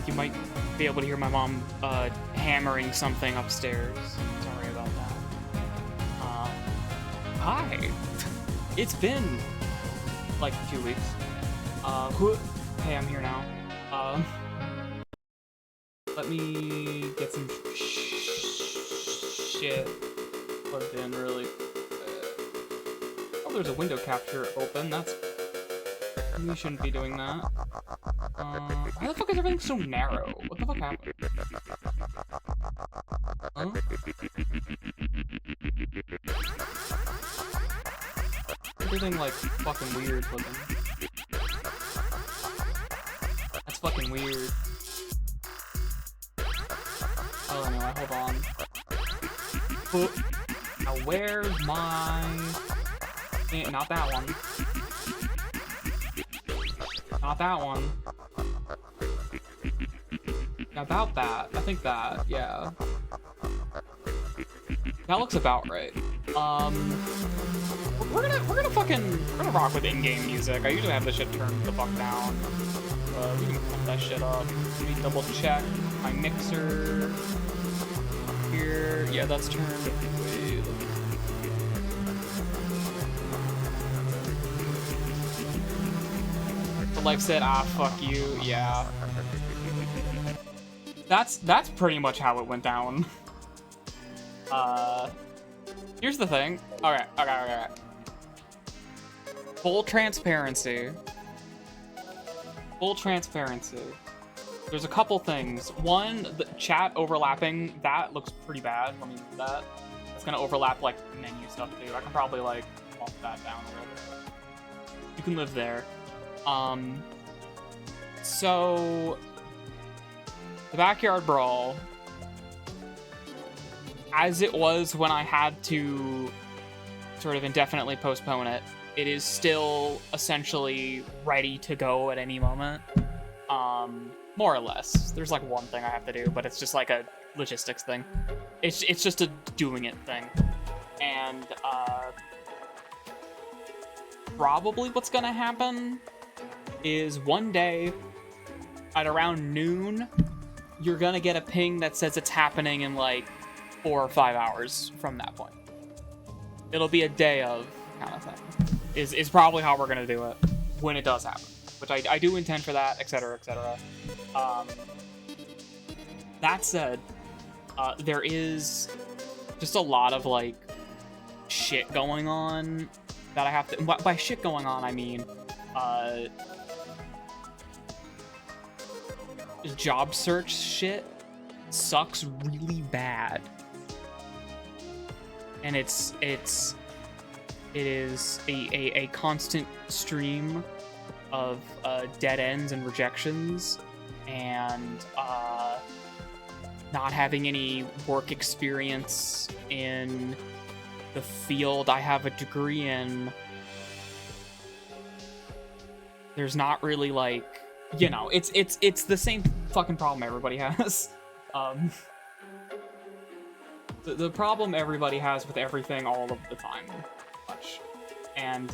you might be able to hear my mom hammering something upstairs. Sorry about that. Hi. It's been like 2 weeks. Hey, I'm here now. Let me get some shit plugged in really quick. Oh, there's a window capture open. That's... We shouldn't be doing that. Why the fuck is everything so narrow? What the fuck happened? Huh? Everything, like, fucking weird looking. That's fucking weird. Oh, anyway, hold on. Oh. Now, where's my... not that one. Not that one. About that. I think that, yeah. That looks about right. We're gonna rock with in-game music. I usually have this shit turned the fuck down. We can pump that shit up. Let me double check my mixer here. Yeah, that's turned way. The life said, ah, fuck you. Yeah. That's pretty much how it went down. Here's the thing. Okay. Full transparency. There's a couple things. One, the chat overlapping, that looks pretty bad. Let me move that. It's gonna overlap, like, menu stuff, too. I can probably, like, bump that down a little bit. You can live there. So... The Backyard Brawl, as it was when I had to sort of indefinitely postpone it, it is still essentially ready to go at any moment. More or less. There's like one thing I have to do, but it's just like a logistics thing. It's just a doing it thing. And probably what's gonna happen is one day at around noon, you're gonna get a ping that says it's happening in like 4 or 5 hours from that point. It'll be a day of kind of thing. Is probably how we're gonna do it when it does happen. Which I do intend for that, etc., etc. That said, there is just a lot of like shit going on that I have to. By shit going on, I mean job search shit sucks really bad, and it is a constant stream of dead ends and rejections, and not having any work experience in the field I have a degree in. There's not really like, you know, it's the same fucking problem everybody has. The problem everybody has with everything all of the time, much. And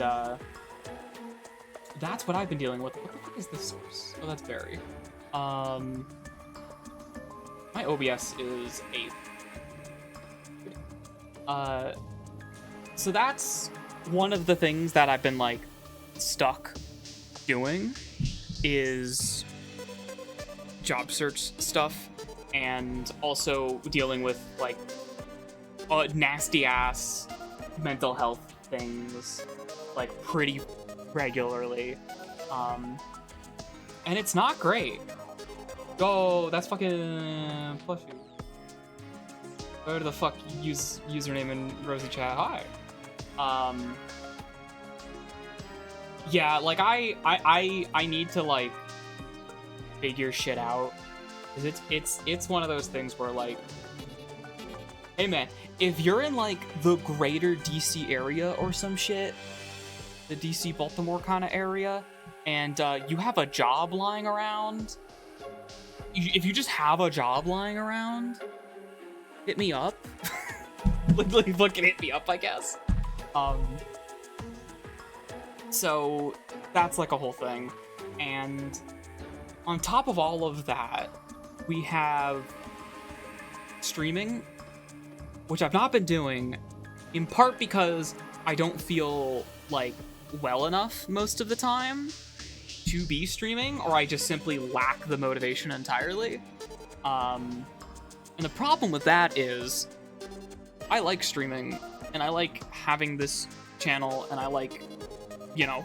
that's what I've been dealing with. What the fuck is this source? Oh, that's Barry. My OBS is 8. So that's one of the things that I've been like stuck doing, is job search stuff, and also dealing with like nasty ass mental health things like pretty regularly, and it's not great. Oh, that's fucking plus you. Where the fuck username in Rosie chat? Hi. Yeah, like I need to like figure shit out, because it's one of those things where like, hey man, if you're in like the greater DC area or some shit, the DC Baltimore kind of area, and you have a job lying around, if you just have a job lying around, hit me up. Literally fucking hit me up, I guess. So that's like a whole thing. And On top of all of that, we have streaming, which I've not been doing, in part because I don't feel like well enough most of the time to be streaming, or I just simply lack the motivation entirely. And the problem with that is I like streaming, and I like having this channel, and I like, you know,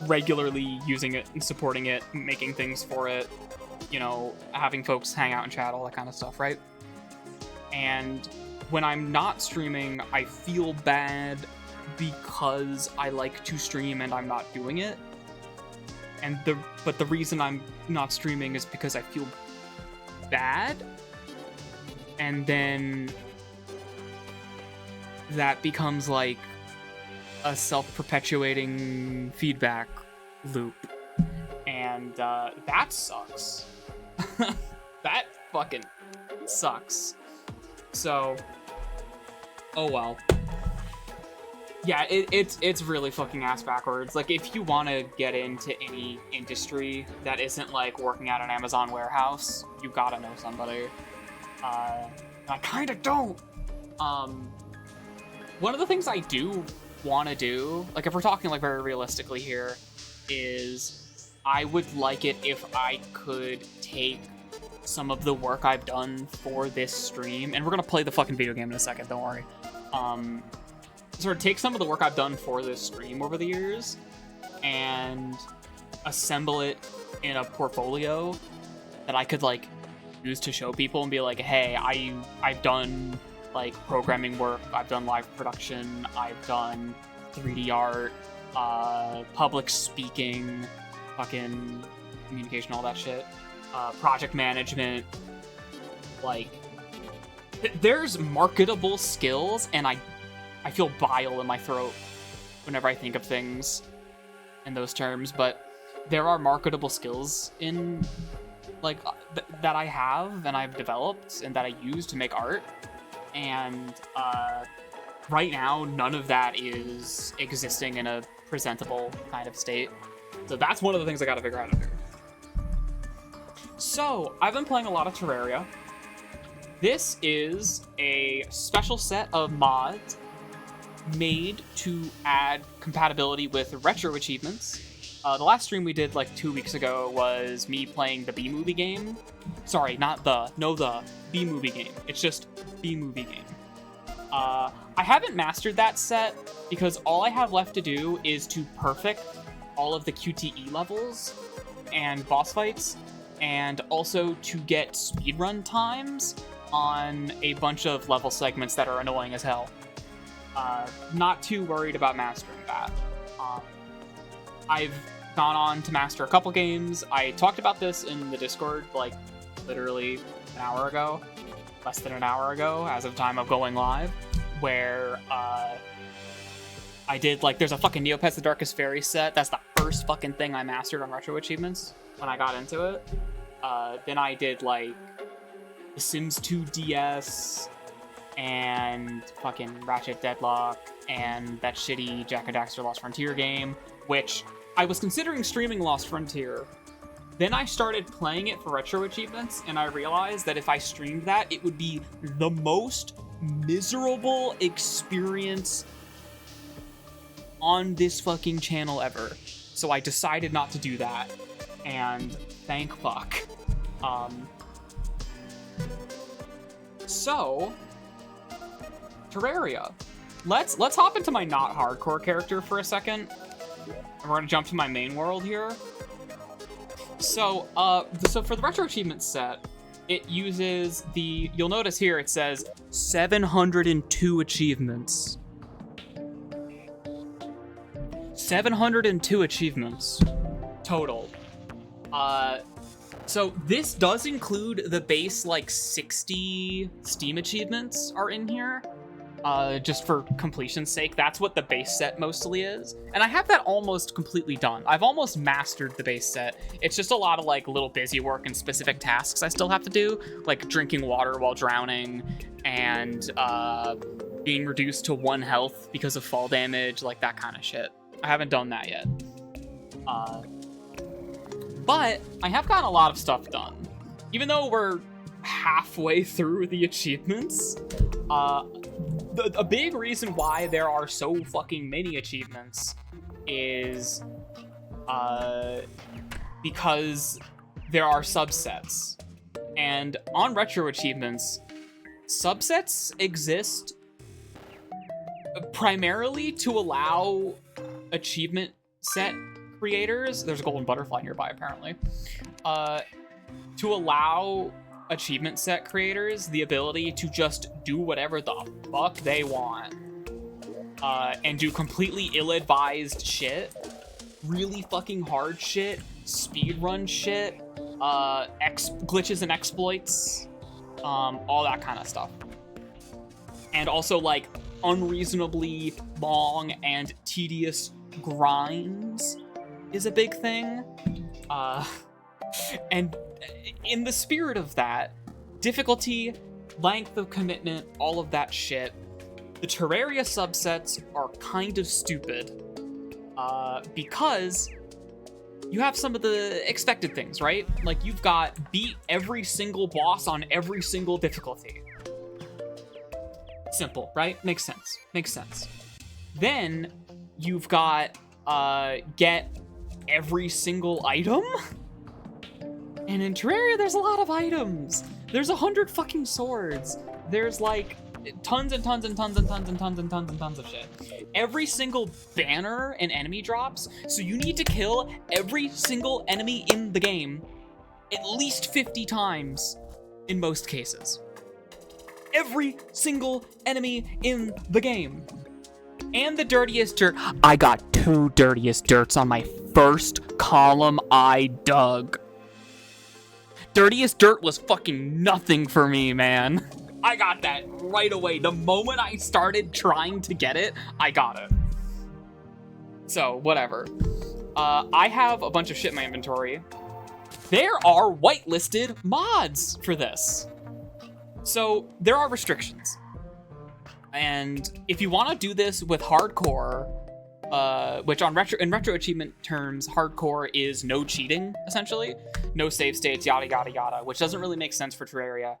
regularly using it and supporting it, making things for it, you know, having folks hang out and chat, all that kind of stuff, right? And when I'm not streaming, I feel bad because I like to stream and I'm not doing it. But the reason I'm not streaming is because I feel bad. And then that becomes like a self-perpetuating feedback loop. And that sucks. That fucking sucks. So, oh well. Yeah, it's really fucking ass backwards. Like, if you want to get into any industry that isn't like working at an Amazon warehouse, you gotta know somebody. I kind of don't. One of the things I do want to do, like if we're talking like very realistically here, is I would like it if I could take some of the work I've done for this stream, and we're gonna play the fucking video game in a second, don't worry. Sort of take some of the work I've done for this stream over the years and assemble it in a portfolio that I could like use to show people and be like, hey, I've done like programming work, I've done live production, I've done 3D art, public speaking, fucking communication, all that shit, project management. Like, there's marketable skills, and I feel bile in my throat whenever I think of things in those terms, but there are marketable skills in like that I have and I've developed and that I use to make art, and right now none of that is existing in a presentable kind of state. So that's one of the things I gotta figure out to do. So I've been playing a lot of Terraria. This is a special set of mods made to add compatibility with RetroAchievements. The last stream we did like 2 weeks ago was me playing the B-movie game. Sorry, the B-movie game. It's just B-movie game. I haven't mastered that set because all I have left to do is to perfect all of the QTE levels and boss fights, and also to get speedrun times on a bunch of level segments that are annoying as hell. Not too worried about mastering that. I've gone on to master a couple games. I talked about this in the Discord, like, literally an hour ago. Less than an hour ago, as of time of going live, where, I did, like, there's a fucking Neopets the Darkest Fairy set. That's the first fucking thing I mastered on RetroAchievements when I got into it. Then I did, like, The Sims 2 DS, and fucking Ratchet Deadlock, and that shitty Jak and Daxter Lost Frontier game, which I was considering streaming Lost Frontier. Then I started playing it for RetroAchievements, and I realized that if I streamed that, it would be the most miserable experience on this fucking channel ever. So I decided not to do that, and thank fuck. So Terraria. Let's hop into my not hardcore character for a second. And we're gonna jump to my main world here. So, so for the RetroAchievements set, it uses you'll notice here it says 702 achievements. 702 achievements total. So this does include the base, like, 60 Steam achievements are in here. Just for completion's sake. That's what the base set mostly is. And I have that almost completely done. I've almost mastered the base set. It's just a lot of, like, little busy work and specific tasks I still have to do, like drinking water while drowning, and being reduced to 1 health because of fall damage, like that kind of shit. I haven't done that yet. But I have gotten a lot of stuff done. Even though we're halfway through the achievements, a big reason why there are so fucking many achievements is because there are subsets. And on RetroAchievements, subsets exist primarily to allow achievement set creators, there's a golden butterfly nearby apparently, to allow achievement set creators the ability to just do whatever the fuck they want, and do completely ill-advised shit, really fucking hard shit, speedrun shit, glitches and exploits, all that kind of stuff. And also, like, unreasonably long and tedious grinds is a big thing. And in the spirit of that, difficulty, length of commitment, all of that shit, the Terraria subsets are kind of stupid, because you have some of the expected things, right? Like, you've got beat every single boss on every single difficulty. Simple, right? Makes sense. Makes sense. Then you've got get every single item? And in Terraria, there's a lot of items. There's 100 fucking swords. There's like tons and tons and tons and tons and tons and tons and tons of shit. Every single banner and enemy drops, so you need to kill every single enemy in the game at least 50 times in most cases. Every single enemy in the game. And the dirtiest dirt. I got 2 dirtiest dirts on my first column I dug. Dirtiest dirt was fucking nothing for me, man. I got that right away. The moment I started trying to get it, I got it. So, whatever. I have a bunch of shit in my inventory. There are whitelisted mods for this. So, there are restrictions. And if you want to do this with hardcore, which in retro achievement terms, hardcore is no cheating, essentially. No save states, yada, yada, yada, which doesn't really make sense for Terraria.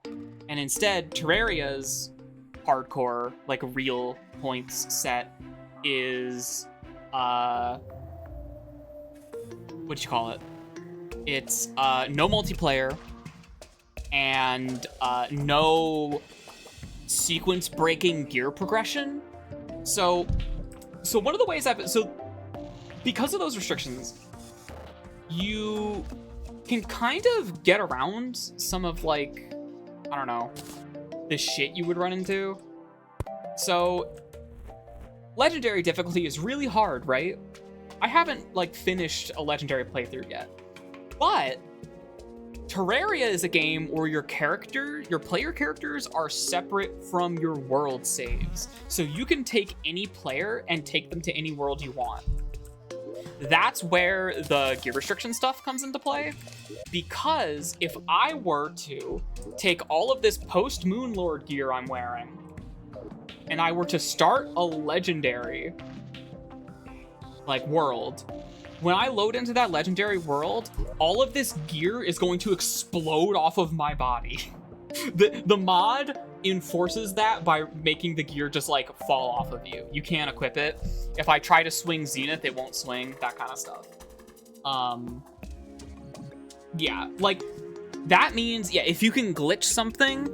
And instead, Terraria's hardcore, like real points set, is, what do you call it? It's no multiplayer and no sequence-breaking gear progression. So one of the ways because of those restrictions, you can kind of get around some of, like, I don't know, the shit you would run into. So legendary difficulty is really hard, right? I haven't, like, finished a legendary playthrough yet, but Terraria is a game where your player characters are separate from your world saves. So you can take any player and take them to any world you want. That's where the gear restriction stuff comes into play. Because if I were to take all of this post-Moonlord gear I'm wearing, and I were to start a legendary, like, world, when I load into that legendary world, all of this gear is going to explode off of my body. The mod enforces that by making the gear just, like, fall off of you. You can't equip it. If I try to swing Zenith, it won't swing, that kind of stuff. Yeah, like, that means, yeah, if you can glitch something,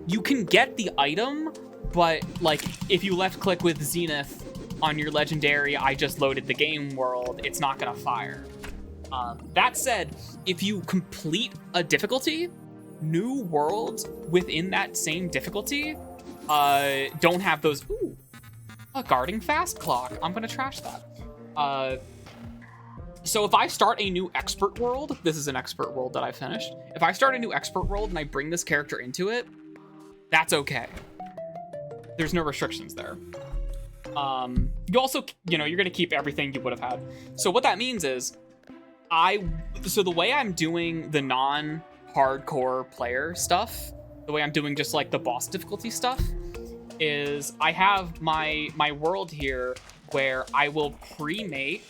you can get the item, but, like, if you left click with Zenith on your legendary, I just loaded the game world, it's not gonna fire. That said, if you complete a difficulty, new worlds within that same difficulty don't have those. Ooh, a guarding fast clock. I'm gonna trash that. So if I start a new expert world, this is an expert world that I finished. If I start a new expert world and I bring this character into it, that's okay. There's no restrictions there. You also, you're gonna keep everything you would have had. So what that means is, so the way I'm doing the non-hardcore player stuff, the way I'm doing just like the boss difficulty stuff, is I have my world here where I will pre-make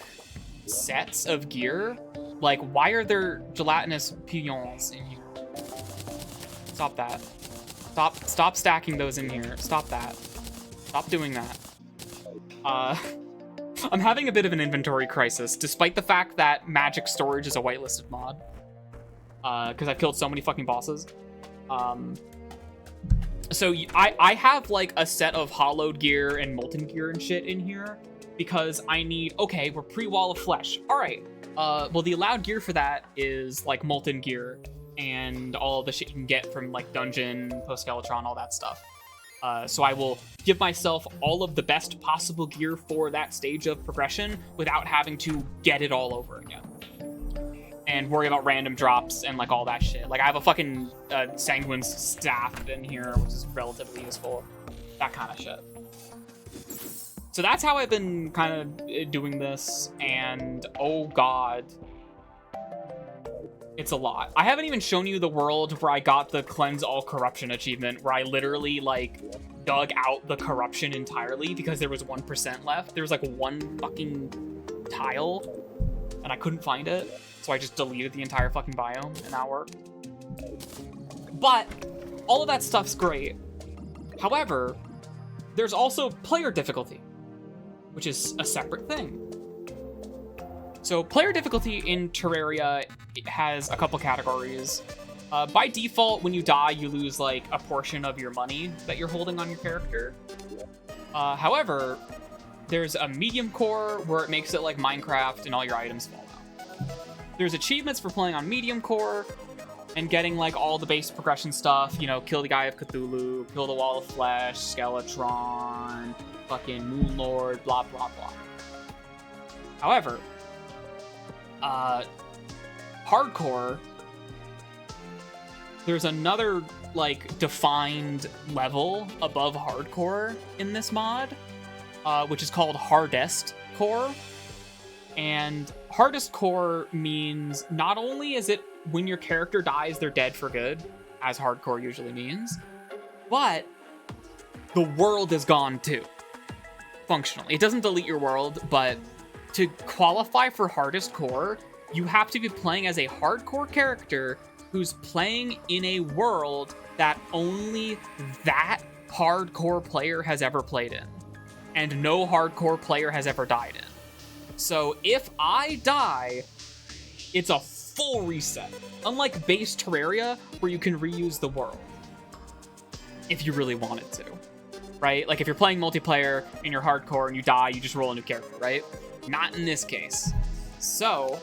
sets of gear Like, why are there gelatinous pions in here? Stop that. Stop stacking those in here. Stop that. Stop doing that. I'm having a bit of an inventory crisis, despite the fact that magic storage is a whitelisted mod. Because I've killed so many fucking bosses. So I have like a set of hollowed gear and molten gear and shit in here because I need, okay, we're pre-wall of flesh. All right. Well, the allowed gear for that is like molten gear and all the shit you can get from like dungeon, post-skeletron, all that stuff. So I will give myself all of the best possible gear for that stage of progression without having to get it all over again. And worry about random drops and like all that shit. Like I have a fucking Sanguine's staff in here, which is relatively useful. That kind of shit. So that's how I've been kind of doing this. And oh god, it's a lot. I haven't even shown you the world where I got the Cleanse All Corruption achievement, where I literally like dug out the corruption entirely because there was 1% left. There was like one fucking tile and I couldn't find it. So I just deleted the entire fucking biome, and that worked. But all of that stuff's great. However, there's also player difficulty, which is a separate thing. So player difficulty in Terraria has a couple categories. By default, when you die, you lose like a portion of your money that you're holding on your character. However, there's a medium core where it makes it like Minecraft and all your items fall out. There's achievements for playing on medium core and getting like all the base progression stuff, you know, kill the Guy of Cthulhu, kill the Wall of Flesh, Skeletron, fucking Moonlord, blah, blah, blah. However, hardcore, there's another like defined level above hardcore in this mod, which is called hardest core. And hardest core means not only is it when your character dies, they're dead for good, as hardcore usually means, but the world is gone too, functionally. It doesn't delete your world, but to qualify for hardest core, you have to be playing as a hardcore character who's playing in a world that only that hardcore player has ever played in, and no hardcore player has ever died in. So if I die, it's a full reset. Unlike base Terraria, where you can reuse the world. If you really wanted to, right? Like if you're playing multiplayer and you're hardcore and you die, you just roll a new character, right? Not in this case. So,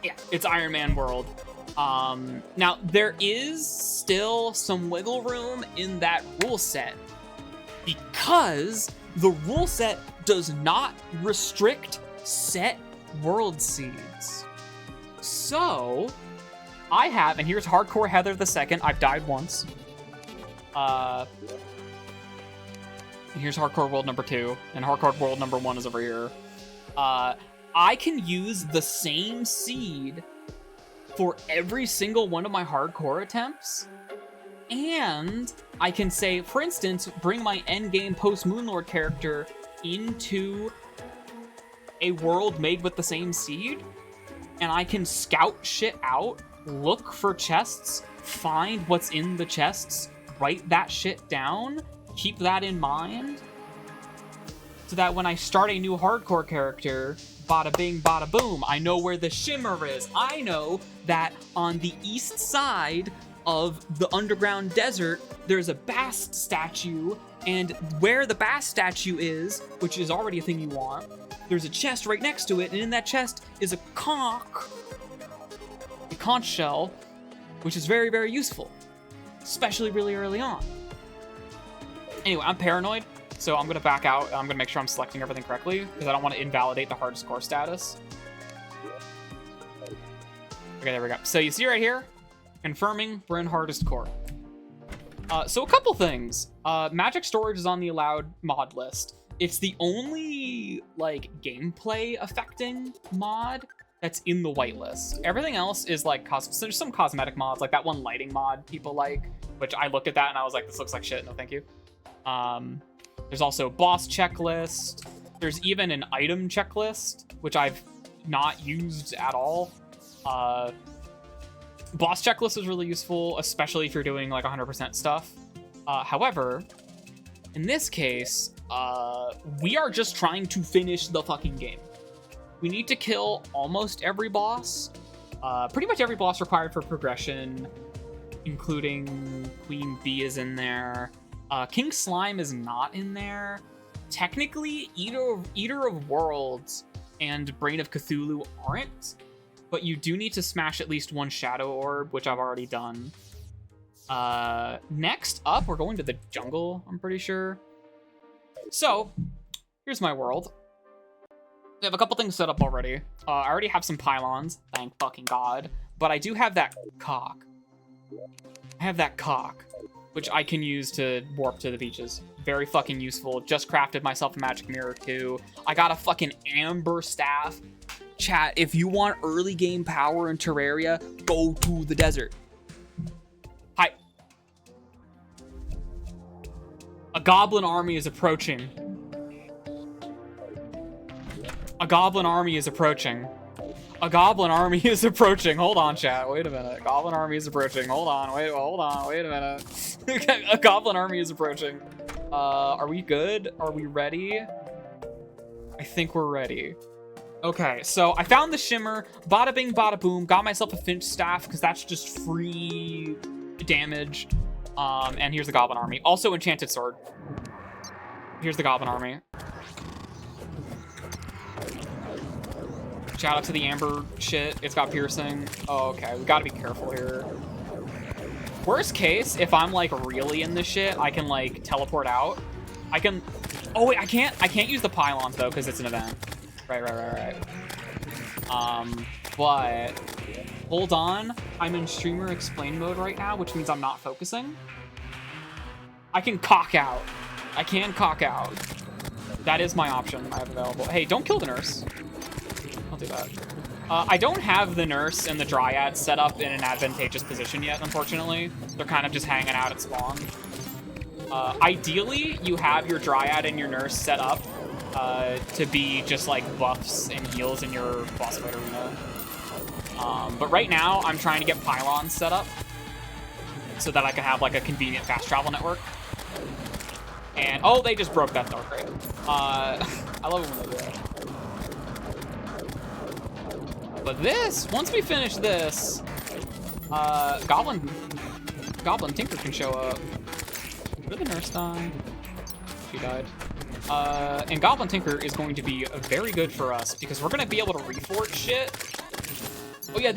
yeah, it's Iron Man world. Now, there is still some wiggle room in that rule set because the rule set does not restrict set world seeds. So, I have, and here's Hardcore Heather the Second. I've died once. And here's Hardcore World number 2, and Hardcore World number 1 is over here. I can use the same seed for every single one of my hardcore attempts. And I can say, for instance, bring my endgame post-Moonlord character into a world made with the same seed, and I can scout shit out, look for chests, find what's in the chests, write that shit down, keep that in mind, so that when I start a new hardcore character, bada bing, bada boom, I know where the shimmer is. I know that on the east side of the underground desert, there's a Bast statue, and where the Bast statue is, which is already a thing you want, there's a chest right next to it, and in that chest is a conch shell, which is very, very useful, especially really early on. Anyway, I'm paranoid, so I'm gonna back out, and I'm gonna make sure I'm selecting everything correctly, because I don't want to invalidate the hardest core status. Okay, there we go. So you see right here, confirming we're in hardest core. So a couple things. Magic storage is on the allowed mod list. It's the only like gameplay affecting mod that's in the whitelist. Everything else is like so there's some cosmetic mods, like that one lighting mod people like, which I looked at that and I was like, this looks like shit, no thank you. There's also boss checklist. There's even an item checklist, which I've not used at all. Boss checklist is really useful, especially if you're doing like 100% stuff. However, in this case, we are just trying to finish the fucking game. We need to kill almost every boss. Pretty much every boss required for progression, including Queen Bee is in there. King Slime is not in there. Technically, Eater of Worlds and Brain of Cthulhu aren't, but you do need to smash at least one Shadow Orb, which I've already done. Next up, we're going to the jungle, I'm pretty sure. So, here's my world. I have a couple things set up already. I already have some pylons, thank fucking God. But I do have that cock. I have that cock, which I can use to warp to the beaches. Very fucking useful. Just crafted myself a magic mirror too. I got a fucking amber staff. Chat, if you want early game power in Terraria, go to the desert. Hi. A goblin army is approaching. A goblin army is approaching. A goblin army is approaching. Hold on, chat. Wait a minute. Goblin army is approaching. Hold on. Wait a minute. A goblin army is approaching. Are we good? Are we ready? I think we're ready. Okay, so I found the shimmer. Bada bing, bada boom. Got myself a finch staff because that's just free damage. And here's the goblin army. Also enchanted sword. Here's the goblin army. Shout out to the amber shit. It's got piercing. Oh, okay. We gotta be careful here. Worst case, if I'm like really in this shit, I can like teleport out. I can. Oh wait, I can't use the pylons though because it's an event. Right. But hold on. I'm in streamer explain mode right now, which means I'm not focusing. I can cock out. I can cock out. That is my option I have available. Hey, don't kill the nurse. I'll do that. I don't have the nurse and the dryad set up in an advantageous position yet, unfortunately. They're kind of just hanging out at spawn. Ideally, you have your dryad and your nurse set up to be just like buffs and heals in your boss fight arena. But right now, I'm trying to get pylons set up so that I can have like a convenient fast travel network. And oh, they just broke that dark raid. I love it when they do that. But this, once we finish this, Goblin Tinker can show up. Did the nurse die? She died. And Goblin Tinker is going to be very good for us because we're going to be able to reforge shit. Oh yeah,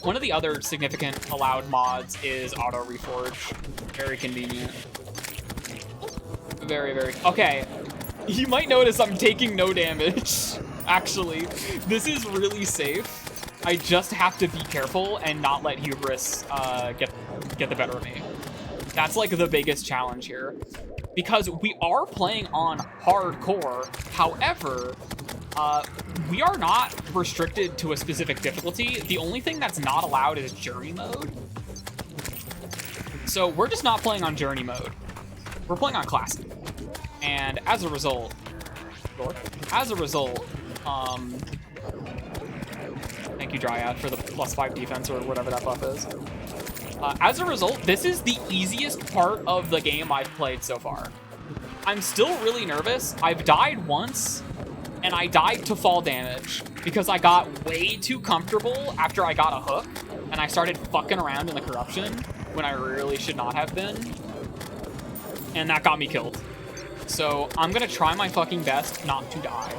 one of the other significant allowed mods is auto reforge. Very convenient. Very, very. Okay, you might notice I'm taking no damage. Actually, this is really safe. I just have to be careful and not let hubris get the better of me. That's like the biggest challenge here. Because we are playing on hardcore, however, we are not restricted to a specific difficulty. The only thing that's not allowed is journey mode. So we're just not playing on journey mode. We're playing on classic. And as a result, thank you, Dryad, for the +5 defense or whatever that buff is. As a result, this is the easiest part of the game I've played so far. I'm still really nervous. I've died once, and I died to fall damage because I got way too comfortable after I got a hook, and I started fucking around in the corruption when I really should not have been, and that got me killed. So I'm gonna try my fucking best not to die.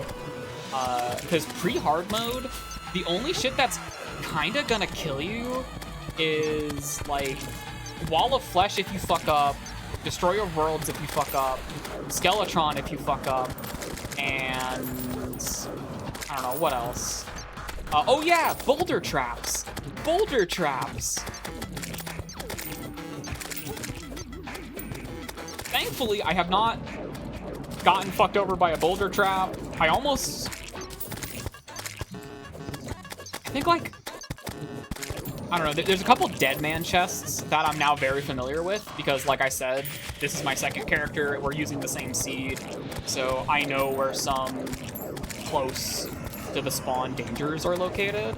Because pre-hard mode, the only shit that's kinda gonna kill you is like Wall of Flesh if you fuck up, Destroyer of Worlds if you fuck up, Skeletron if you fuck up, and I don't know, what else? Oh yeah, Boulder Traps! Boulder Traps! Thankfully, I have not gotten fucked over by a boulder trap. I think like, I don't know, there's a couple dead man chests that I'm now very familiar with because like I said, this is my second character, we're using the same seed, so I know where some close to the spawn dangers are located.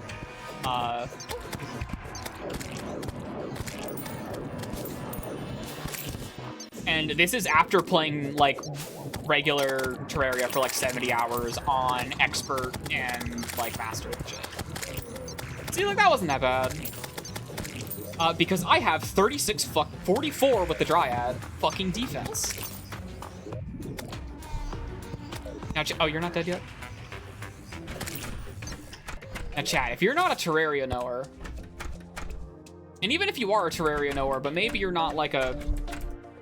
And this is after playing, like, regular Terraria for, like, 70 hours on Expert and, like, Master and shit. See, like, that wasn't that bad. Because I have 44 with the Dryad fucking defense. Now, oh, you're not dead yet? Now, chat, if you're not a Terraria knower, and even if you are a Terraria knower, but maybe you're not, like, a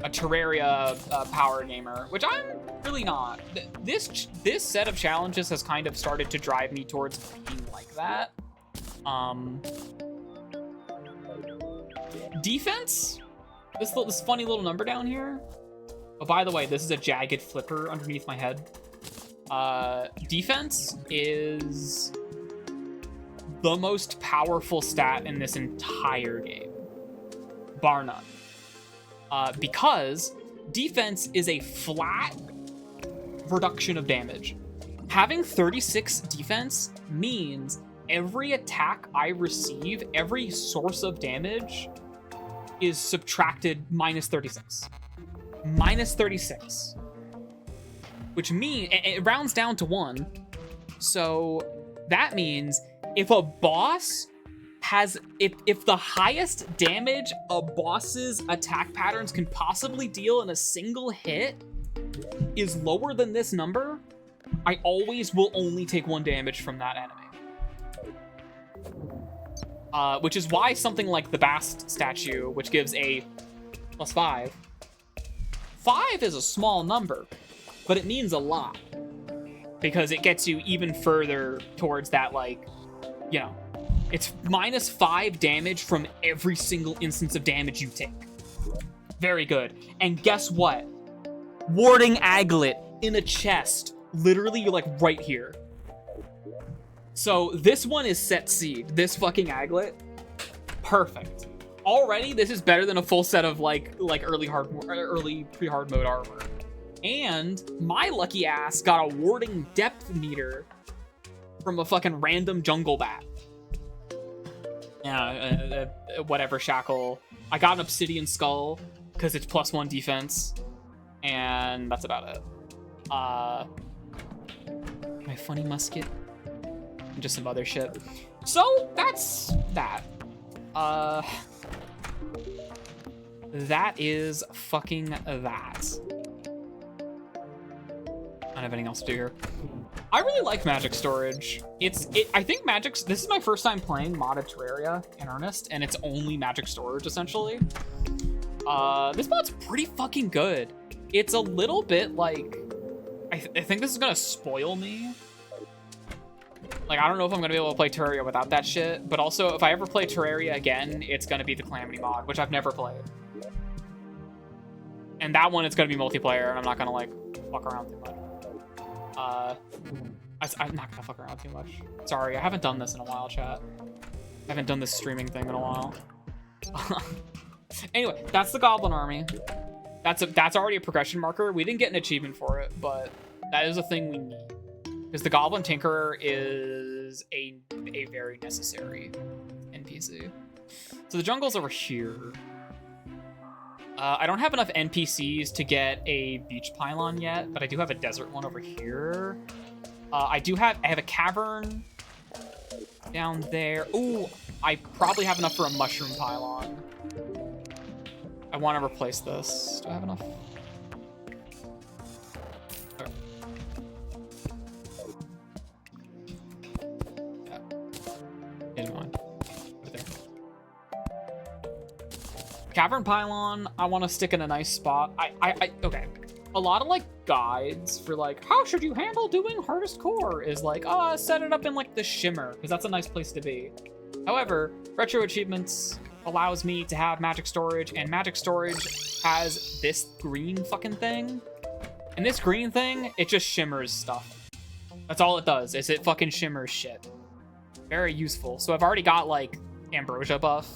Terraria power gamer, which I'm really not. This set of challenges has kind of started to drive me towards being like that. Defense? This funny little number down here. Oh, by the way, this is a jagged flipper underneath my head. Defense is the most powerful stat in this entire game, bar none. Because defense is a flat reduction of damage. Having 36 defense means every attack I receive, every source of damage is subtracted minus 36. Minus 36. Which means, it rounds down to 1. So that means if a boss has, if the highest damage a boss's attack patterns can possibly deal in a single hit is lower than this number, I always will only take 1 damage from that enemy. Which is why something like the Bast statue, which gives a +5. 5 is a small number, but it means a lot. Because it gets you even further towards that, like, you know, it's -5 damage from every single instance of damage you take. Very good. And guess what? Warding Aglet in a chest. Literally, you're like right here. So this one is set seed. This fucking Aglet. Perfect. Already, this is better than a full set of like early pre-hard mode armor. And my lucky ass got a warding depth meter from a fucking random jungle bat. Yeah, whatever, Shackle. I got an obsidian skull because it's +1 defense, and that's about it. My funny musket, and just some other shit. So that's that. That is fucking that. I don't have anything else to do here. I really like Magic Storage. I think this is my first time playing modded Terraria in earnest, and it's only Magic Storage, essentially. This mod's pretty fucking good. It's a little bit like, I think this is gonna spoil me. Like, I don't know if I'm gonna be able to play Terraria without that shit, but also, if I ever play Terraria again, it's gonna be the Calamity mod, which I've never played. And that one, it's gonna be multiplayer, and I'm not gonna, like, fuck around too much. I'm not gonna fuck around too much. Sorry, I haven't done this in a while, chat. I haven't done this streaming thing in a while. Anyway, that's the Goblin Army. That's already a progression marker. We didn't get an achievement for it, but that is a thing we need. Because the Goblin Tinkerer is a very necessary NPC. So the jungle's over here. I don't have enough NPCs to get a beach pylon yet, but I do have a desert one over here. I have a cavern down there. Ooh, I probably have enough for a mushroom pylon. I want to replace this. Do I have enough? Okay. Yeah. In mind. Right there. Cavern pylon, I want to stick in a nice spot. Okay. A lot of, like, guides for, like, how should you handle doing hardest core is like, set it up in, like, the shimmer, because that's a nice place to be. However, RetroAchievements allows me to have Magic Storage, and Magic Storage has this green fucking thing. And this green thing, it just shimmers stuff. That's all it does, is it fucking shimmers shit. Very useful. So I've already got, like, Ambrosia buff.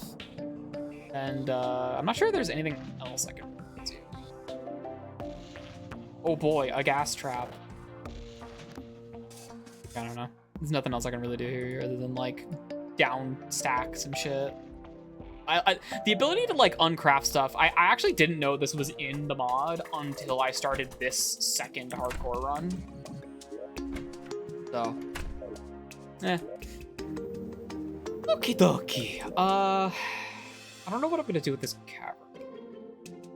And, I'm not sure if there's anything else I can do. Oh boy, a gas trap. I don't know. There's nothing else I can really do here other than like down stacks and shit. The ability to like uncraft stuff, I actually didn't know this was in the mod until I started this second hardcore run. So, Okie dokie. I don't know what I'm gonna do with this cavern.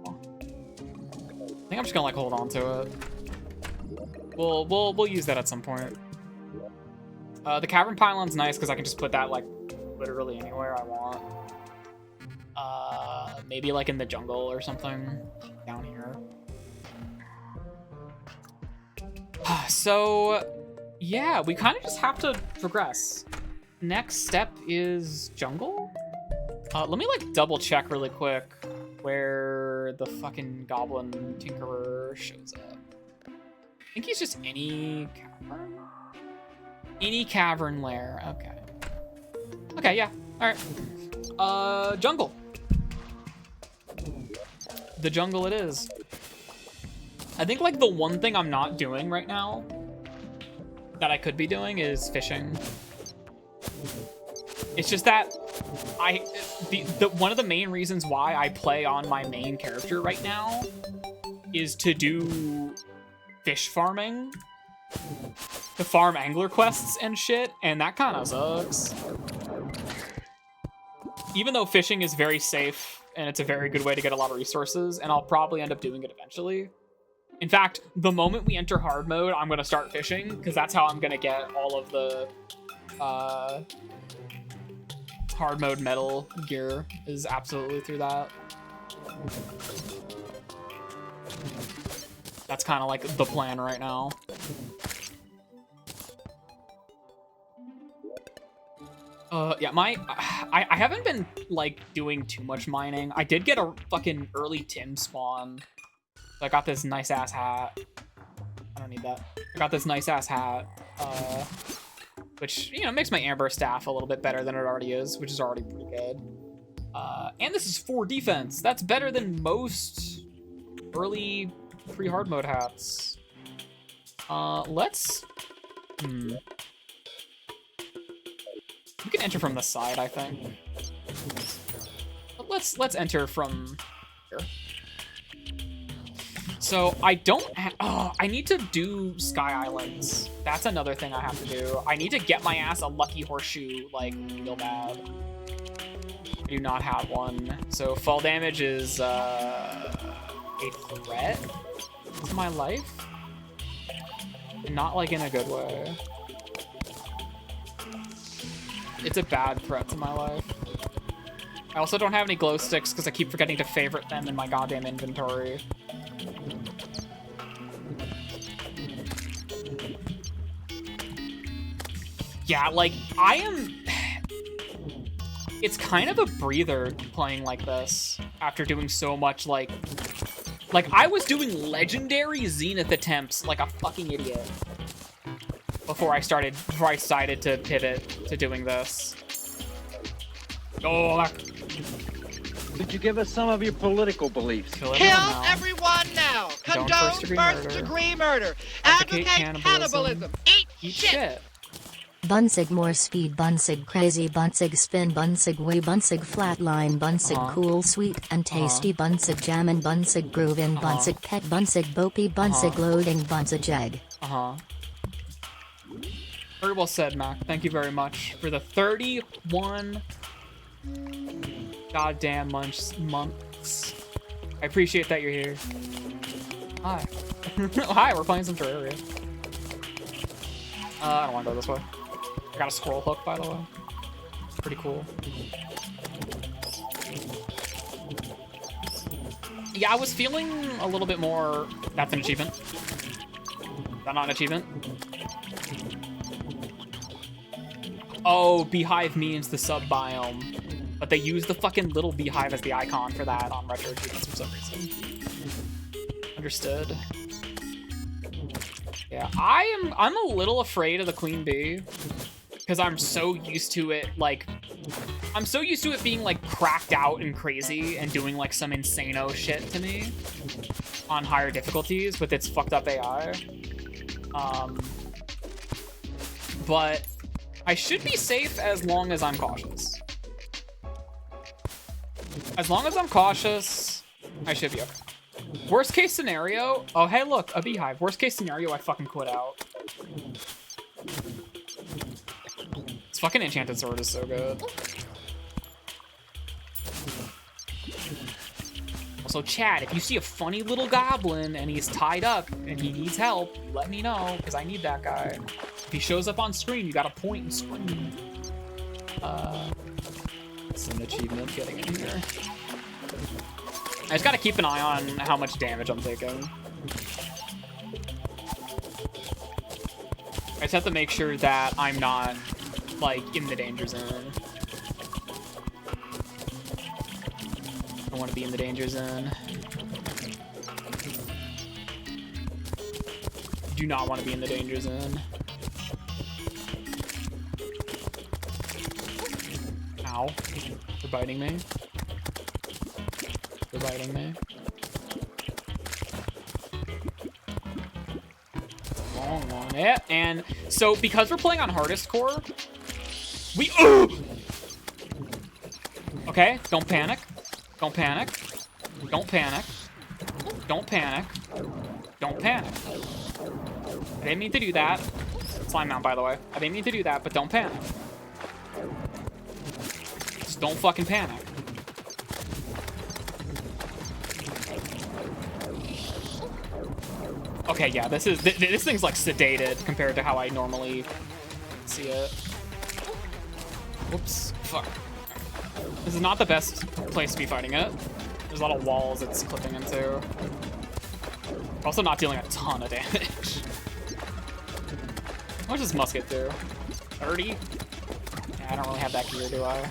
I think I'm just gonna like hold on to it. We'll use that at some point. The cavern pylon's nice because I can just put that like literally anywhere I want. Maybe like in the jungle or something down here. So yeah, we kind of just have to progress. Next step is jungle. Let me like double check really quick where the fucking goblin tinkerer shows up. I think he's just any cavern. Any cavern lair. Okay. Okay, yeah. All right. Jungle. The jungle it is. I think like the one thing I'm not doing right now that I could be doing is fishing. It's just that one of the main reasons why I play on my main character right now is to do fish farming, to farm angler quests and shit, and that kind of sucks. Even though fishing is very safe and it's a very good way to get a lot of resources, and I'll probably end up doing it eventually. In fact, the moment we enter hard mode, I'm gonna start fishing because that's how I'm gonna get all of the hard mode metal gear, is absolutely through that. That's kind of like the plan right now. Yeah, I haven't been like doing too much mining. I did get a fucking early Tim spawn. So I got this nice ass hat. I don't need that. I got this nice ass hat, which, you know, makes my amber staff a little bit better than it already is, which is already pretty good. And this is 4 defense. That's better than most early pre-hard mode hats. Let's... You can enter from the side, I think. But let's enter from here. So I don't I need to do Sky Islands. That's another thing I have to do. I need to get my ass a lucky horseshoe, like, real bad. I do not have one. So fall damage is a threat to my life. And not like in a good way. It's a bad threat to my life. I also don't have any glow sticks because I keep forgetting to favorite them in my goddamn inventory. Yeah, like, it's kind of a breather playing like this after doing so much, like I was doing legendary Zenith attempts like a fucking idiot before I decided to pivot to doing this. Oh, Could you give us some of your political beliefs? Kill everyone now! Condone first-degree murder! Advocate cannibalism! Eat shit! Bunsig more speed, Bunsig crazy, Bunsig spin, Bunsig way, Bunsig flatline, Bunsig cool, sweet and tasty, Bunsig jammin', Bunsig groovin', Bunsig pet, Bunsig bopey, Bunsig loading, Bunsig egg. Very well said, Mac. Thank you very much for the 31 goddamn months. I appreciate that you're here. Hi. Hi, we're playing some Terraria. I don't want to go this way. I got a squirrel hook, by the way. Pretty cool. Yeah, I was feeling a little bit more... That's an achievement. Is that not an achievement? Oh, beehive means the sub-biome. But they use the fucking little beehive as the icon for that on RetroAchievements for some reason. Understood. Yeah, I'm a little afraid of the queen bee. Because I'm so used to it, like... I'm so used to it being, like, cracked out and crazy and doing, like, some insano shit to me on higher difficulties with its fucked up AI. But I should be safe as long as I'm cautious. As long as I'm cautious, I should be okay. Worst case scenario, oh hey look, a beehive. Worst case scenario, I fucking quit out. This fucking enchanted sword is so good. Also, chat, if you see a funny little goblin and he's tied up and he needs help, let me know, because I need that guy. If he shows up on screen, you gotta point and scream. It's an achievement getting in here. I just gotta keep an eye on how much damage I'm taking. I just have to make sure that I'm not, like, in the danger zone. I want to be in the danger zone. Do not want to be in the danger zone. Ow. They're biting me. They're biting me. Long one. Yeah, and so because we're playing on hardest core, we okay, don't panic. Don't panic. Don't panic. Don't panic. Don't panic. I didn't mean to do that. Slime mount, by the way. I didn't mean to do that, but don't panic. Just don't fucking panic. Okay, yeah, this thing's like sedated compared to how I normally see it. Whoops. Fuck. This is not the best place to be fighting it. There's a lot of walls it's clipping into. Also not dealing a ton of damage. How much does musket do? 30? Yeah, I don't really have that gear, do I?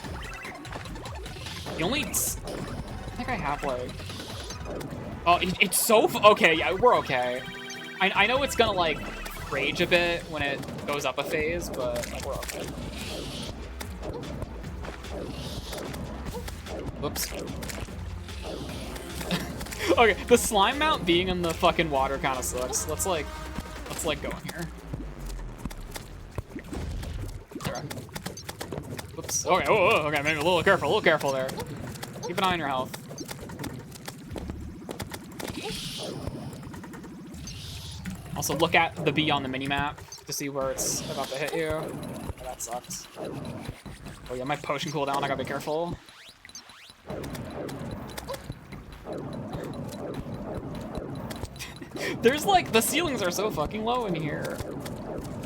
The only... I think I have, like... Oh, it's so... Okay, yeah, we're okay. I know it's gonna, like, rage a bit when it goes up a phase, but like, we're okay. Whoops. Okay, the slime mount being in the fucking water kind of sucks. Let's like go in here. Okay. Whoops. Okay. Oh, okay. Maybe a little careful there. Keep an eye on your health. Also, look at the bee on the minimap to see where it's about to hit you. Oh, that sucks. Oh yeah, my potion cooldown. I gotta be careful. There's like, the ceilings are so fucking low in here.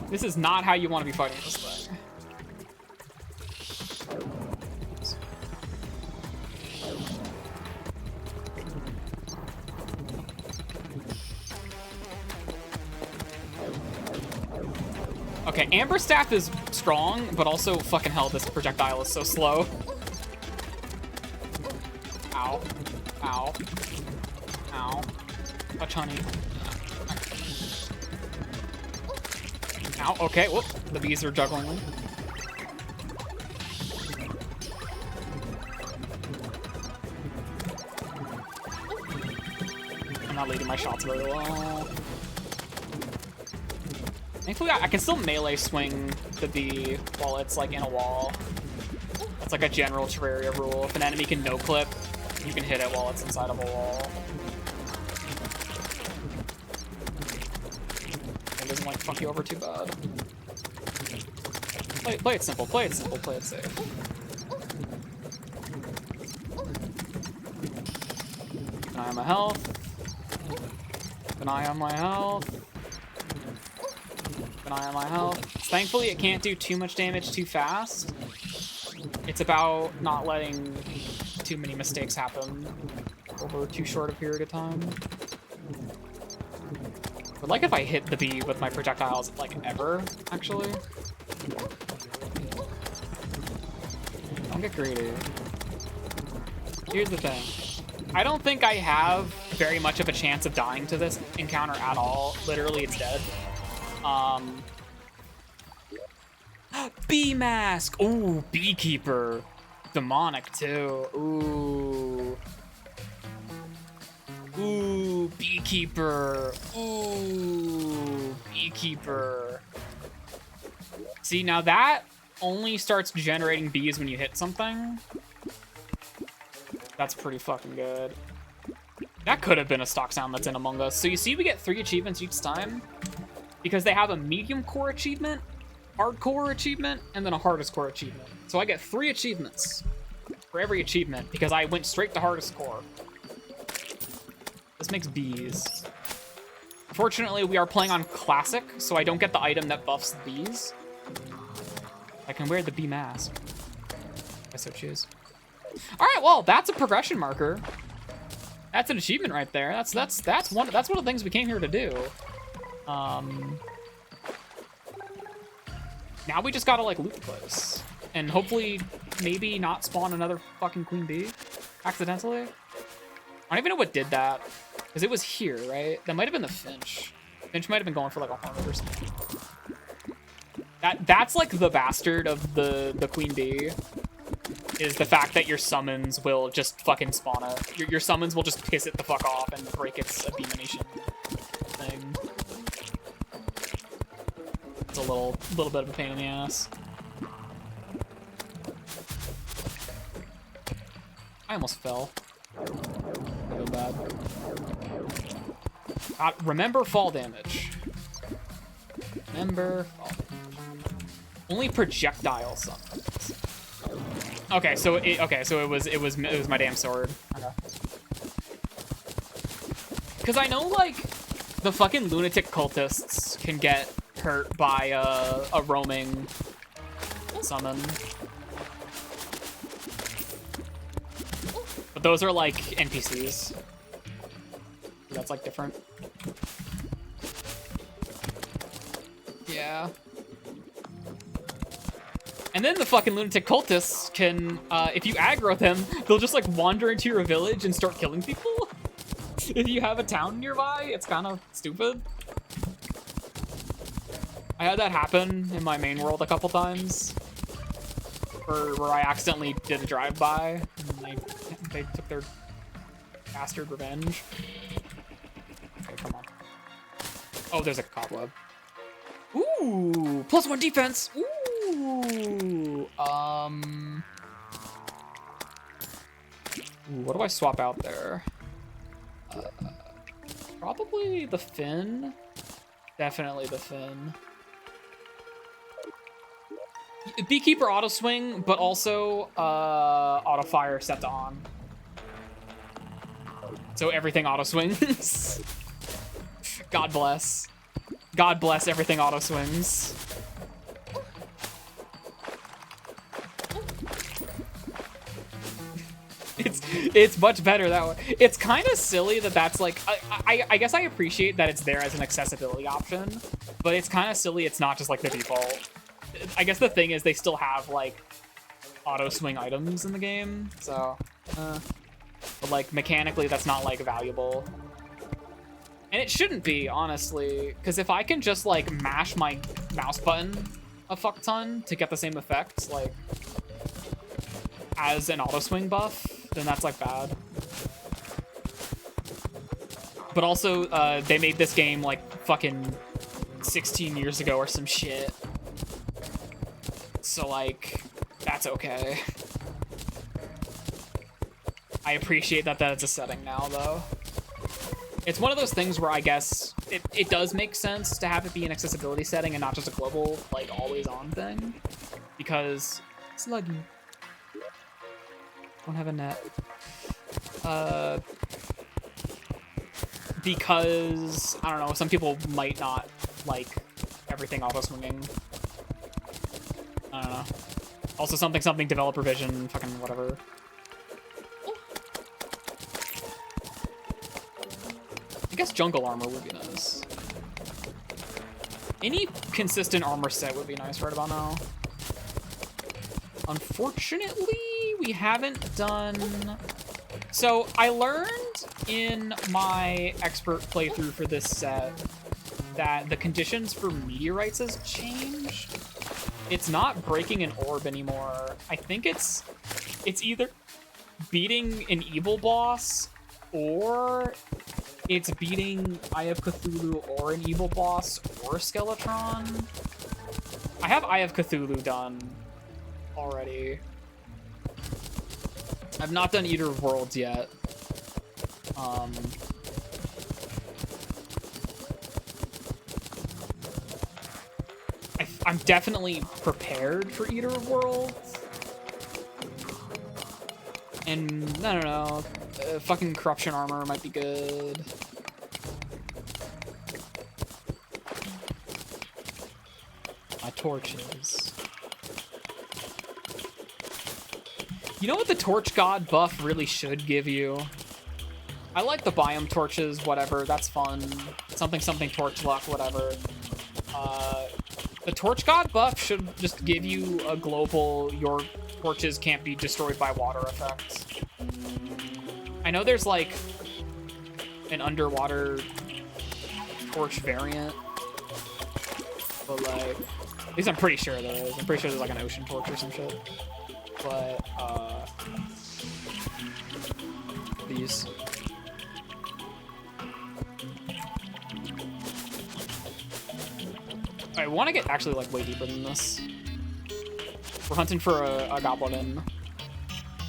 This is not how you want to be fighting this thing. Okay, Amber Staff is strong, but also fucking hell, this projectile is so slow. Ow. Ow. Ow. Touch honey. Ow, okay, whoop. The bees are juggling them. I'm not leading my shots very well. Thankfully, I can still melee swing the bee while it's like in a wall. That's like a general Terraria rule. If an enemy can no-clip, you can hit it while it's inside of a wall. It doesn't like fuck you over too bad. Play it simple, play it simple, play it safe. Keep an eye on my health. Keep an eye on my health. Keep an eye on my health. Thankfully, it can't do too much damage too fast. It's about not letting too many mistakes happen over too short a period of time. But like if I hit the bee with my projectiles, like ever, actually. Don't get greedy. Here's the thing. I don't think I have very much of a chance of dying to this encounter at all. Literally, it's dead. Bee mask! Ooh, beekeeper. Demonic too. Ooh. Ooh, beekeeper. Ooh, beekeeper. See, now that only starts generating bees when you hit something. That's pretty fucking good. That could have been a stock sound that's in Among Us. So you see we get 3 achievements each time because they have a medium core achievement, hardcore achievement, and then a hardest core achievement. So I get 3 achievements for every achievement because I went straight to hardest core. This makes bees. Unfortunately, we are playing on classic, so I don't get the item that buffs the bees. I can wear the bee mask if I so choose. All right, well, that's a progression marker. That's an achievement right there. That's one of the things we came here to do. Now we just gotta like loot the place and hopefully maybe not spawn another fucking queen bee accidentally. I don't even know what did that because it was here, right? That might have been the finch. Finch might have been going for like a hornet or something. That's like the bastard of the queen bee. Is the fact that your summons will just fucking spawn it. Your summons will just piss it the fuck off and break its abomination thing. It's a little bit of a pain in the ass. I almost fell. Really bad. Remember fall damage. Remember fall damage. Only projectile summons. Okay, so it was my damn sword. Okay. Because I know like the fucking lunatic cultists can get hurt by a roaming summon, but those are like NPCs. That's like different. Yeah. And then the fucking lunatic cultists can, if you aggro them, they'll just like wander into your village and start killing people. If you have a town nearby, it's kind of stupid. I had that happen in my main world a couple times. Where I accidentally did a drive-by and they took their bastard revenge. Okay, come on. Oh, there's a cobweb. Ooh, +1 defense. Ooh. What do I swap out there? Probably the fin. Definitely the fin. Beekeeper auto swing, but also auto fire set to on. So everything auto swings. God bless. God bless everything auto swings. It's much better that way. It's kind of silly that that's like, I guess I appreciate that it's there as an accessibility option, but it's kind of silly it's not just like the default. I guess the thing is they still have like auto swing items in the game, so, but like mechanically that's not like valuable. And it shouldn't be, honestly, because if I can just like mash my mouse button a fuck ton to get the same effect, like, as an auto swing buff, then that's like bad. But also, they made this game like fucking 16 years ago or some shit. So like, that's okay. I appreciate that that's a setting now, though. It's one of those things where I guess it does make sense to have it be an accessibility setting and not just a global, like, always-on thing. Because, sluggy. Don't have a net. Because, I don't know, some people might not like everything auto-swinging. I don't know. Also something developer vision, fucking whatever. I guess jungle armor would be nice. Any consistent armor set would be nice right about now. Unfortunately, we haven't done... So, I learned in my expert playthrough for this set that the conditions for meteorites has changed. It's not breaking an orb anymore. I think it's either beating an evil boss or it's beating Eye of Cthulhu or an evil boss or Skeletron. I have Eye of Cthulhu done already. I've not done Eater of Worlds yet. I'm definitely prepared for Eater of Worlds. And, I don't know, fucking Corruption Armor might be good. My torches. You know what the Torch God buff really should give you? I like the biome torches, whatever, that's fun. Something something torch luck, whatever. The Torch God buff should just give you a global, your torches can't be destroyed by water effects. I know there's like an underwater torch variant, but like, at least I'm pretty sure there is. I'm pretty sure there's like an ocean torch or some shit. But, these. I want to get actually like way deeper than this. We're hunting for a goblin.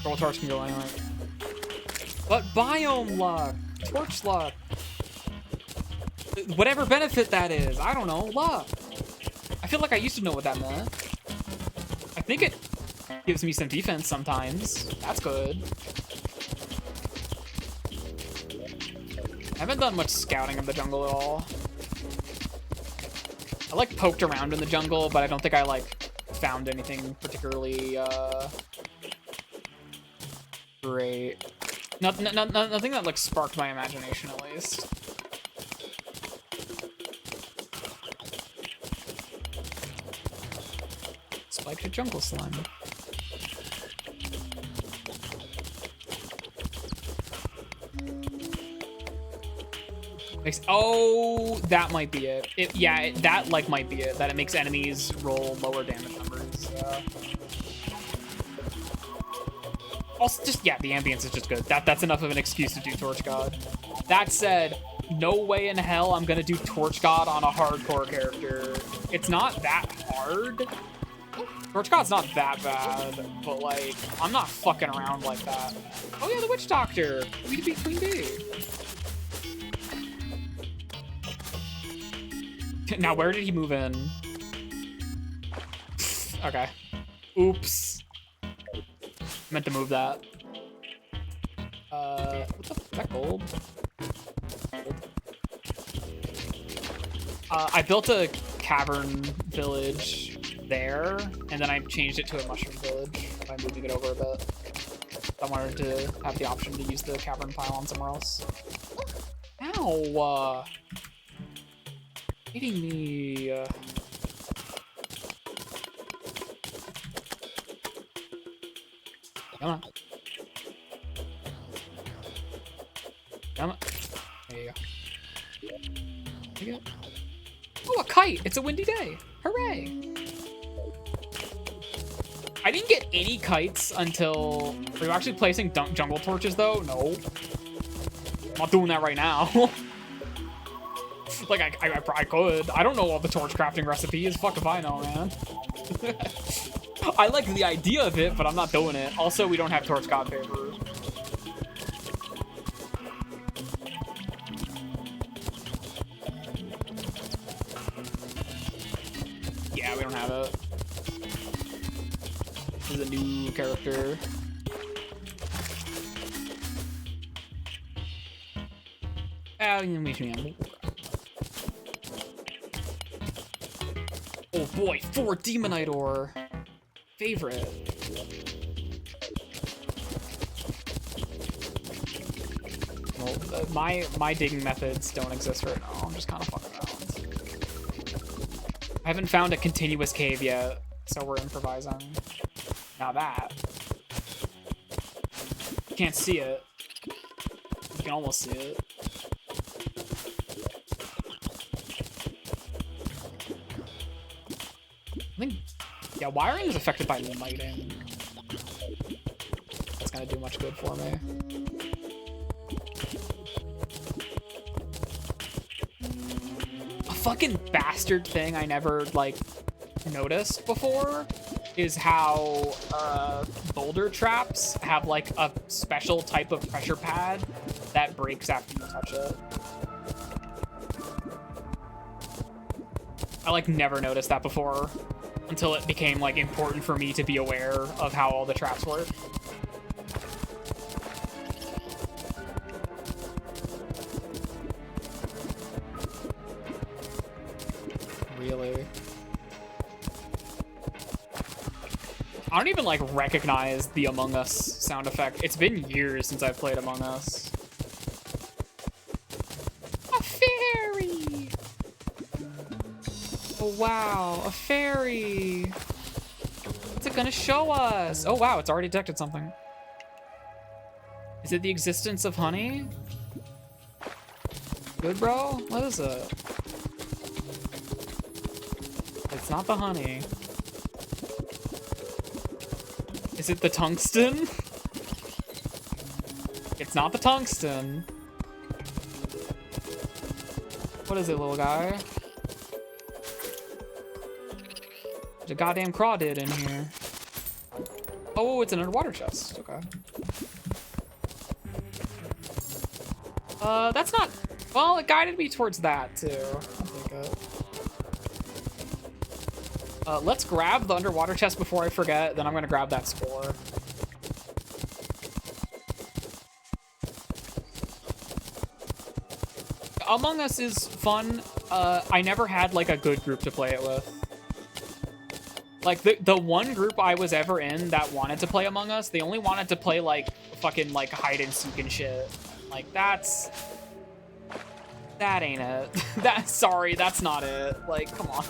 Troll torch can go anywhere. But biome luck, torch luck, whatever benefit that is, I don't know, luck. I feel like I used to know what that meant. I think it gives me some defense sometimes. That's good. I haven't done much scouting of the jungle at all. I like poked around in the jungle, but I don't think I like found anything particularly great. Nothing that like sparked my imagination at least. Spiked a jungle slime. Oh, that might be it. That like might be it. That it makes enemies roll lower damage numbers. Also, just yeah, the ambience is just good. That's enough of an excuse to do Torch God. That said, no way in hell I'm gonna do Torch God on a hardcore character. It's not that hard. Torch God's not that bad, but like, I'm not fucking around like that. Oh yeah, the Witch Doctor. We defeat Queen Bee. Now, where did he move in? Okay. Oops. Meant to move that. What the fuck? Is that gold? I built a cavern village there, and then I changed it to a mushroom village by moving it over a bit. I wanted to have the option to use the cavern pylon somewhere else. Ow! Hitting me. Come on. Come on. There you go. There you go. Oh, a kite! It's a windy day. Hooray! I didn't get any kites until... Are you actually placing jungle torches, though? No. I'm not doing that right now. Like, I could. I don't know all the torch crafting recipes. Fuck if I know, man. I like the idea of it, but I'm not doing it. Also, we don't have Torch God favor. Yeah, we don't have it. This is a new character. Oh boy, 4 Demonite ore. Favorite. Well, my digging methods don't exist right now. I'm just kind of fucking around. I haven't found a continuous cave yet, so we're improvising. Now that. You can't see it. You can almost see it. I think, yeah, wiring is affected by lighting. That's gonna do much good for me. A fucking bastard thing I never, like, noticed before is how boulder traps have like a special type of pressure pad that breaks after you touch it. I like never noticed that before until it became like important for me to be aware of how all the traps work. Really? I don't even like recognize the Among Us sound effect. It's been years since I've played Among Us. A fairy! Oh wow, a fairy! What's it gonna show us? Oh wow, it's already detected something. Is it the existence of honey? Good, bro? What is it? It's not the honey. Is it the tungsten? It's not the tungsten. What is it, little guy? There's a goddamn crawdad in here. Oh, it's an underwater chest. Okay. That's not... Well, it guided me towards that, too. I'll take it. Let's grab the underwater chest before I forget, then I'm gonna grab that spore. Among Us is fun. I never had like a good group to play it with. Like the one group I was ever in that wanted to play Among Us, they only wanted to play like fucking like hide and seek and shit. Like that ain't it. Sorry, that's not it. Like, come on.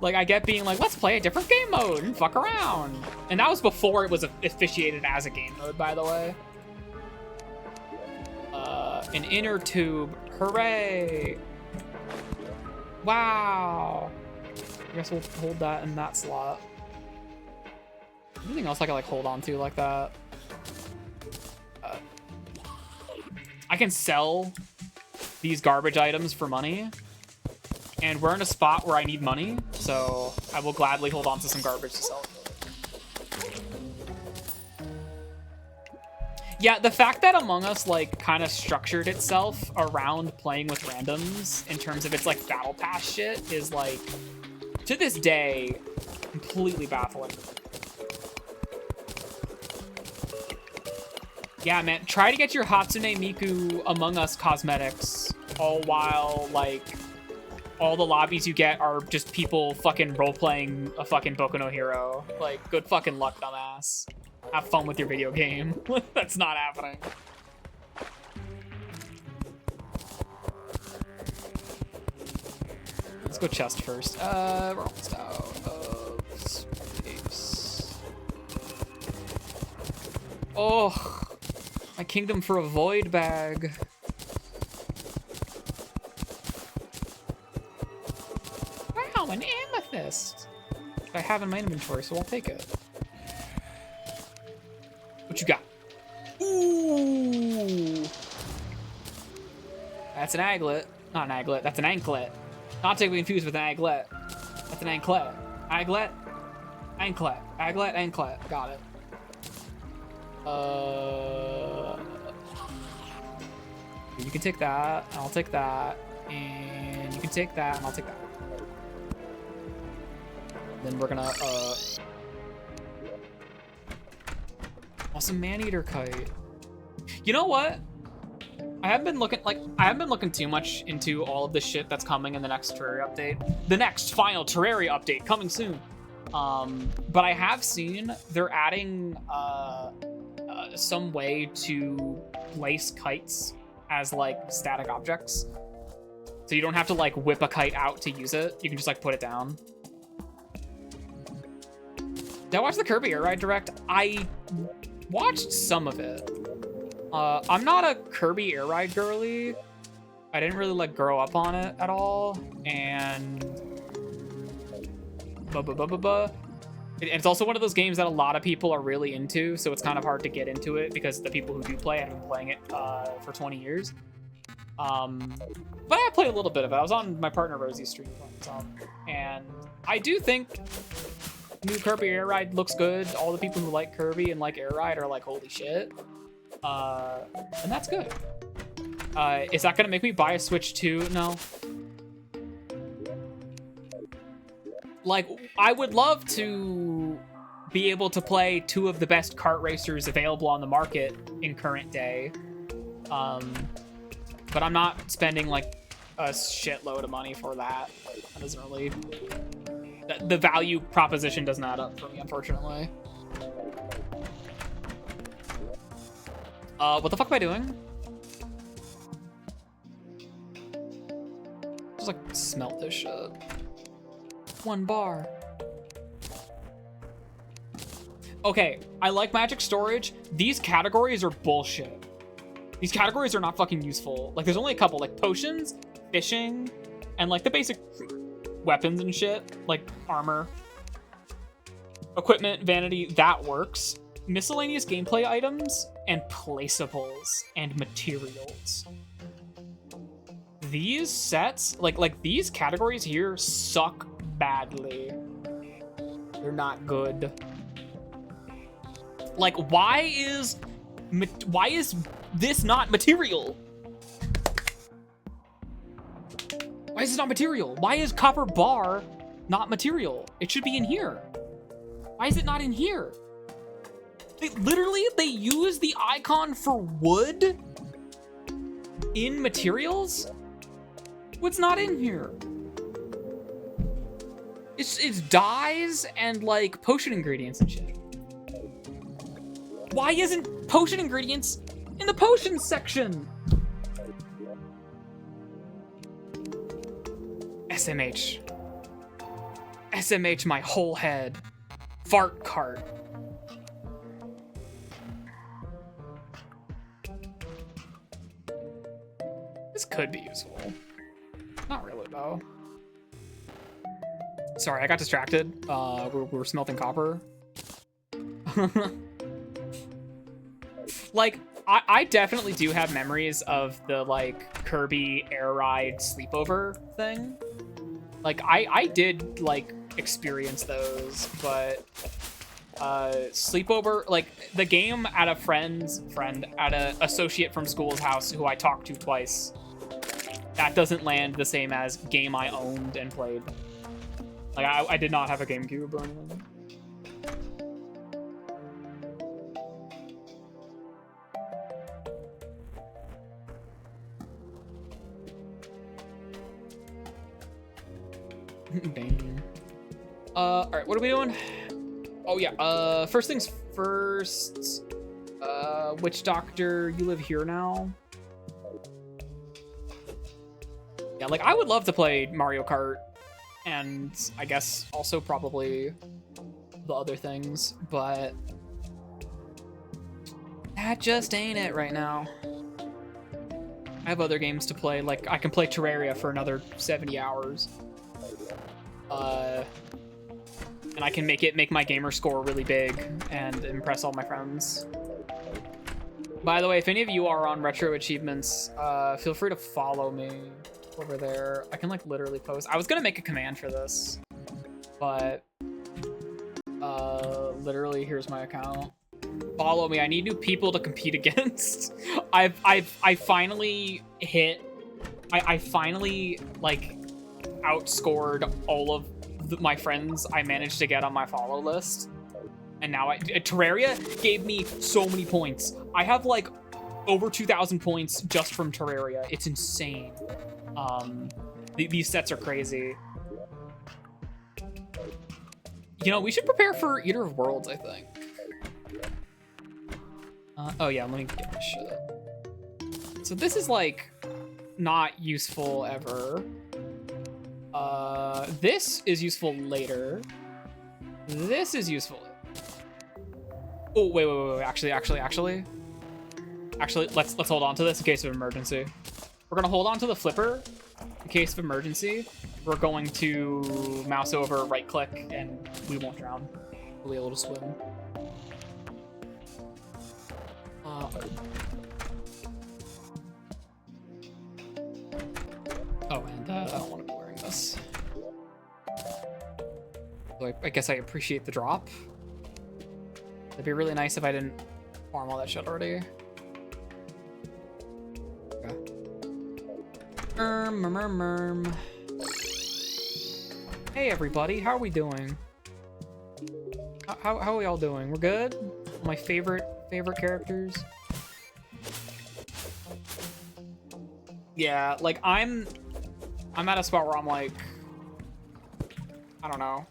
Like, I get being like, let's play a different game mode and fuck around. And that was before it was officiated as a game mode, by the way. An inner tube. Hooray. Wow. I guess we'll hold that in that slot. Anything else I can, like, hold on to like that? I can sell these garbage items for money. And we're in a spot where I need money, so I will gladly hold on to some garbage to sell. Yeah, the fact that Among Us, like, kind of structured itself around playing with randoms in terms of its, like, battle pass shit is, like, to this day, completely baffling. Yeah, man, try to get your Hatsune Miku Among Us cosmetics, all while, like... all the lobbies you get are just people fucking role-playing a fucking Boku no Hero. Like, good fucking luck, dumbass. Have fun with your video game. That's not happening. Let's go chest first. We're almost out of space. Oh, my kingdom for a void bag. An amethyst I have in my inventory, so I'll take it. What you got? Ooh, that's an aglet. Not an aglet. That's an anklet. Not to be confused with an aglet. That's an anklet. Aglet. Anklet. Aglet. Anklet. Got it. You can take that, and I'll take that, and you can take that, and I'll take that. Then we're gonna, awesome man-eater kite. You know what? I haven't been looking too much into all of the shit that's coming in the next Terraria update. The next final Terraria update coming soon. But I have seen they're adding, some way to place kites as, like, static objects. So you don't have to, like, whip a kite out to use it. You can just, like, put it down. Did I watch the Kirby Air Ride Direct? I watched some of it. I'm not a Kirby Air Ride girly. I didn't really like grow up on it at all, and it's also one of those games that a lot of people are really into, so it's kind of hard to get into it because the people who do play have been playing it for 20 years. But I played a little bit of it. I was on my partner Rosie's stream playing some, and I do think new Kirby Air Ride looks good. All the people who like Kirby and like Air Ride are like, holy shit. And that's good. Is that gonna make me buy a Switch 2? No. Like, I would love to be able to play two of the best kart racers available on the market in current day. But I'm not spending like a shitload of money for that. That doesn't really... The value proposition doesn't add up for me, unfortunately. What the fuck am I doing? Just like smelt this shit. 1 bar. Okay, I like Magic Storage. These categories are bullshit. These categories are not fucking useful. Like, there's only a couple, like potions, fishing, and like the basic weapons and shit, like armor, equipment, vanity, that works. Miscellaneous gameplay items and placeables and materials. These sets, like these categories here suck badly. They're not good. Like, why is this not material? Why is this not material? Why is copper bar not material? It should be in here. Why is it not in here? They use the icon for wood in materials? What's not in here? It's dyes and like potion ingredients and shit. Why isn't potion ingredients in the potion section? SMH. SMH my whole head. Fart cart. This could be useful. Not really, though. Sorry, I got distracted. We're smelting copper. Like, I definitely do have memories of the, like, Kirby Air Ride sleepover thing. Like, I did, like, experience those, but sleepover, like, the game at a friend at an associate from school's house who I talked to twice, that doesn't land the same as game I owned and played. Like, I did not have a GameCube or anything. Bang. Alright, what are we doing? Oh yeah, first things first. Witch Doctor, you live here now? Yeah, like, I would love to play Mario Kart, and I guess also probably the other things, but that just ain't it right now. I have other games to play, like, I can play Terraria for another 70 hours. And I can make my gamer score really big and impress all my friends. By the way, if any of you are on RetroAchievements, feel free to follow me over there. I can, like, literally post. I was gonna make a command for this, but literally here's my account. Follow me. I need new people to compete against. I finally hit. I finally, like, outscored all of my friends I managed to get on my follow list, and now Terraria gave me so many points. I have like over 2,000 points just from Terraria. It's insane. These sets are crazy. You know, we should prepare for Eater of Worlds, I think. Oh yeah, let me get this shit. So this is like not useful ever. This is useful later. This is useful. Oh, wait. Actually, let's hold on to this in case of emergency. We're gonna hold on to the flipper in case of emergency. We're going to mouse over, right click, and we won't drown. We'll be able to swim. I don't want to be wearing this. So I guess I appreciate the drop. It'd be really nice if I didn't farm all that shit already. Okay. Hey everybody, how are we doing? How are we all doing? We're good? My favorite characters. Yeah, like I'm at a spot where I'm like, I don't know.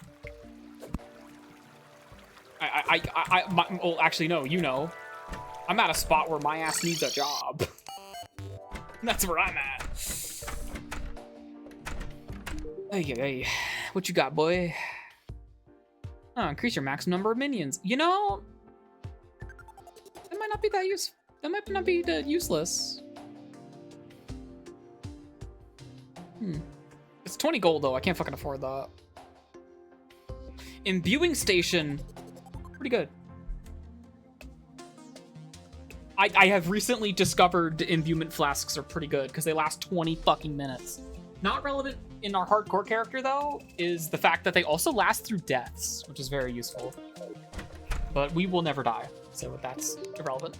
Well, actually, no, you know. I'm at a spot where my ass needs a job. That's where I'm at. Hey, what you got, boy? Oh, increase your maximum number of minions. You know, that might not be that use. That might not be that useless. It's 20 gold though. I can't fucking afford that. Imbuing station, pretty good. I have recently discovered imbuement flasks are pretty good because they last 20 fucking minutes. Not relevant in our hardcore character though is the fact that they also last through deaths, which is very useful. But we will never die, so that's irrelevant.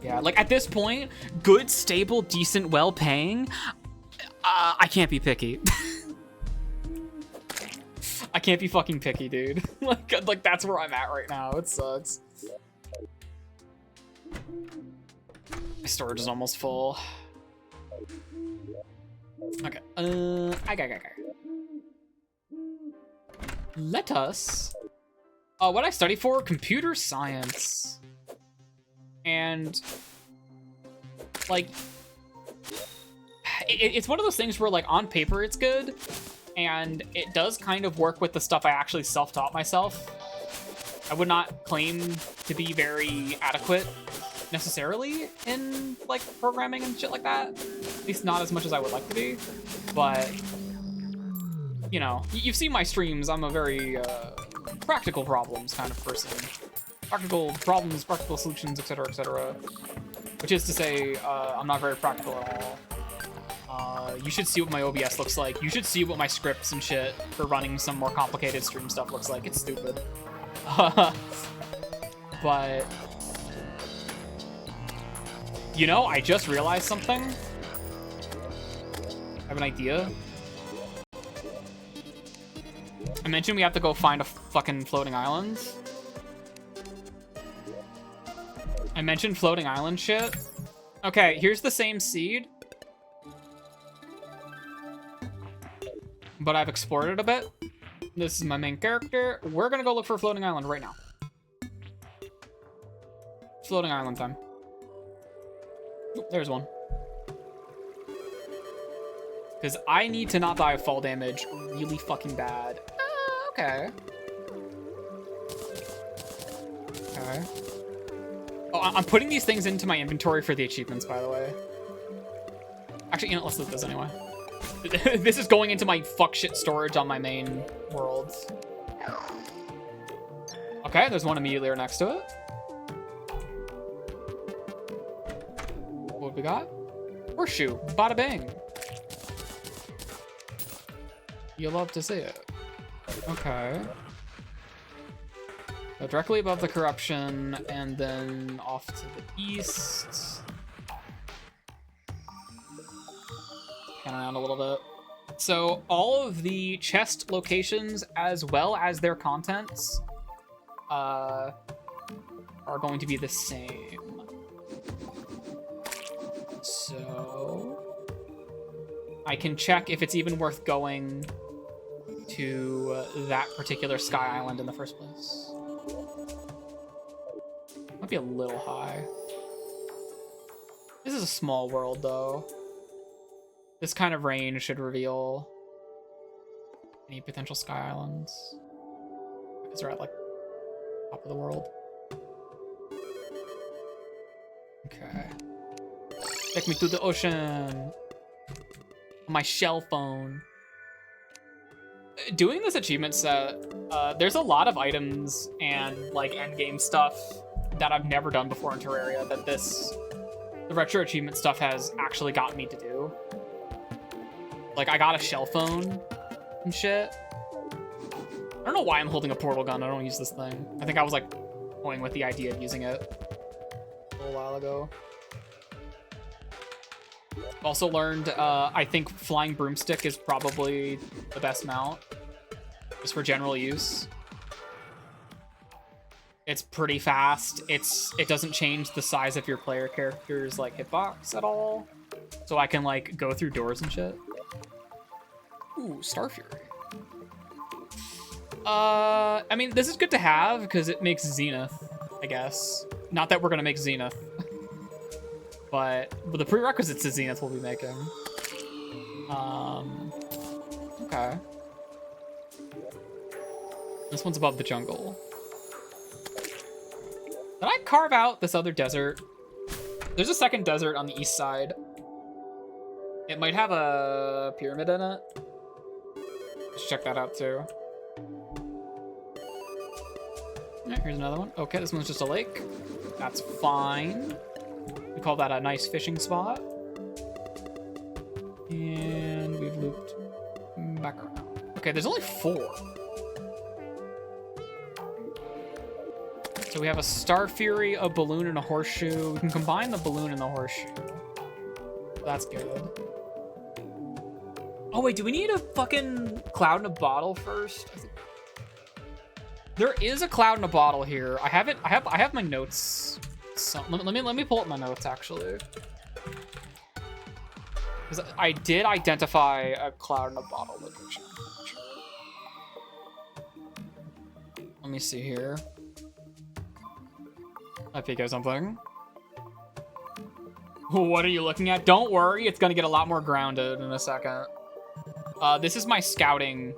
Yeah, like at this point, good, stable, decent, well-paying, I can't be picky. I can't be fucking picky, dude. like that's where I'm at right now. It sucks. My storage is almost full. Okay. Okay. Let us. What I study for? Computer science. And like, it's one of those things where like on paper it's good, and it does kind of work with the stuff I actually self-taught myself. I would not claim to be very adequate necessarily in like programming and shit like that, at least not as much as I would like to be, but you know, you've seen my streams. I'm a very practical problems kind of person. Practical problems, practical solutions, etc., etc. Which is to say, I'm not very practical at all. You should see what my OBS looks like. You should see what my scripts and shit for running some more complicated stream stuff looks like. It's stupid. But you know, I just realized something. I have an idea. I mentioned we have to go find a fucking floating island. I mentioned floating island shit. Okay, here's the same seed, but I've explored it a bit. This is my main character. We're gonna go look for a floating island right now. Floating island time. Oop, there's one. Because I need to not die of fall damage really fucking bad. Okay. Okay. Oh, I'm putting these things into my inventory for the achievements, by the way. Actually, you know, let's look at this anyway. This is going into my fuck shit storage on my main world. Okay, there's one immediately right next to it. What we got? Horseshoe. Bada bing. You'll love to see it. Okay. Directly above the corruption, and then off to the east. Pan around a little bit. So all of the chest locations, as well as their contents, are going to be the same. So I can check if it's even worth going to that particular Sky Island in the first place. Might be a little high. This is a small world, though. This kind of range should reveal any potential Sky Islands. Because they're at, like, top of the world. Okay. Take me to the ocean. My shell phone. Doing this achievement set, there's a lot of items and, like, endgame stuff that I've never done before in Terraria that this the retro achievement stuff has actually gotten me to do. Like, I got a shell phone and shit. I don't know why I'm holding a portal gun. I don't use this thing. I think I was, like, toying with the idea of using it a little while ago. Also learned, I think flying broomstick is probably the best mount, just for general use. It's pretty fast. It doesn't change the size of your player character's like hitbox at all, so I can like go through doors and shit. Ooh, Star Fury. I mean, this is good to have because it makes Zenith, I guess. Not that we're gonna make Zenith. But the prerequisites to Zenith we'll be making. Okay. This one's above the jungle. Did I carve out this other desert? There's a second desert on the east side. It might have a pyramid in it. Let's check that out too. Yeah, here's another one. Okay, this one's just a lake. That's fine. We call that a nice fishing spot. And we've looped back around. Okay, there's only 4. So we have a Star Fury, a balloon, and a horseshoe. We can combine the balloon and the horseshoe. That's good. Oh wait, do we need a fucking cloud in a bottle first? There is a cloud in a bottle here. I have it. I have my notes. So, let me pull up my notes actually, because I did identify a cloud in a bottle location. Let me see here. I think of something. What are you looking at? Don't worry, it's gonna get a lot more grounded in a second. This is my scouting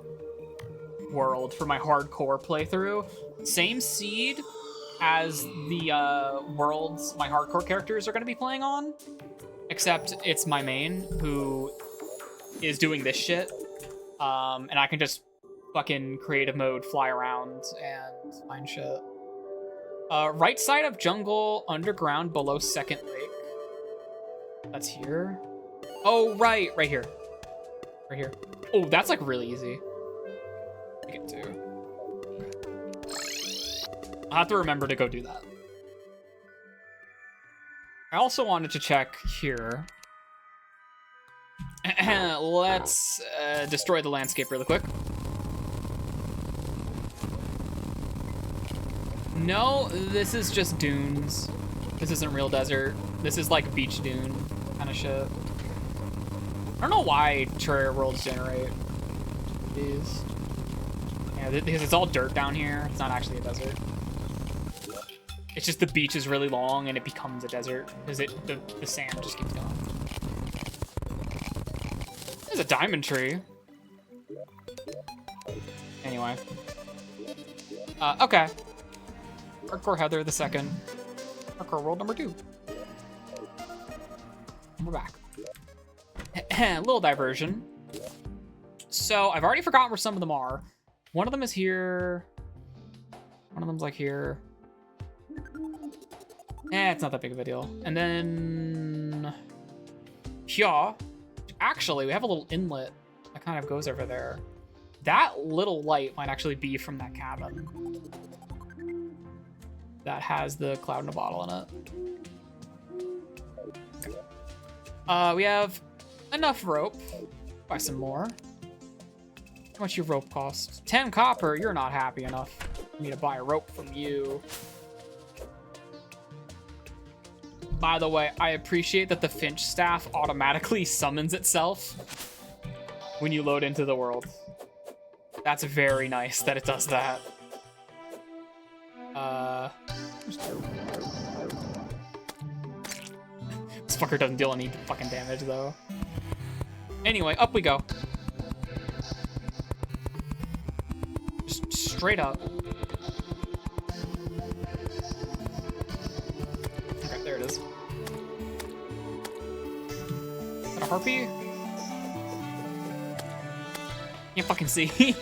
world for my hardcore playthrough. Same seed as the worlds my hardcore characters are going to be playing on, except it's my main who is doing this shit, and I can just fucking creative mode fly around and find shit. Right side of jungle, underground below second lake. That's here. Oh, right here. Right here. Oh, that's like really easy to get to. I'll have to remember to go do that. I also wanted to check here. Let's destroy the landscape really quick. No, this is just dunes. This isn't real desert. This is like beach dune kind of shit. I don't know why Terraria worlds generate these. Yeah, because it's all dirt down here. It's not actually a desert. It's just the beach is really long and it becomes a desert because the sand just keeps going. There's a diamond tree. Anyway. Okay. Hardcore Heather the second. Hardcore world number 2. We're back. A little diversion. So I've already forgotten where some of them are. One of them is here. One of them's like here. It's not that big of a deal. And then here, actually, we have a little inlet that kind of goes over there. That little light might actually be from that cabin that has the cloud in a bottle in it. We have enough rope. Buy some more. How much your rope cost? 10 copper. You're not happy enough for me to buy a rope from you. By the way, I appreciate that the Finch staff automatically summons itself when you load into the world. That's very nice that it does that. This fucker doesn't deal any fucking damage though. Anyway, up we go. Just straight up. Okay, there it is. Is that a harpy? Can't fucking see.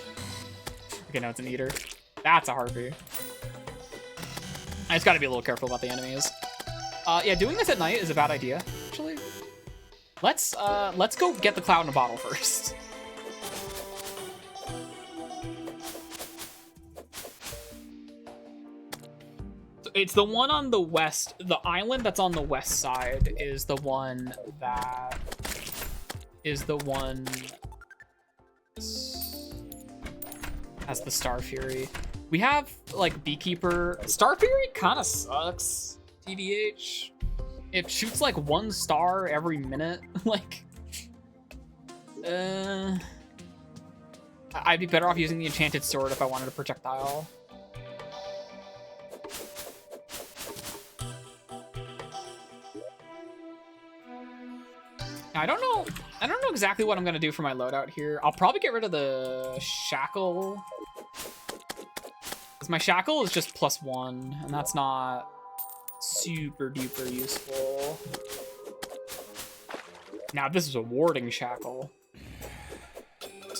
Okay, no, it's an eater. That's a harpy. I just gotta be a little careful about the enemies. Yeah, doing this at night is a bad idea, actually. Let's go get the cloud in a bottle first. It's the one on the west. The island that's on the west side is the one that has the Star Fury. We have like Beekeeper. Star Fury kind of sucks, TBH. It shoots like 1 star every minute. Like, I'd be better off using the enchanted sword if I wanted a projectile. I don't know exactly what I'm gonna do for my loadout here. I'll probably get rid of the shackle, because my shackle is just +1, and that's not super duper useful. Now this is a warding shackle.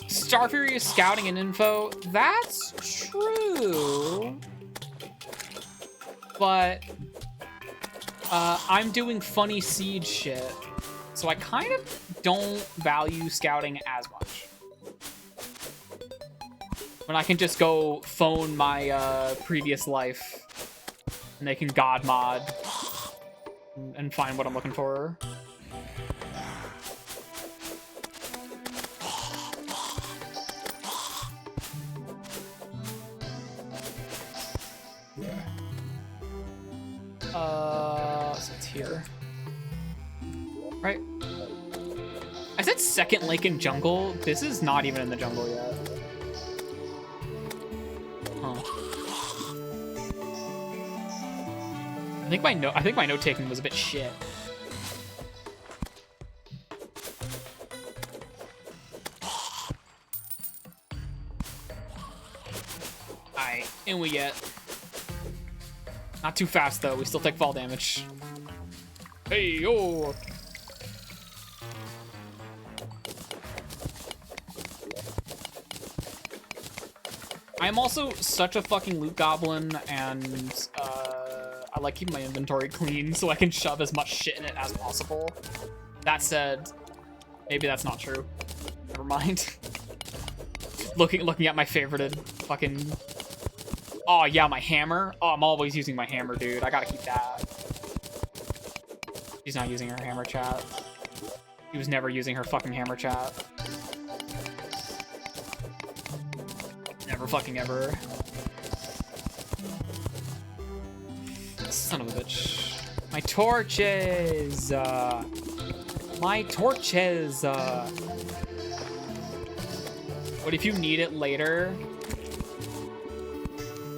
Star Fury is scouting and info. That's true, but I'm doing funny siege shit, so I kind of don't value scouting as much. When I can just go phone my previous life, and they can god mod and find what I'm looking for. So it's here. Right? I said second lake in jungle. This is not even in the jungle yet. Huh. I think my note taking was a bit shit. Alright, in we get. Not too fast though, we still take fall damage. Hey yo! I'm also such a fucking loot goblin, and I like keeping my inventory clean so I can shove as much shit in it as possible. That said, maybe that's not true. Never mind. looking at my favorited fucking... Oh yeah, my hammer. Oh, I'm always using my hammer, dude. I gotta keep that. She's not using her hammer, chat. She was never using her fucking hammer, chat. Never fucking ever. Son of a bitch. My torches! My torches! What if you need it later?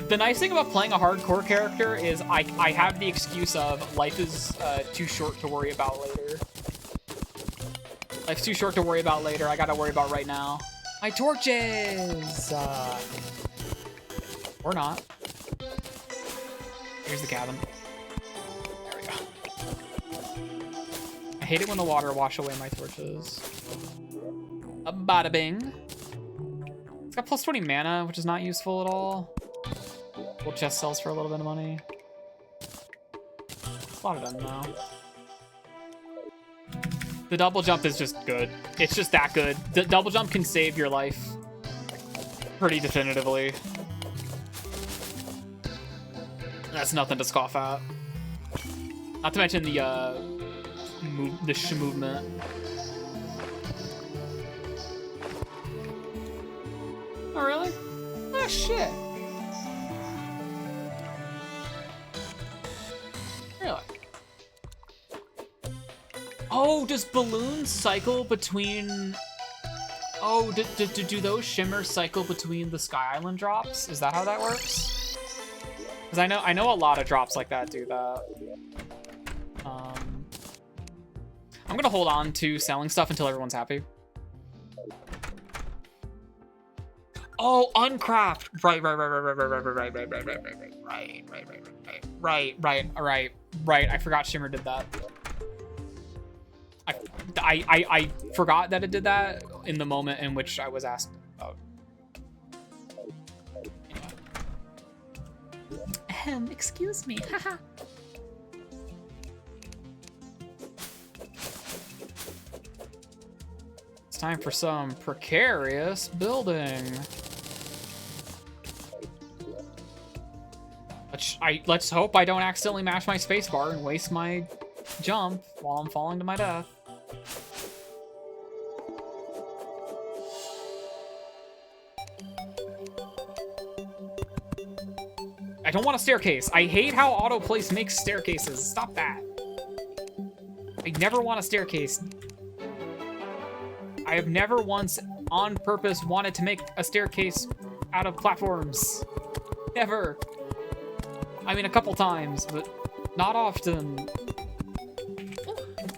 The nice thing about playing a hardcore character is I have the excuse of life is too short to worry about later. Life's too short to worry about later. I gotta worry about right now. My torches! Or not. Here's the cabin. There we go. I hate it when the water wash away my torches. A bada bing. It's got plus 20 mana, which is not useful at all. Full chest sells for a little bit of money. A lot of them now. The double jump is just good. It's just that good. The double jump can save your life pretty definitively. That's nothing to scoff at. Not to mention the movement. Oh really? Ah shit. Really? Oh, does balloons cycle between... Oh, do those shimmers cycle between the Sky Island drops? Is that how that works? Because I know a lot of drops like that do that. I'm gonna hold on to selling stuff until everyone's happy. Oh, uncraft. Right. I forgot Shimmer did that. I forgot that it did that in the moment in which I was asked about. Anyway. Excuse me. Haha. time for some precarious building. Let's hope I don't accidentally mash my spacebar and waste my jump while I'm falling to my death. I don't want a staircase. I hate how autoplace makes staircases. Stop that. I never want a staircase. I have never once on purpose wanted to make a staircase out of platforms. Never. I mean, a couple times, but not often.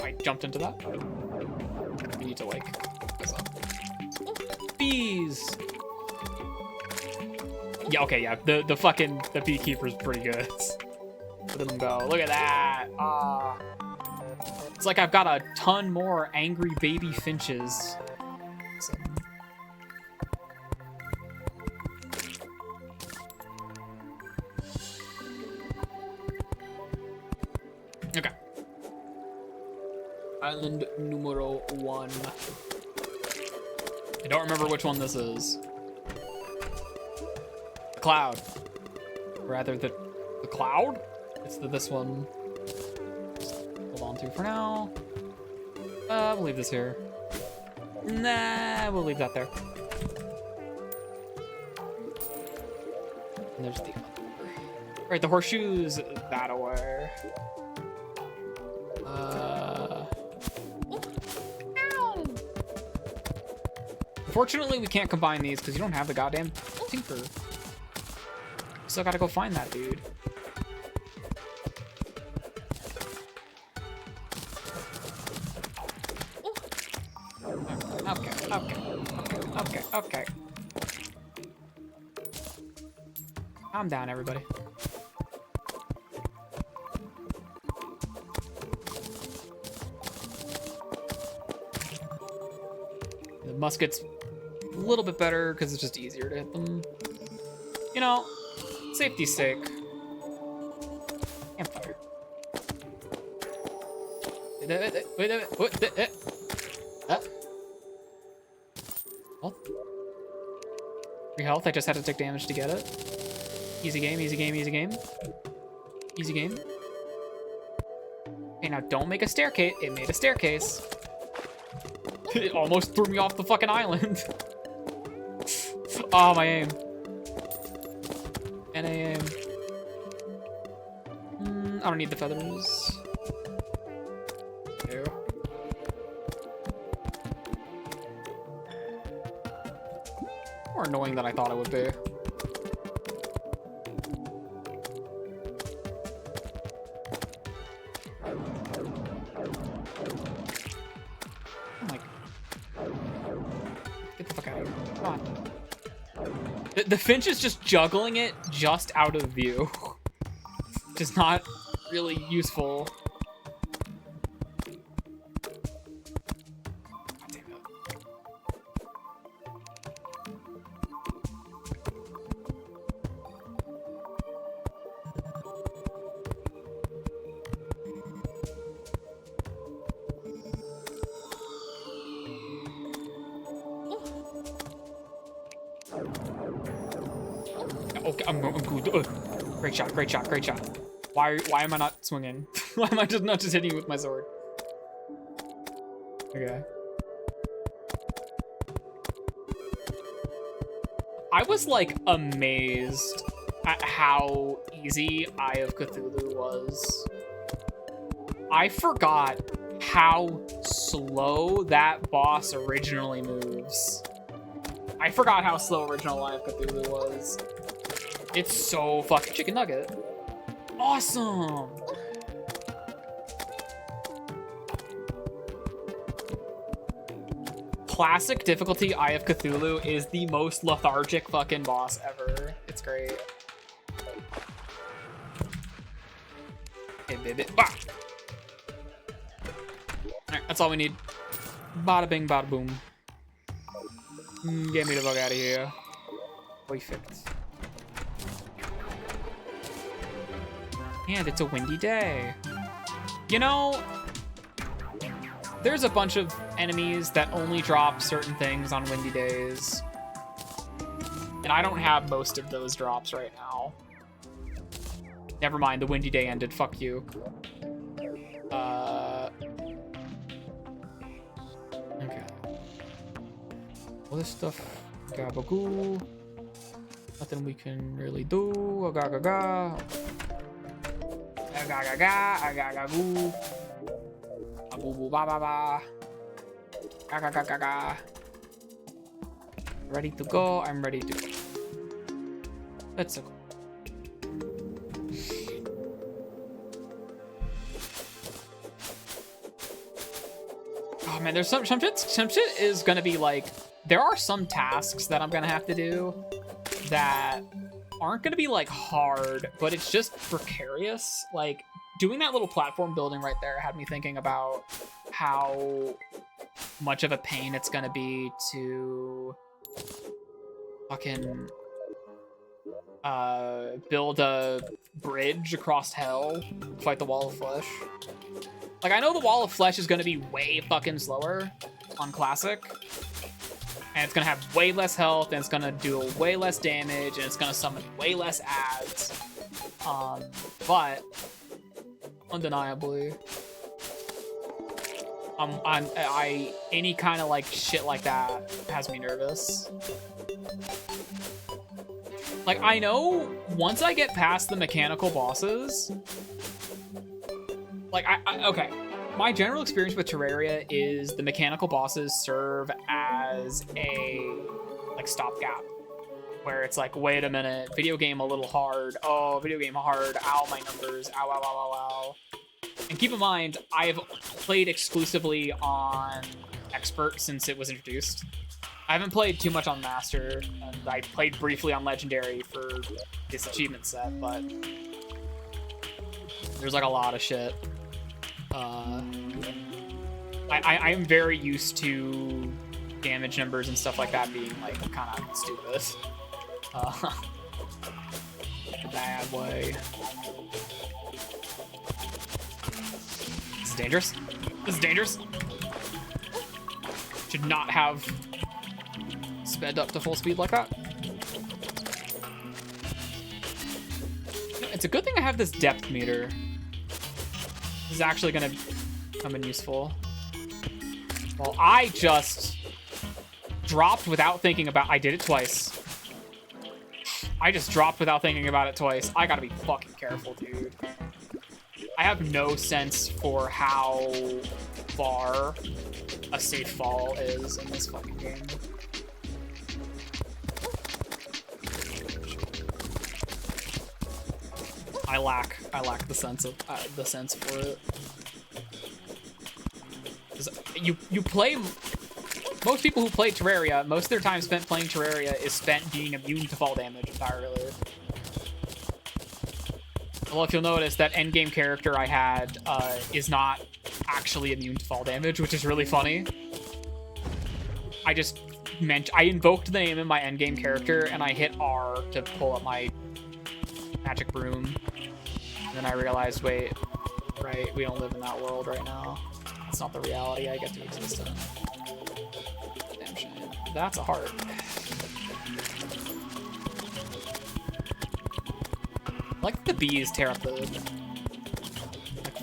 I jumped into that. We need to, like, this up. Bees! Yeah, okay, yeah. The beekeeper's pretty good. Look at them go. Look at that. It's like I've got a ton more angry baby finches. So. Okay. Island numero 1. I don't remember which one this is. The cloud. Rather, the cloud? It's this one. Just hold on to for now. We'll leave this here. Nah, we'll leave that there. And there's the other. Right, the horseshoes that away. Unfortunately, we can't combine these because you don't have the goddamn tinker. Still gotta go find that dude. Okay. Calm down, everybody. The musket's a little bit better because it's just easier to hit them. You know, safety's sake. Campfire. Health. Free health, I just had to take damage to get it. Easy game, easy game, easy game. Easy game. Okay, now don't make a staircase. It made a staircase. It almost threw me off the fucking island. Oh, my aim. And I aim. I don't need the feathers. Ew. More annoying than I thought it would be. The finch is just juggling it just out of view. Just not really useful. Okay, I'm good. Great shot, great shot, great shot. Why am I not swinging? Why am I not just hitting you with my sword? Okay. I was like amazed at how easy Eye of Cthulhu was. I forgot how slow that boss originally moves. I forgot how slow original Eye of Cthulhu was. It's so fucking chicken nugget. Awesome. Classic difficulty Eye of Cthulhu is the most lethargic fucking boss ever. It's great. Bah. Alright, that's all we need. Bada bing, bada boom. Get me the fuck out of here. Perfect. And it's a windy day. You know, there's a bunch of enemies that only drop certain things on windy days. And I don't have most of those drops right now. Never mind, the windy day ended. Fuck you. Okay. All this stuff. Gabagoo. Nothing we can really do. Agagaga. Agagaga. Agagagoo. Aboo ba ba ba. Agagaga. Ready to go. I'm ready to go. Let's go. Oh man, there's some shit is gonna be like, there are some tasks that I'm gonna have to do that aren't gonna be like hard, but it's just precarious. Like doing that little platform building right there had me thinking about how much of a pain it's gonna be to fucking build a bridge across hell, fight the wall of flesh. Like, I know the wall of flesh is gonna be way fucking slower on classic, and it's gonna have way less health, and it's gonna do way less damage, and it's gonna summon way less ads. But undeniably, any kind of like shit like that has me nervous. Like, I know once I get past the mechanical bosses, like, okay, my general experience with Terraria is the mechanical bosses serve as a, like, stopgap, where it's like, wait a minute, video game a little hard, oh, video game hard, ow, my numbers, ow, ow, ow, ow, ow. And keep in mind, I have played exclusively on Expert since it was introduced. I haven't played too much on Master, and I played briefly on Legendary for this achievement set, but there's like a lot of shit. I am very used to damage numbers and stuff like that being like kind of stupid. In a bad way. This is dangerous. This is dangerous. Should not have sped up to full speed like that. It's a good thing I have this depth meter. This is actually gonna come in useful. Well, I just dropped without thinking about. I did it twice. I just dropped without thinking about it twice. I gotta be fucking careful, dude. I have no sense for how far a safe fall is in this fucking game. I lack the sense of for it. You play. Most people who play Terraria, most of their time spent playing Terraria is spent being immune to fall damage entirely. Well, if you'll notice, that endgame character I had is not actually immune to fall damage, which is really funny. I invoked the name in my endgame character, and I hit R to pull up my magic broom. And then I realized, wait, right, we don't live in that world right now. It's not the reality I get to exist in. Damn shame. That's a heart. I like the bees tear up the like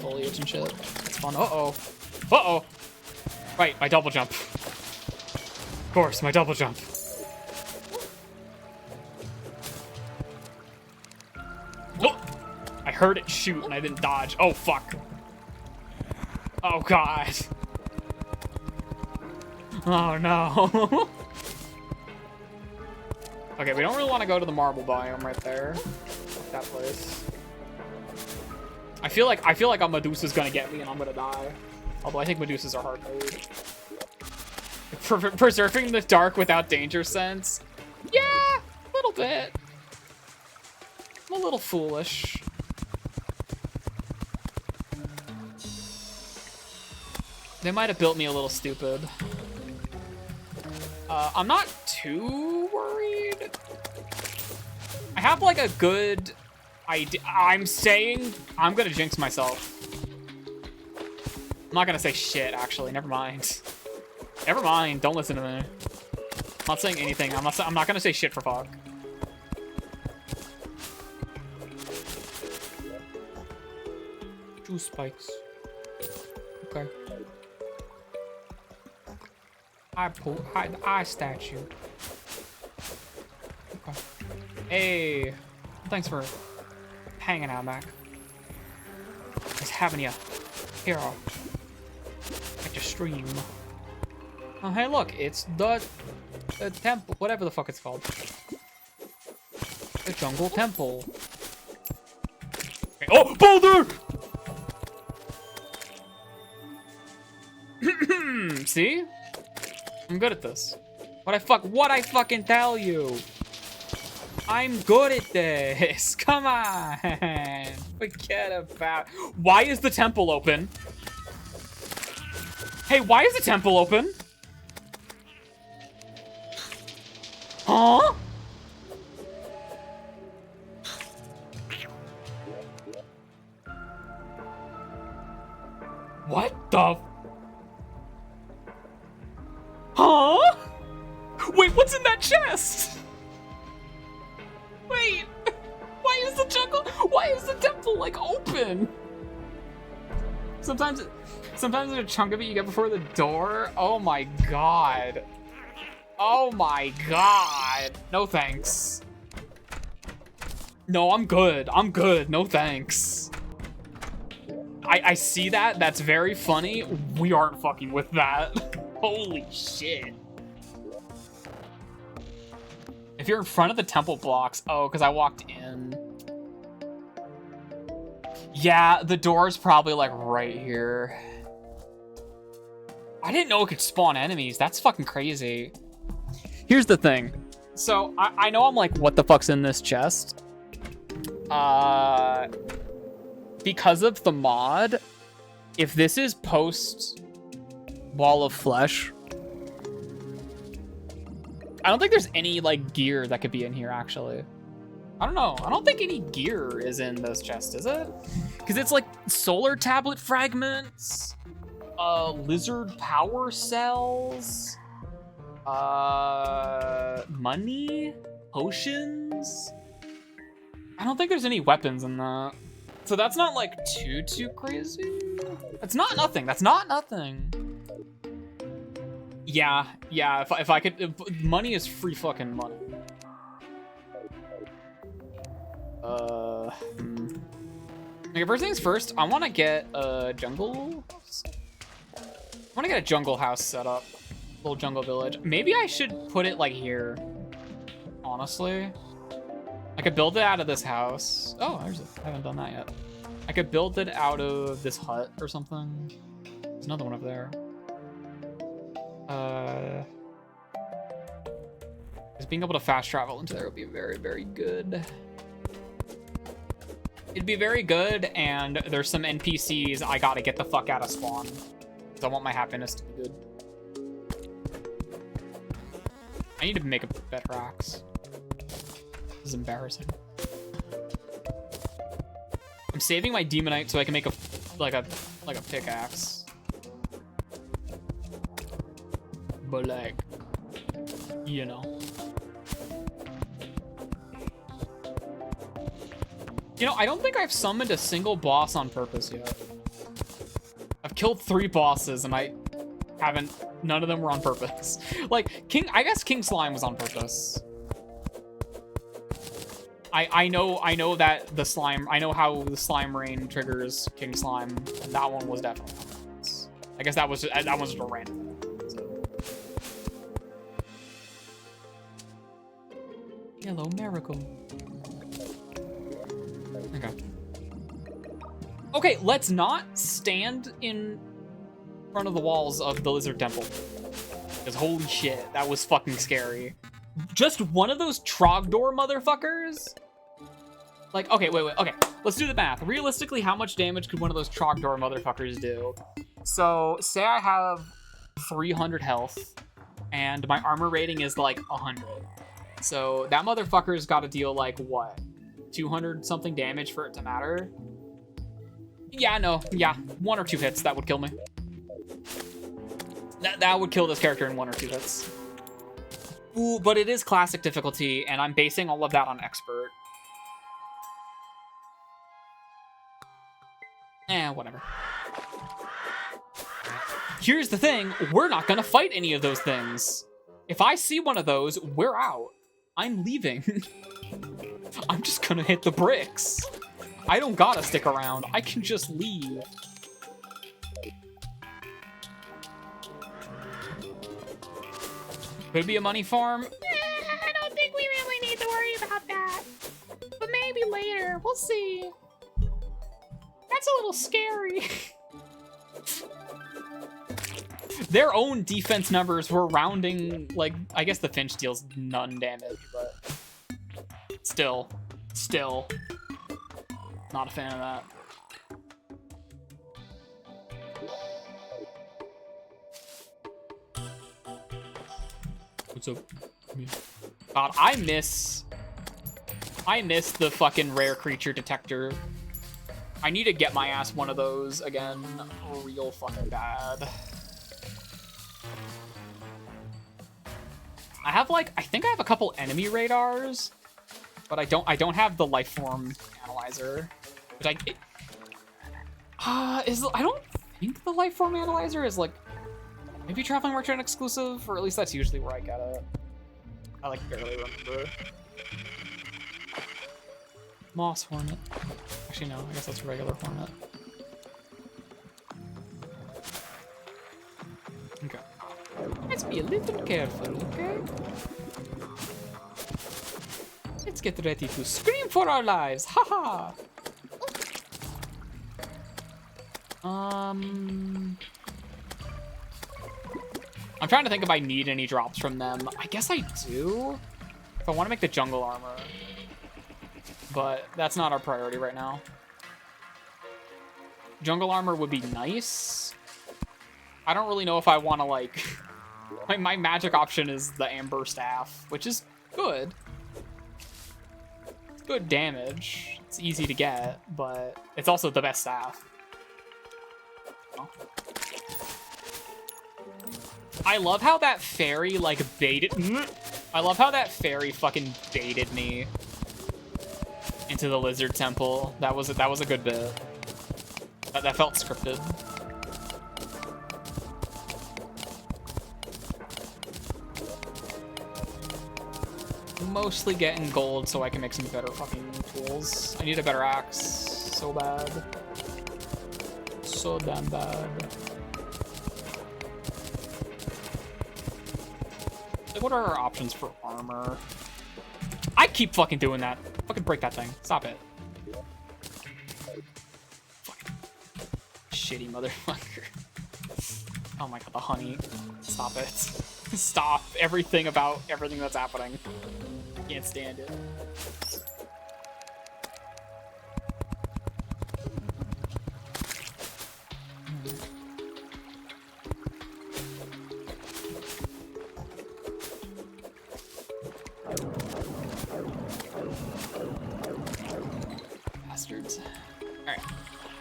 foliage and shit. It's fun. Uh-oh. Uh-oh. Right, my double jump. Of course, my double jump. Oh! I heard it shoot and I didn't dodge. Oh, fuck. Oh, God. Oh, no. Okay, we don't really want to go to the marble biome right there. That place. I feel like a Medusa's gonna get me and I'm gonna die. Although I think Medusas are hard mode. Preserving the dark without danger sense? Yeah, a little bit. I'm a little foolish. They might have built me a little stupid. I'm not too worried. I have like a good idea. I'm saying I'm gonna jinx myself. I'm not gonna say shit, actually. Never mind. Never mind. Don't listen to me. I'm not saying anything. I'm not gonna say shit for fuck. Two spikes. Okay. Eye statue. Okay. Hey. Thanks for hanging out, Mac. Just having you here at your stream. Oh, hey, look, it's the temple, whatever the fuck it's called. The jungle temple. Okay. Oh, boulder! See? I'm good at this. What I fucking tell you? I'm good at this. Come on. Forget about. Why is the temple open? Hey, why is the temple open? Huh? What the? Huh? Wait, what's in that chest? Wait, why is the temple like open? Sometimes there's a chunk of it you get before the door. Oh my god. Oh my god. No thanks. No, I'm good. I'm good. No thanks. I see that. That's very funny. We aren't fucking with that. Holy shit. If you're in front of the temple blocks, oh, because I walked in. Yeah, the door's probably like right here. I didn't know it could spawn enemies. That's fucking crazy. Here's the thing. So I know I'm like, what the fuck's in this chest? Because of the mod, if this is post Wall of Flesh, I don't think there's any like gear that could be in here actually. I don't know. I don't think any gear is in this chest, is it? Because it's like solar tablet fragments, lizard power cells, money, potions. I don't think there's any weapons in that. So that's not like too crazy. That's not nothing. That's not nothing. Yeah. If I could, money is free fucking money. Okay, first things first, I want to get a jungle house. I want to get a jungle house set up. Little jungle village. Maybe I should put it like here. Honestly. I could build it out of this house. Oh, I haven't done that yet. I could build it out of this hut or something. There's another one up there. Just being able to fast travel into there would be very, very good. It'd be very good, and there's some NPCs I gotta get the fuck out of spawn. Because I want my happiness to be good. I need to make a better axe. This is embarrassing. I'm saving my demonite so I can make a pickaxe. But like, you know. You know, I don't think I've summoned a single boss on purpose yet. I've killed 3 bosses and I haven't, none of them were on purpose. Like, I guess King Slime was on purpose. I know that the slime, I know how the slime rain triggers King Slime, and that one was definitely on purpose. I guess that was just a random. So. Yellow Marigold. Okay, let's not stand in front of the walls of the Lizard Temple. Because holy shit, that was fucking scary. Just one of those Trogdor motherfuckers? Like, okay, wait, okay. Let's do the math. Realistically, how much damage could one of those Trogdor motherfuckers do? So, say I have 300 health, and my armor rating is like 100. So, that motherfucker's gotta deal like, what? 200 something damage for it to matter? Yeah, no, yeah. 1 or 2 hits, that would kill me. That would kill this character in 1 or 2 hits. Ooh, but it is classic difficulty, and I'm basing all of that on expert. Whatever. Here's the thing, we're not gonna fight any of those things. If I see one of those, we're out. I'm leaving. I'm just gonna hit the bricks. I don't gotta stick around. I can just leave. Could be a money farm. I don't think we really need to worry about that. But maybe later. We'll see. That's a little scary. Their own defense numbers were rounding, like, I guess the Finch deals none damage, but still, not a fan of that. What's up? God, I miss the fucking rare creature detector. I need to get my ass one of those again, real fucking bad. I have I think I have a couple enemy radars, but I don't have the life form analyzer. Which I don't think the life form analyzer is maybe Traveling Merchant exclusive, or at least that's usually where I get it. I barely remember. Moss Hornet. Actually, no, I guess that's a regular Hornet. Okay. Let's be a little careful, okay? Let's get ready to scream for our lives. Haha! I'm trying to think if I need any drops from them. I guess I do. If I want to make the jungle armor. But that's not our priority right now. Jungle armor would be nice. I don't really know if I want to my magic option is the Amber Staff, which is good. It's good damage. It's easy to get, but it's also the best staff. I love how that fairy baited. I love how that fairy fucking baited me into the lizard temple. That was a good bit. That felt scripted. Mostly getting gold so I can make some better fucking tools. I need a better axe. So bad. So damn bad. What are our options for armor? I keep fucking doing that. Fucking break that thing. Stop it. Fucking shitty motherfucker. Oh my god, the honey. Stop it. Stop everything about everything that's happening. Can't stand it. Bastards. Alright.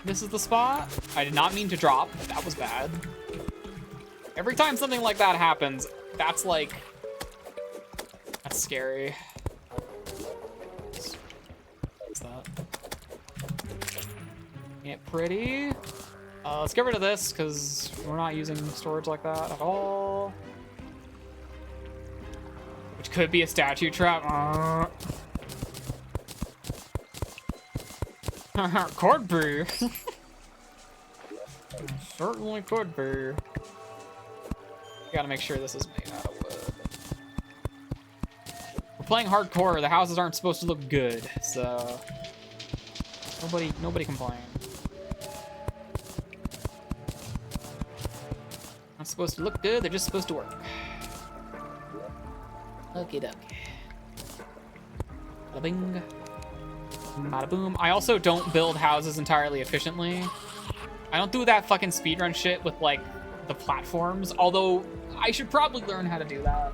This is the spot. I did not mean to drop. That was bad. Every time something like that happens, that's that's scary. What's that? Ain't pretty. Let's get rid of this, because we're not using storage like that at all. Which could be a statue trap. Could be. Certainly could be. Gotta make sure this is made out of wood. We're playing hardcore. The houses aren't supposed to look good, so nobody complain. Not supposed to look good. They're just supposed to work. Okie dokie. Bada bing. Bada boom. I also don't build houses entirely efficiently. I don't do that fucking speedrun shit with the platforms, although I should probably learn how to do that.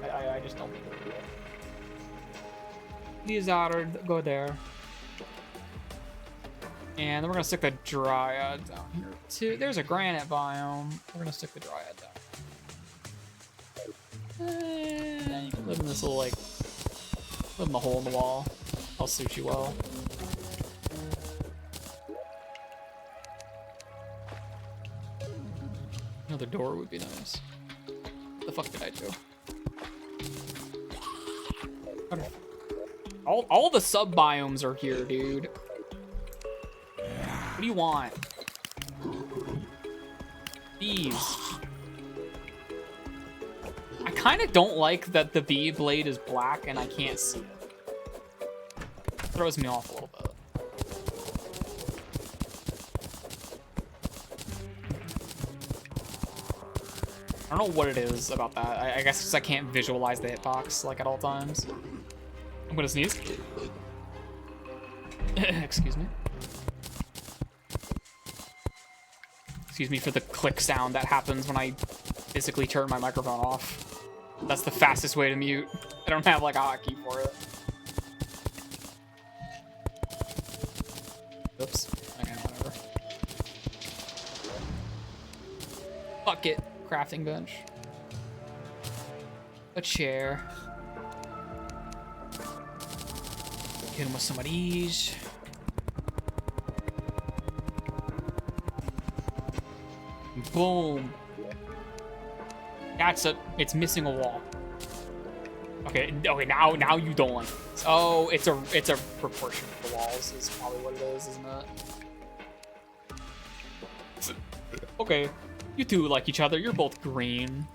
I just don't think I do it. These are go there. And then we're gonna stick the Dryad down here too. There's a granite biome. We're gonna stick the Dryad down. You can live in this little, like, live in the hole in the wall. I'll suit you well. Another door would be nice. What the fuck did I do? All the sub biomes are here, dude. What do you want? These. I kind of don't like that the bee blade is black and I can't see it. Throws me off a little bit. I don't know what it is about that. I guess because I can't visualize the hitbox like at all times. I'm gonna sneeze. Excuse me. Excuse me for the click sound that happens when I physically turn my microphone off. That's the fastest way to mute. I don't have like a hotkey for it. Oops. Okay, whatever. Fuck it. Crafting bench. A chair. Hit him with some of these. Boom. That's it. It's missing a wall. Okay, now you don't like this. Oh, it's a proportion of the walls is probably what it is, isn't it? Okay. You two like each other. You're both green.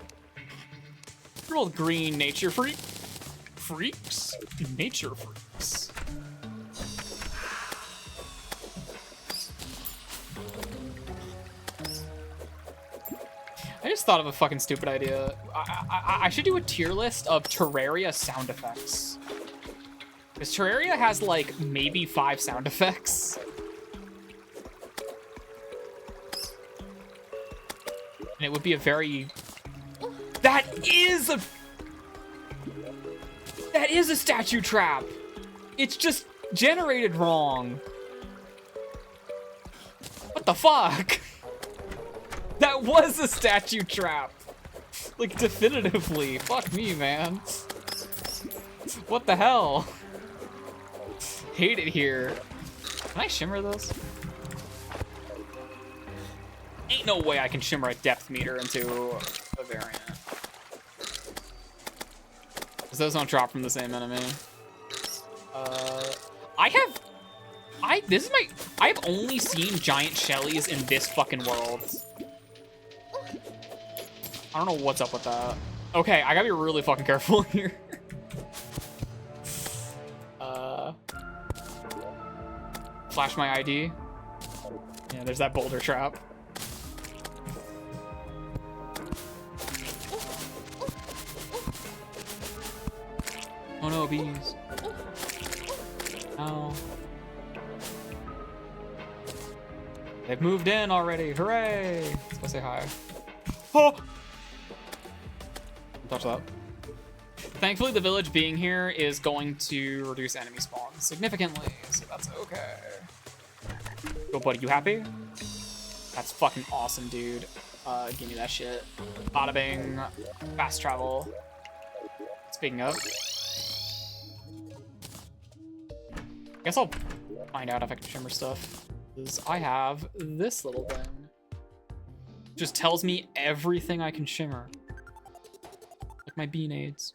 You're both green nature freaks. Nature freaks. I just thought of a fucking stupid idea. I should do a tier list of Terraria sound effects. Because Terraria has like maybe 5 sound effects. And it would be a very... That is a statue trap! It's just generated wrong. What the fuck? That was a statue trap! Like, definitively. Fuck me, man. What the hell? Hate it here. Can I shimmer this? Ain't no way I can shimmer a depth meter into a variant. Because those don't drop from the same enemy. I have only seen giant Shellys in this fucking world. I don't know what's up with that. Okay, I gotta be really fucking careful here. Flash my ID. Yeah, there's that boulder trap. Oh no, bees. Oh. They've moved in already. Hooray! Let's go say hi. Oh! Don't touch that. Thankfully, the village being here is going to reduce enemy spawns significantly, so that's okay. Go, buddy. You happy? That's fucking awesome, dude. Give me that shit. Bada bing. Fast travel. Speaking of. Guess I'll find out if I can shimmer stuff. Because I have this little thing. Just tells me everything I can shimmer. Like my bee nades.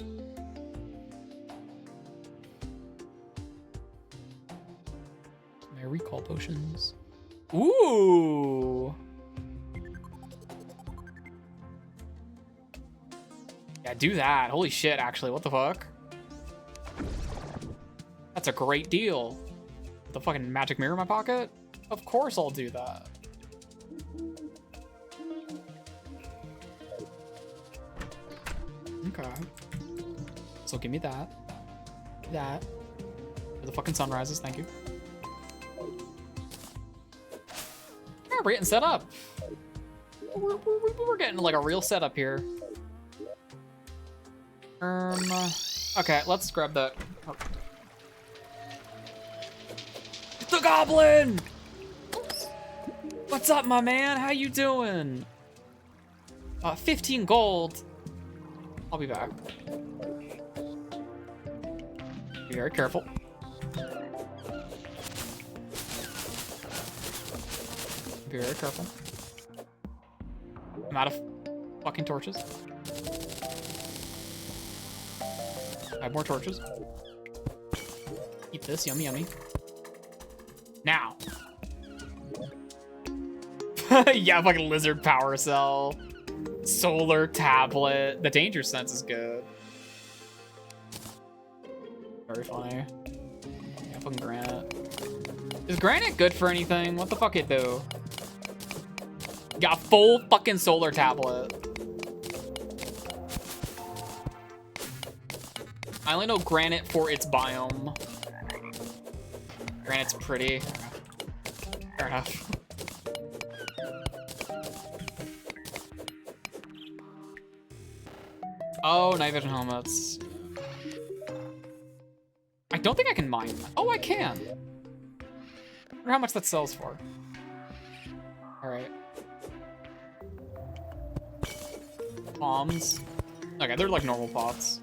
My recall potions. Ooh! Yeah, do that. Holy shit, actually. What the fuck? That's a great deal. The fucking magic mirror in my pocket? Of course I'll do that. Okay. So give me that. That. For the fucking sunrises, thank you. Yeah, we're getting set up. We're getting like a real setup here. Okay, let's grab that. Oh. The goblin! What's up, my man? How you doing? 15 gold. I'll be back. Be very careful. Be very careful. I'm out of fucking torches. I have more torches. Eat this, yummy, yummy. Now. Yeah, fucking lizard power cell. Solar tablet. The danger sense is good. Very funny. Yeah, fucking granite. Is granite good for anything? What the fuck it do? Got a full fucking solar tablet. I only know granite for its biome. Granite's pretty. Fair enough. Oh, night vision helmets. I don't think I can mine that. Oh, I can. I wonder how much that sells for. All right. Bombs. Okay, they're like normal pots.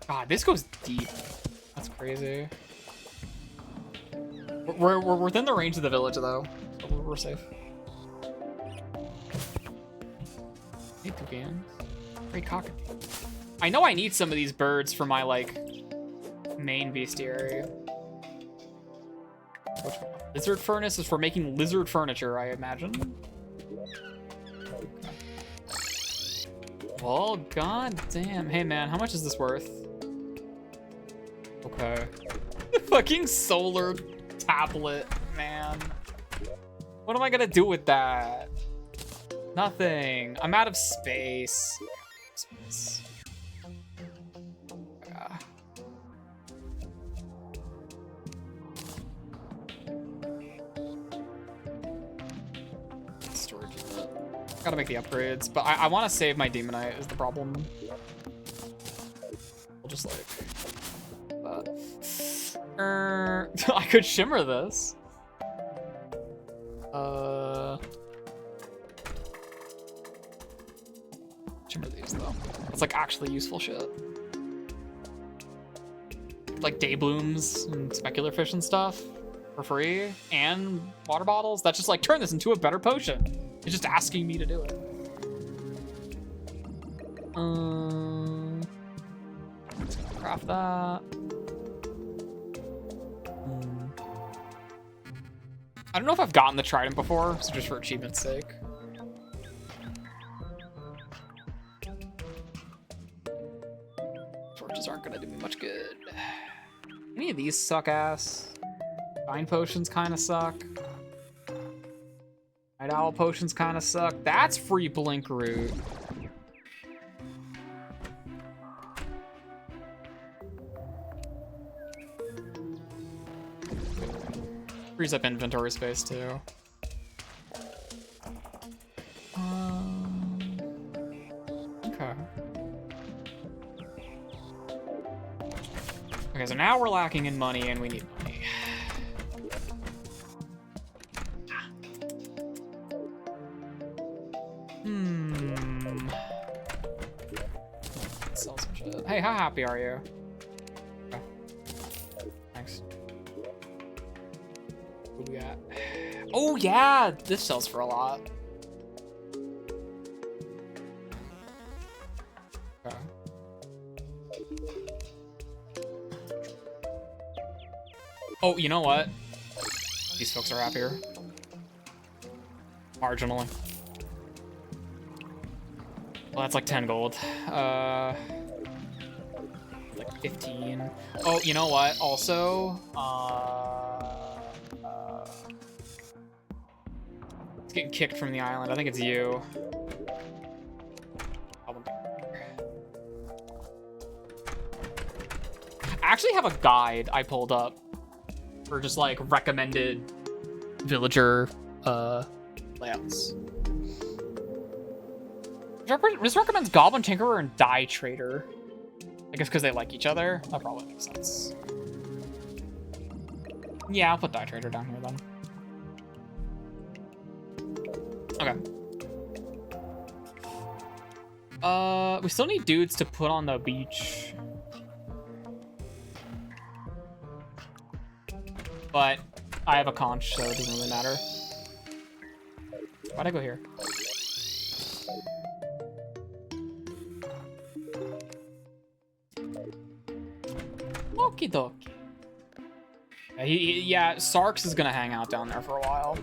God, this goes deep. That's crazy. We're within the range of the village, though. So we're safe. Hey, toucans. Great cockatoo. I know I need some of these birds for my, like, main bestiary. Lizard furnace is for making lizard furniture, I imagine. Well, god damn. Hey, man, how much is this worth? Okay. Fucking solar tablet, man. What am I gonna do with that? Nothing. I'm out of space. Yeah. Storage unit. Gotta make the upgrades, but I want to save my demonite is the problem. We'll just like that. I could shimmer this. Shimmer these though. It's like actually useful shit. Like day blooms and specular fish and stuff for free, and water bottles. That's just like turn this into a better potion. It's just asking me to do it. Let's craft that. I don't know if I've gotten the trident before, so just for achievement's sake. Torches aren't gonna do me much good. Any of these suck ass. Vine potions kind of suck. Night owl potions kind of suck. That's free blink root. Frees up inventory space too. Okay. Okay, so now we're lacking in money and we need money. Let's sell some shit. Hey, how happy are you? Okay. Thanks. What do we got? Oh yeah, this sells for a lot. Okay. Oh, you know what? These folks are happier. Marginally. Well, that's like 10 gold. Like 15. Oh, you know what? Also, it's getting kicked from the island. I think it's you. I actually have a guide I pulled up for just like recommended villager layouts. This recommends Goblin Tinkerer and Dye Trader. I guess because they like each other. That probably makes sense. Yeah, I'll put Dye Trader down here then. Okay. We still need dudes to put on the beach. But I have a conch, so it doesn't really matter. Why'd I go here? Okie dokie. Yeah, Sarks is gonna hang out down there for a while.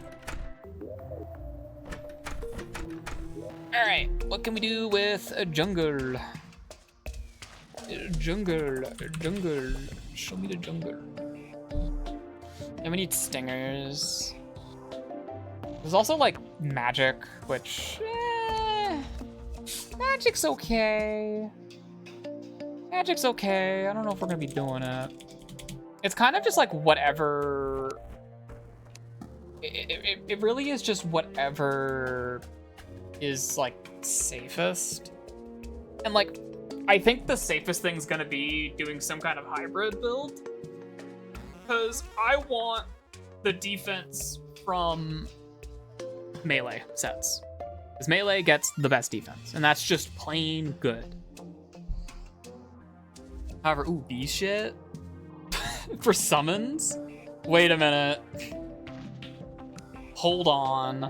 Alright, what can we do with a jungle? Jungle. Show me the jungle. And we need stingers. There's also like magic, which magic's okay. Magic's okay. I don't know if we're gonna be doing it. It's kind of just like whatever. It really is just whatever is like safest. And like, I think the safest thing's gonna be doing some kind of hybrid build. Because I want the defense from melee sets. Because melee gets the best defense, and that's just plain good. However, ooh, bee shit? For summons? Wait a minute. Hold on.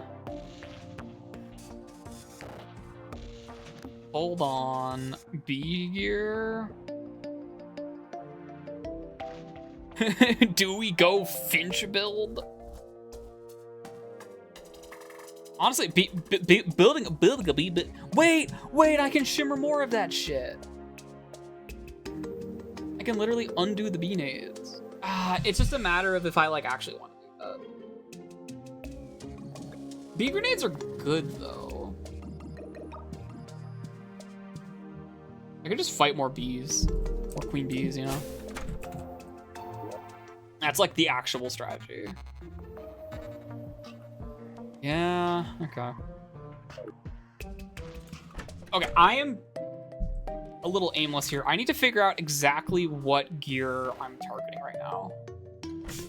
Hold on. Bee gear? Do we go Finch build? Honestly, building a bee. Wait, I can shimmer more of that shit. I can literally undo the bee nades. It's just a matter of if I like actually want to do that. Bee grenades are good though. I could just fight more bees, more queen bees, you know? That's like the actual strategy. Yeah, okay. Okay, I am a little aimless here. I need to figure out exactly what gear I'm targeting right now.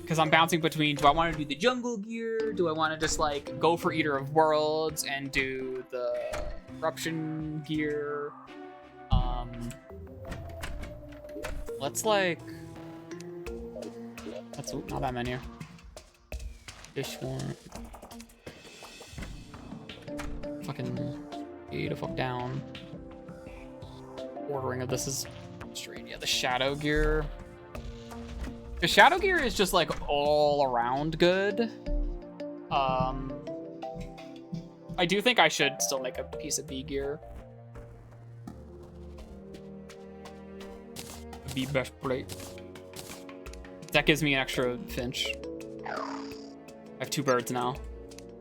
Because I'm bouncing between, do I want to do the jungle gear? Do I want to just like go for Eater of Worlds and do the Eruption gear? Let's like, that's not that menu. Fish one. Fucking get the fuck down. Ordering of this is straight. Yeah, the shadow gear. The shadow gear is just like all around good. I do think I should still make a piece of bee gear. Bee best plate. That gives me an extra finch. I have 2 birds now.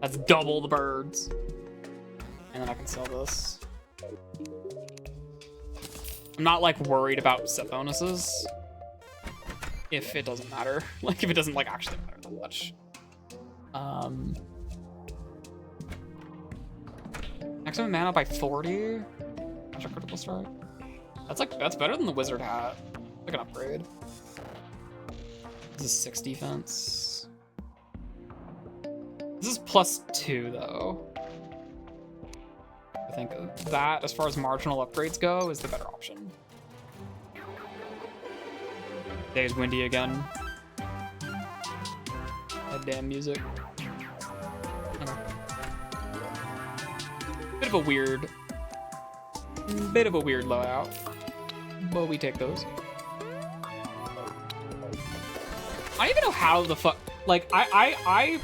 That's double the birds. And then I can sell this. I'm not like worried about set bonuses. If it doesn't matter. Like if it doesn't like actually matter that much. Maximum mana by 40. That's a critical strike. That's better than the wizard hat. Like an upgrade. This is 6 defense. This is +2 though. I think that, as far as marginal upgrades go, is the better option. Day's windy again. That damn music. Okay. Bit of a weird loadout. But we take those. I don't even know how the fuck, like, I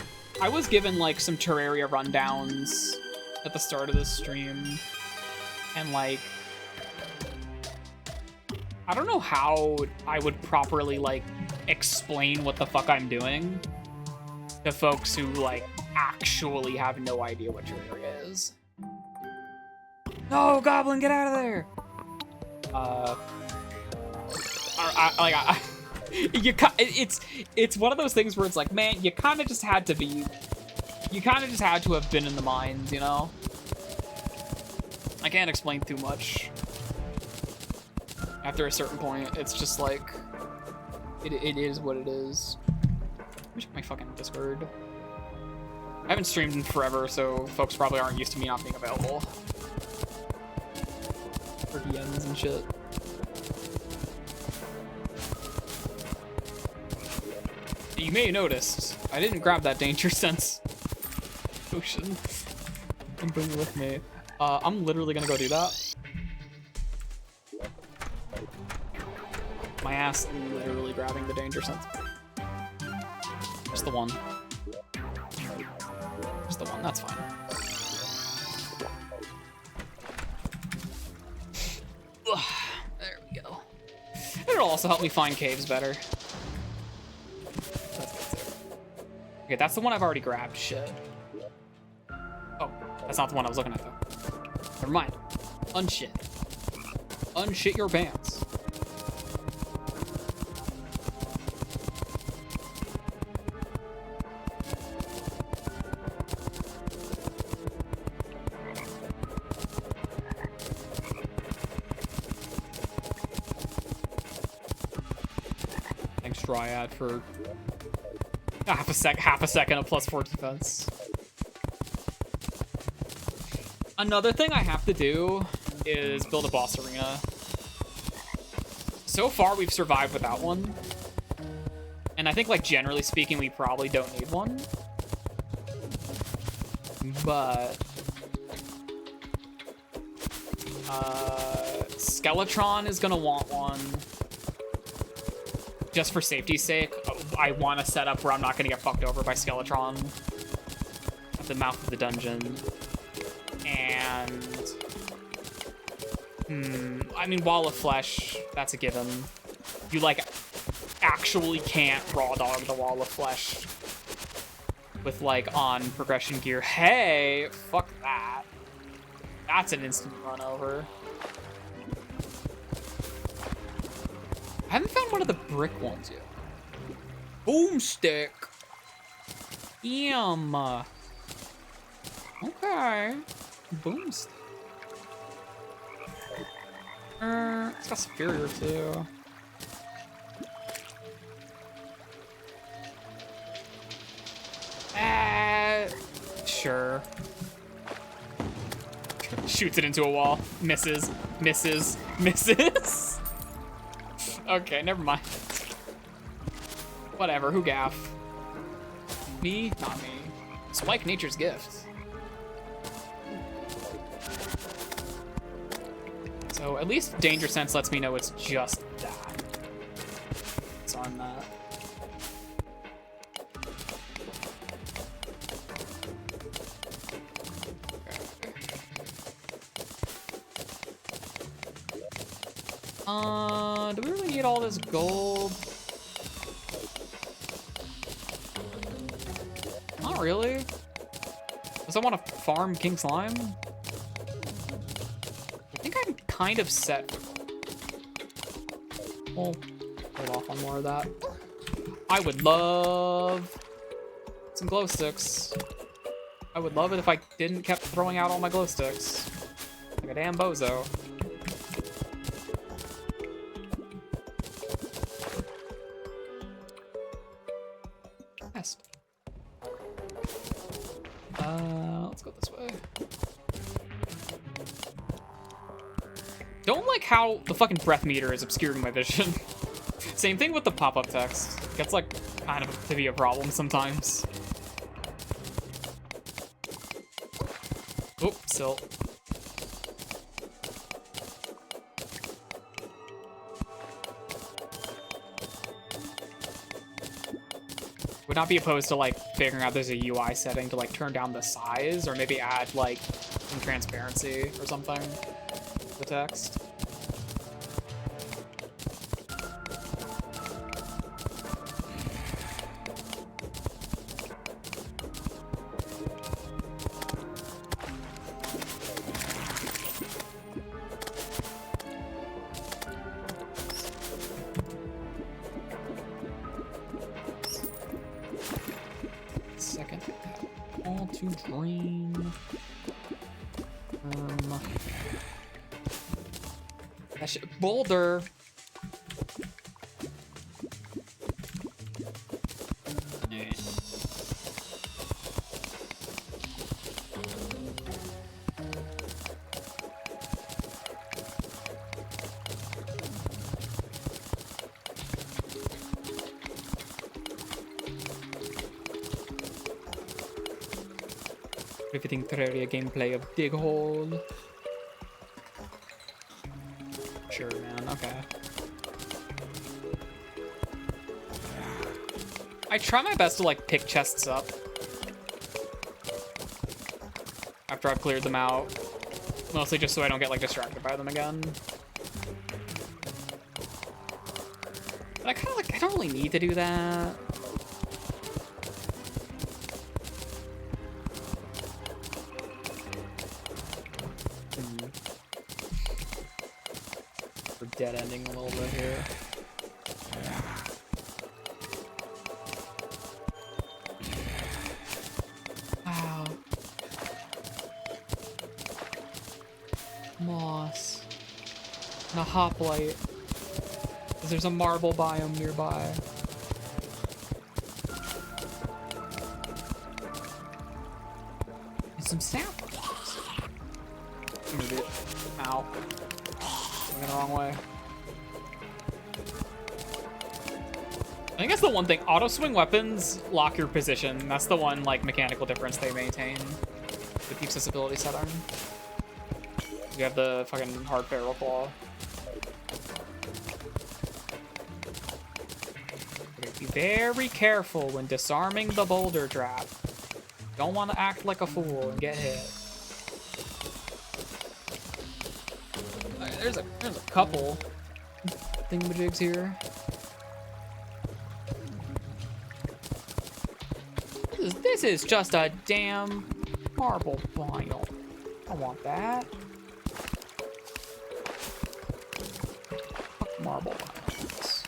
was given like some Terraria rundowns at the start of this stream, and like, I don't know how I would properly like explain what the fuck I'm doing to folks who like actually have no idea what Terraria is. No, Goblin, get out of there! It's one of those things where it's like, man, you kind of just had to have been in the mines, you know? I can't explain too much. After a certain point, it's just like, it is what it is. Let me check my fucking Discord. I haven't streamed in forever, so folks probably aren't used to me not being available for DMs and shit. You may have noticed, I didn't grab that danger sense potion and bring it with me. I'm literally gonna go do that. My ass literally grabbing the danger sense. Just the one. Just the one, that's fine. There we go. It'll also help me find caves better. Okay, that's the one I've already grabbed. Shit. Oh, that's not the one I was looking at, though. Never mind. Unshit. Unshit your pants. Thanks, Dryad, for half a second of +4 defense. Another thing I have to do is build a boss arena. So far, we've survived without one. And I think, like, generally speaking, we probably don't need one. But Skeletron is gonna want one. Just for safety's sake, I want to set up where I'm not gonna get fucked over by Skeletron at the mouth of the dungeon. And I mean, Wall of Flesh, that's a given. You, like, actually can't raw dog the Wall of Flesh with, like, on progression gear. Hey, fuck that. That's an instant run over. I haven't found one of the brick ones yet. Boomstick. Yum. Okay. Boomstick. It's got Superior too. Sure. Shoots it into a wall. Misses. Misses. Misses. Okay, never mind. Whatever, who gaff? Me? Not me. Spike Nature's Gift. So at least Danger Sense lets me know it's just that. It's on that. Do we really need all this gold? Not really. Does I want to farm King Slime? I think I'm kind of set. We'll hold off on more of that. I would love some glow sticks. I would love it if I didn't kept throwing out all my glow sticks. Like a damn bozo. Let's go this way. Don't like how the fucking breath meter is obscuring my vision. Same thing with the pop-up text. Gets like kind of to be a problem sometimes. Oh, silt. Would not be opposed to like figuring out there's a UI setting to like turn down the size or maybe add like some transparency or something to the text. Drain. That shit. Boulder. Riveting Terraria gameplay of Dig Hole. Sure, man. Okay. I try my best to like pick chests up after I've cleared them out, mostly just so I don't get like distracted by them again. But I kind of like I don't really need to do that. We're dead ending a little bit here. Wow. Moss. And a hoplite. Because there's a marble biome nearby. And some saplings. Move it. Ow. Going the wrong way. I think that's the one thing. Auto swing weapons lock your position. That's the one like mechanical difference they maintain with the accessibility setting. You have the fucking hard barrel claw. Be very careful when disarming the boulder trap. Don't want to act like a fool and get hit. There's a couple thingamajigs here. This is just a damn marble biome. I want that. Fuck marble biomes.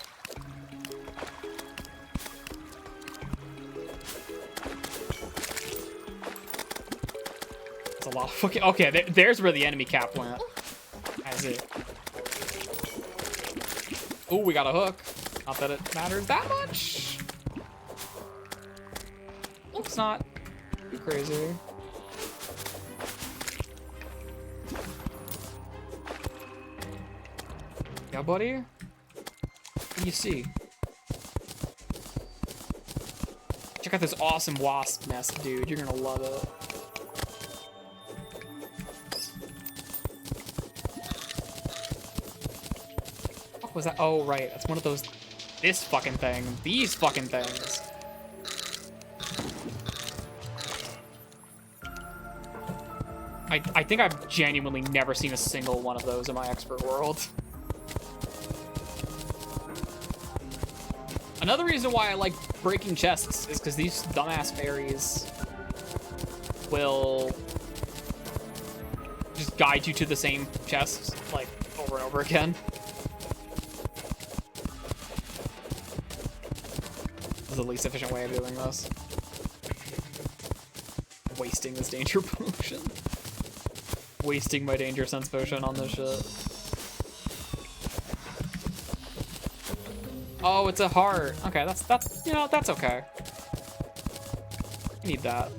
That's a lot of fucking. Okay, there's where the enemy cap went. That's it. Oh, we got a hook. Not that it matters that much. It's not too crazy. Yeah, buddy? What do you see? Check out this awesome wasp nest, dude. You're gonna love it. What was that? Oh, right. That's one of those... This fucking thing. These fucking things. I think I've genuinely never seen a single one of those in my expert world. Another reason why I like breaking chests is because these dumbass fairies will just guide you to the same chests, like, over and over again. This is the least efficient way of doing this. Wasting this danger potion. Wasting my danger sense potion on this shit. Oh, it's a heart. Okay, that's you know, that's okay. I need that.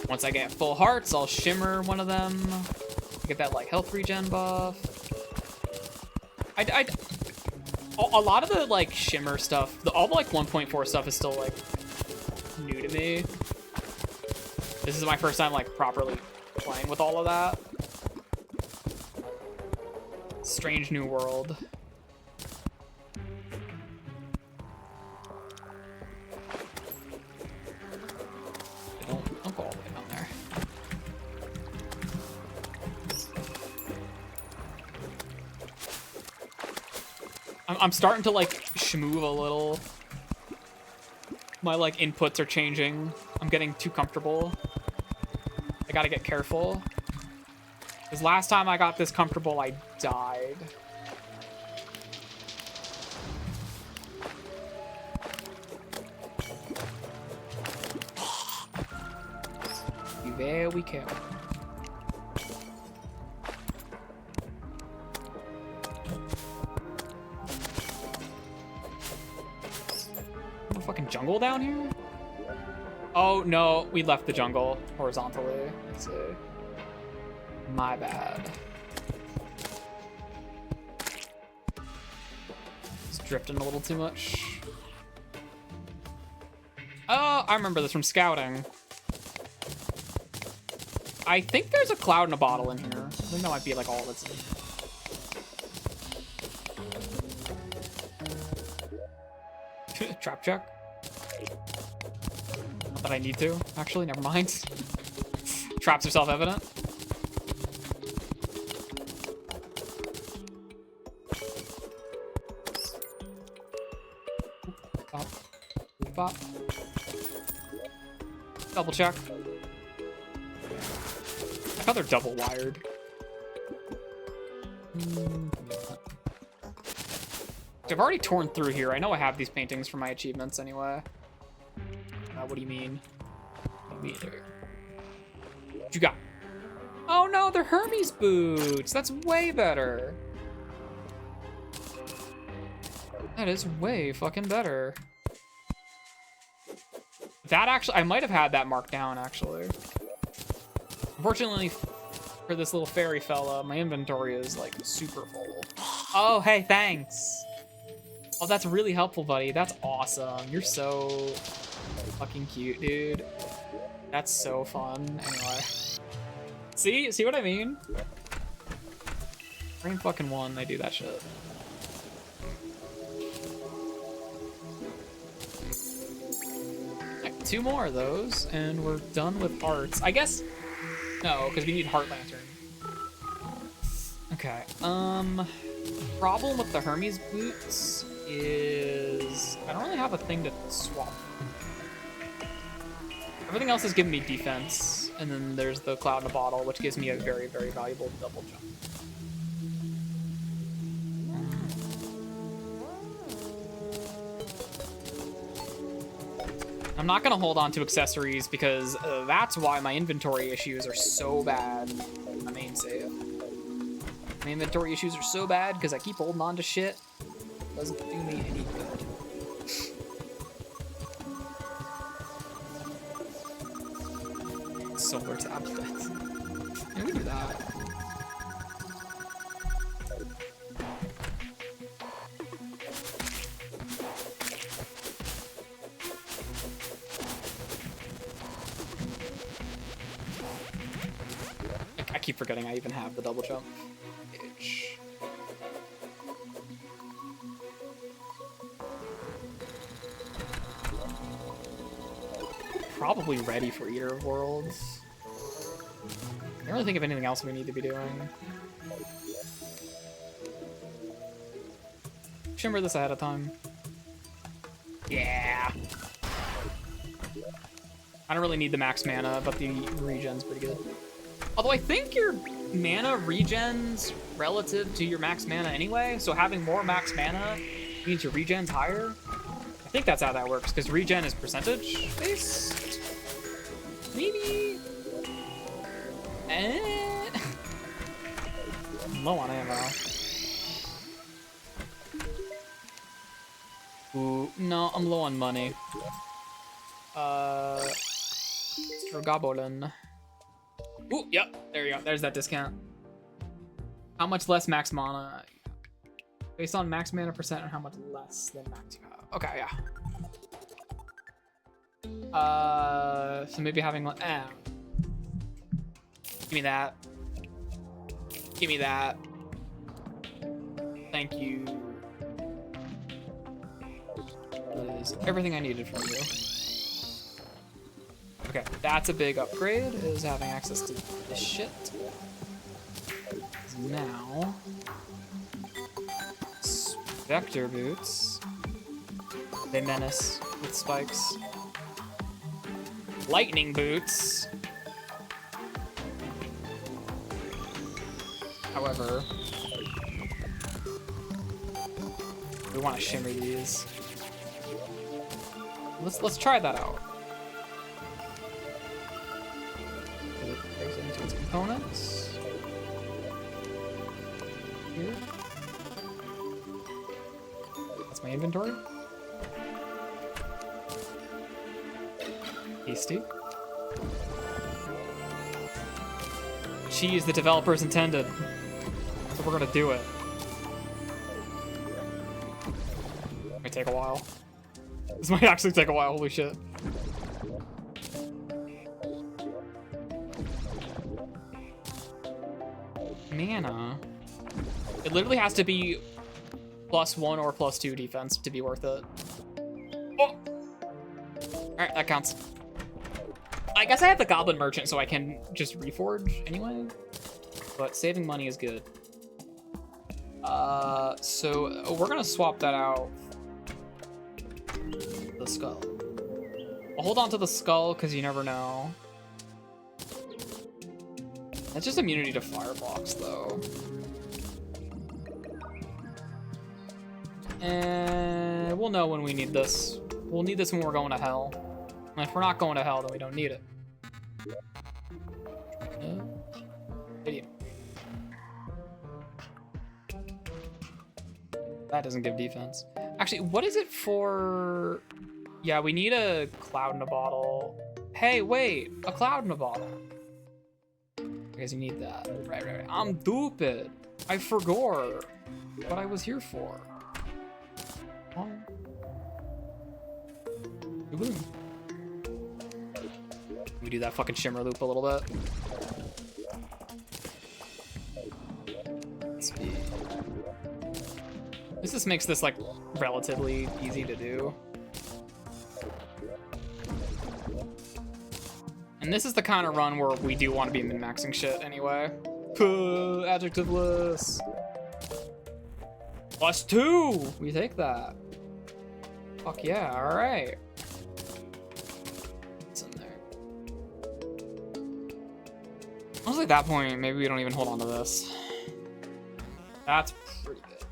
Once I get full hearts, I'll shimmer one of them. Get that like health regen buff. A lot of the like shimmer stuff, all the like 1.4 stuff is still like new to me. This is my first time like properly playing with all of that. Strange new world. Don't go all the way down there. I'm starting to like schmoove a little. My like inputs are changing. I'm getting too comfortable. I gotta get careful. Because last time I got this comfortable, I died. Be very careful. No fucking jungle down here? Oh no, we left the jungle horizontally. Let's see. My bad. It's drifting a little too much. I remember this from scouting. I think there's a cloud in a bottle in here. I think that might be like all that's in here. Trap check. Not that I need to, actually, never mind. Traps are self-evident. Bop. Bop. Double check. I thought they're double wired. I've already torn through here. I know I have these paintings for my achievements anyway. What do you mean? Me either. What you got? Oh no, they're Hermes boots. That's way better. That is way fucking better. That actually, I might have had that marked down actually. Unfortunately for this little fairy fella, my inventory is like super full. Oh, hey, thanks. Oh, that's really helpful, buddy. That's awesome. You're so fucking cute, dude. That's so fun. Anyway. See what I mean? Frame fucking one, they do that shit. Right, 2 more of those, and we're done with hearts. I guess, no, because we need heart lantern. Okay, problem with the Hermes boots is I don't really have a thing to swap. Everything else is giving me defense, and then there's the cloud in a bottle, which gives me a very, very valuable double jump. I'm not gonna hold on to accessories because that's why my inventory issues are so bad. My main save. My inventory issues are so bad because I keep holding on to shit. Doesn't do me any good. Solar tablet. Yeah, we do that. I keep forgetting I even have the double jump. Bitch. Probably ready for Eater of Worlds. I don't really think of anything else we need to be doing. Shimmer this ahead of time. Yeah. I don't really need the max mana, but the regen's pretty good. Although I think your mana regens relative to your max mana anyway, so having more max mana means your regen's higher. I think that's how that works, because regen is percentage based? Maybe? I'm low on ammo. Ooh, no, I'm low on money. Strogobolin. Ooh, yep, there you go. There's that discount. How much less max mana? Based on max mana percent and how much less than max you have. Okay, yeah. So maybe having one. Give me that. Give me that. Thank you. That is everything I needed from you. Okay, that's a big upgrade, is having access to this shit. Now, Spectre boots. They menace with spikes. Lightning boots. However, we want to shimmer these. Let's try that out. Breaks it into its components. Here. That's my inventory. Tasty. Cheese the developers intended. So we're gonna do it. Might take a while. This might actually take a while, holy shit. mana. It literally has to be +1 or +2 defense to be worth it. Oh! Alright, that counts. I guess I have the Goblin Merchant, so I can just reforge anyway. But saving money is good. So we're gonna swap that out. The skull. We'll hold on to the skull, because you never know. That's just immunity to fireblocks, though. And we'll know when we need this. We'll need this when we're going to hell. And if we're not going to hell, then we don't need it. Idiot. That doesn't give defense. Actually, what is it for? Yeah, we need a cloud in a bottle. Hey, wait, a cloud in a bottle. Because you need that. Right. I'm stupid. I forgot what I was here for. We do that fucking shimmer loop a little bit. Speed. This just makes this like relatively easy to do. And this is the kind of run where we do want to be min-maxing shit anyway. Adjectiveless. +2! We take that. Fuck yeah, alright. What's in there? Honestly, at that point, maybe we don't even hold on to this. That's pretty good.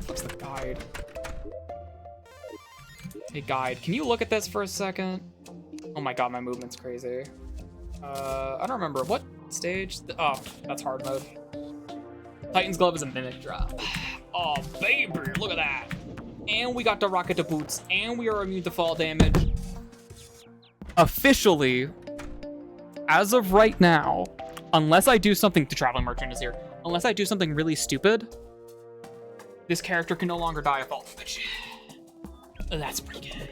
What's the guide? Hey, guide, can you look at this for a second? Oh my god, my movement's crazy. I don't remember. What stage? Oh, that's hard mode. Titan's Glove is a mimic drop. Oh, baby, look at that. And we got the rocket to boots, and we are immune to fall damage. Officially, as of right now, unless I do something, the Traveling Merchant is here. Unless I do something really stupid, this character can no longer die of fall damage. That's pretty good.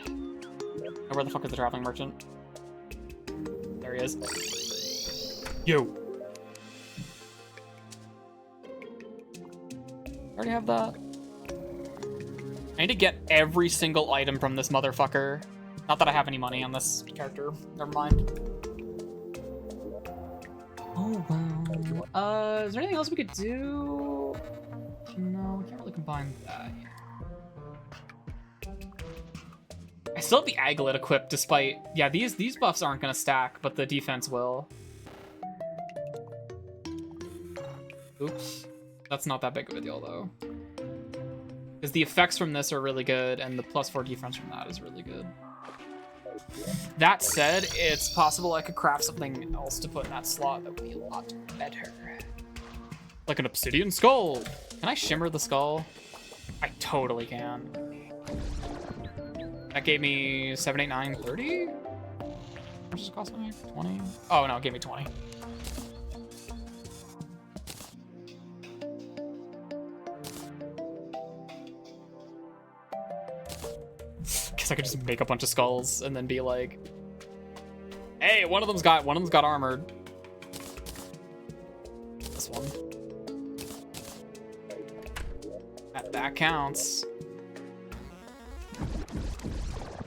Now, where the fuck is the Traveling Merchant? There he is. Yo. I already have that. I need to get every single item from this motherfucker. Not that I have any money on this character. Never mind. Oh, wow. Is there anything else we could do? No, we can't really combine that. I still have the Aglet equipped despite... Yeah, these buffs aren't going to stack, but the defense will. Oops. That's not that big of a deal, though. Because the effects from this are really good, and the +4 defense from that is really good. That said, it's possible I could craft something else to put in that slot that would be a lot better. Like an obsidian skull. Can I shimmer the skull? I totally can. That gave me 7, 8, 9, 30? How much does it cost me? 20? Oh, no, it gave me 20. Guess I could just make a bunch of skulls and then be like, hey, one of them's got armored. This one. That counts.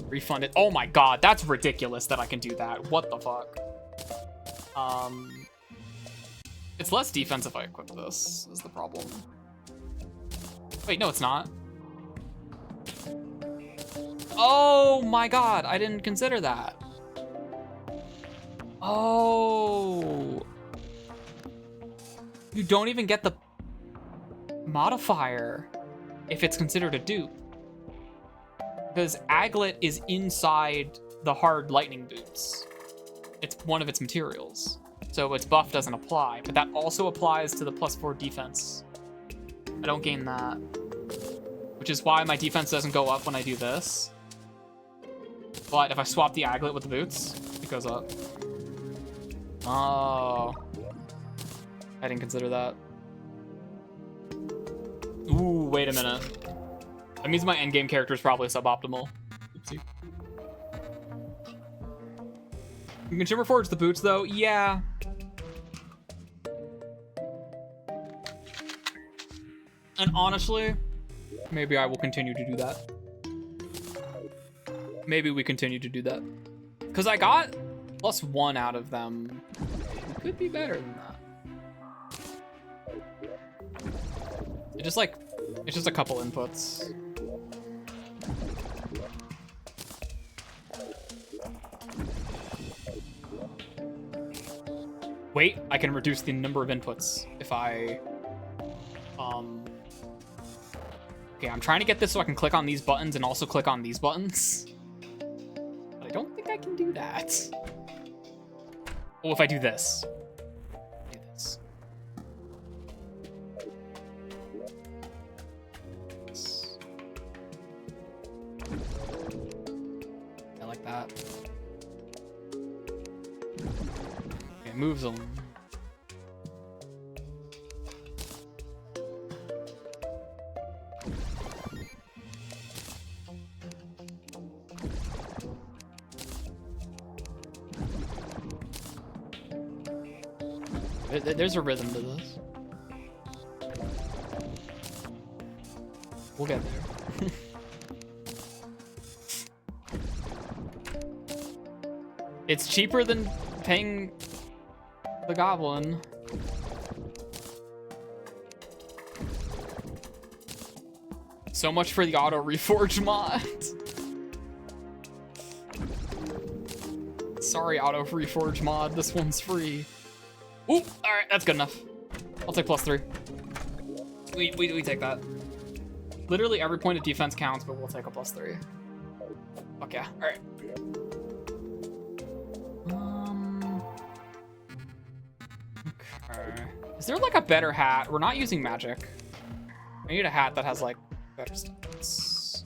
Refund it. Oh my god, that's ridiculous that I can do that. What the fuck? It's less defense if I equip this, is the problem. Wait, no, it's not. Oh my god, I didn't consider that. Oh. You don't even get the modifier if it's considered a dupe. Because Aglet is inside the hard lightning boots. It's one of its materials. So its buff doesn't apply, but that also applies to the +4 defense. I don't gain that. Which is why my defense doesn't go up when I do this. But if I swap the Aglet with the boots, it goes up. Oh. I didn't consider that. Ooh, wait a minute. That means my endgame character is probably suboptimal. Oopsie. You can shimmer forge the boots though, yeah. And honestly, maybe I will continue to do that. Maybe we continue to do that. Because I got +1 out of them. It could be better than that. It's just a couple inputs. Wait, I can reduce the number of inputs if I, okay, I'm trying to get this so I can click on these buttons and also click on these buttons. But I don't think I can do that. Oh, if I do this. Do this. I like that. Okay, moves them. There's a rhythm to this. We'll get there. It's cheaper than paying the goblin. So much for the auto reforge mod. Sorry, auto reforge mod. This one's free. Ooh, all right, that's good enough. I'll take +3. We take that. Literally every point of defense counts, but we'll take a +3. Fuck yeah. All right. Okay. Is there like a better hat? We're not using magic. I need a hat that has like better stats.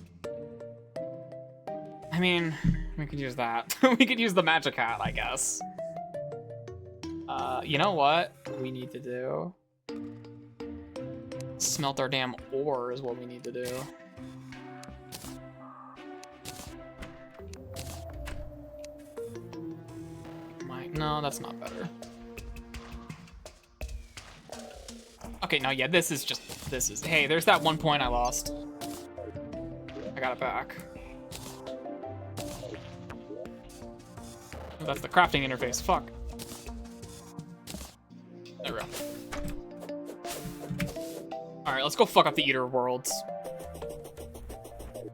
I mean, we could use that. We could use the magic hat, I guess. You know what we need to do? Smelt our damn ore is what we need to do. No, that's not better. Okay, no, yeah, this is, hey, there's that 1 point I lost. I got it back. Oh, that's the crafting interface, fuck. There we go. Alright, let's go fuck up the Eater Worlds.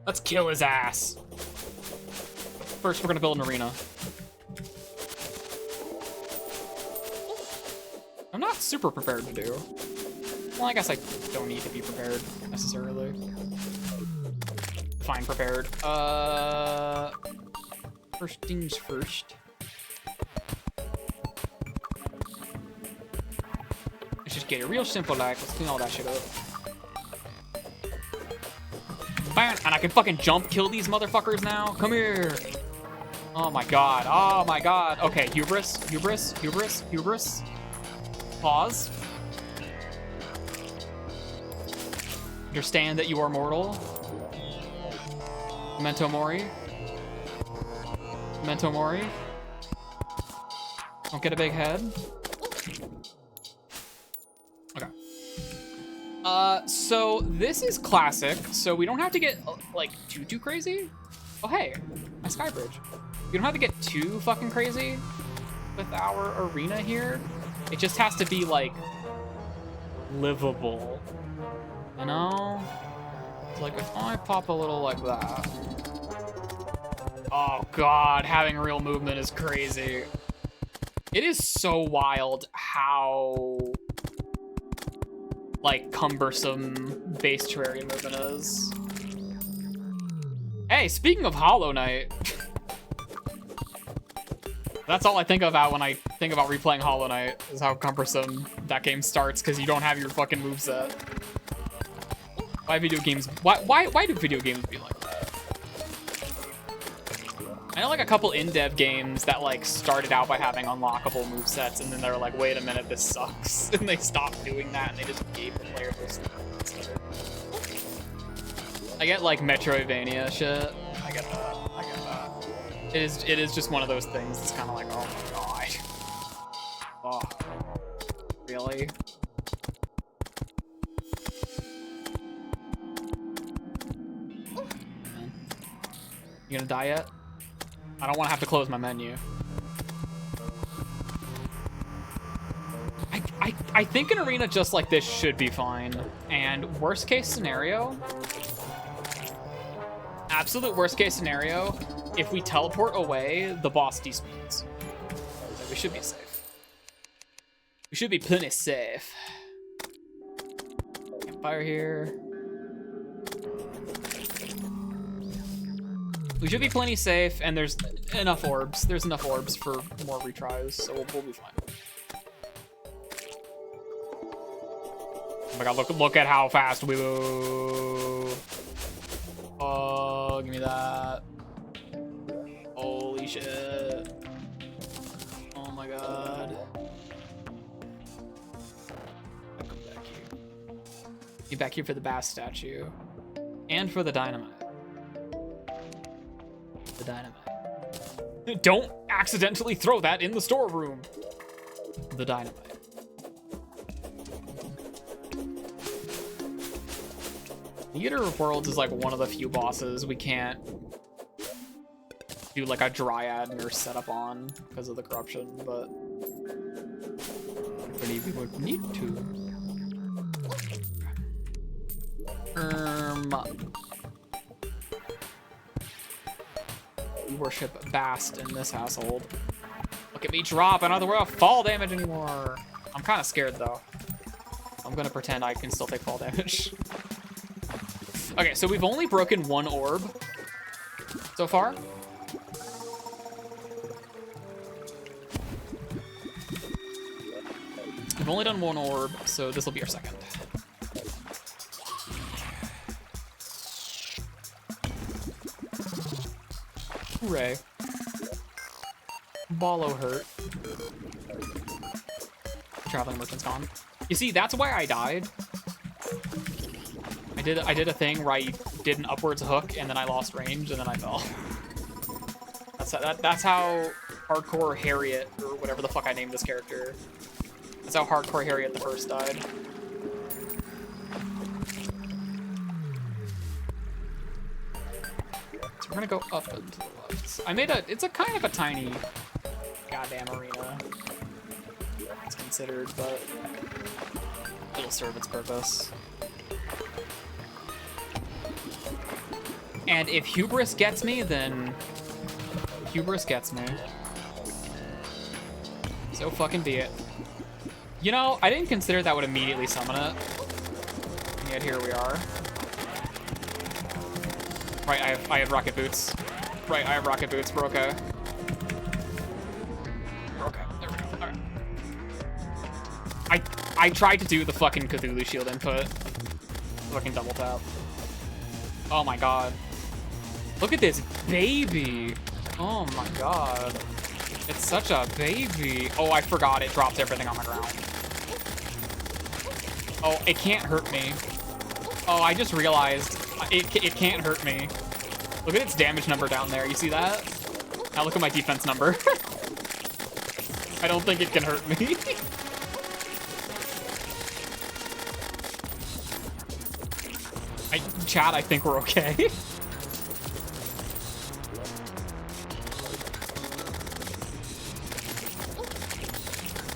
Let's kill his ass. First, we're gonna build an arena. I'm not super prepared to do. Well, I guess I don't need to be prepared, necessarily. Fine, prepared. First things first. Let's just get it real simple, like, let's clean all that shit up. Bam! And I can fucking jump kill these motherfuckers now? Come here! Oh my god, oh my god. Okay, hubris, hubris, hubris, hubris. Pause. Understand that you are mortal. Memento Mori. Memento Mori. Don't get a big head. Okay. So this is classic, so we don't have to get, like, too crazy. Oh, hey, my sky bridge. We don't have to get too fucking crazy with our arena here. It just has to be, like, livable, you know? It's like, if I pop a little like that. Oh, God, having real movement is crazy. It is so wild how, like, cumbersome base Terraria movement is. Hey, speaking of Hollow Knight... That's all I think about when I think about replaying Hollow Knight, is how cumbersome that game starts because you don't have your fucking moveset. Why do video games be like that? I know like a couple in-dev games that like started out by having unlockable movesets and then they're like, wait a minute, this sucks. And they stopped doing that and they just gave the player this stuff. I get like Metroidvania shit. I get that. I get that. It is just one of those things that's kind of like, oh my god. Oh, really? You gonna die yet? I don't want to have to close my menu. I think an arena just like this should be fine. And worst case scenario, absolute worst case scenario, if we teleport away, the boss despawns. So we should be safe. We should be plenty safe. Campfire here. We should be plenty safe, and there's enough orbs. There's enough orbs for more retries, so we'll be fine. Oh my god, look at how fast we move. Oh, give me that. Holy shit. Oh my god. I'll come back here. Get back here for the bass statue. And for the dynamite. The dynamite. Don't accidentally throw that in the storeroom. The dynamite. Theater of Worlds is like one of the few bosses we can't do like a dryad nurse setup on because of the corruption, but we would need to. We worship Bast in this household. Look at me drop, I don't have to worry about fall damage anymore. I'm kind of scared though. I'm gonna pretend I can still take fall damage. Okay, so we've only broken one orb so far. We've only done one orb, so this will be our second. Hooray. Ballo hurt. Traveling merchant's gone. You see, that's why I died. I did a thing where I did an upwards hook and then I lost range and then I fell. That's how Hardcore Harriet, or whatever the fuck I named this character. That's how Hardcore Harriet the first died. So we're gonna go up and to the left. It's a kind of a tiny goddamn arena. It's considered, but it'll serve its purpose. And if Hubris gets me, then Hubris gets me. So fucking be it. You know, I didn't consider that would immediately summon it. And yet here we are. Right, I have rocket boots. Right, I have rocket boots. We're okay. We're okay. There we go. Alright. I tried to do the fucking Cthulhu shield input. Fucking double tap. Oh my god. Look at this baby. Oh my god. It's such a baby. Oh, I forgot it drops everything on the ground. Oh, it can't hurt me. Oh, I just realized it can't hurt me. Look at its damage number down there. You see that? Now look at my defense number. I don't think it can hurt me. Chat, I think we're okay.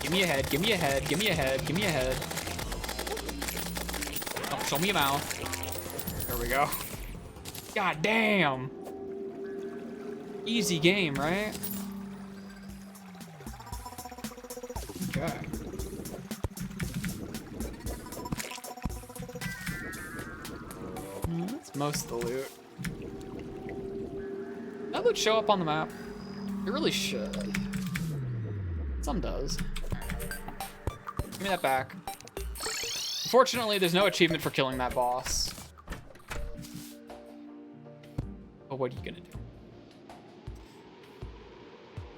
Give me a head, give me a head, give me a head, give me a head. Oh, show me a mouth. There we go. God damn. Easy game, right? Okay. That's most of the loot. That loot show up on the map? It really should. Some does. Give me that back. Unfortunately, there's no achievement for killing that boss. But what are you gonna do?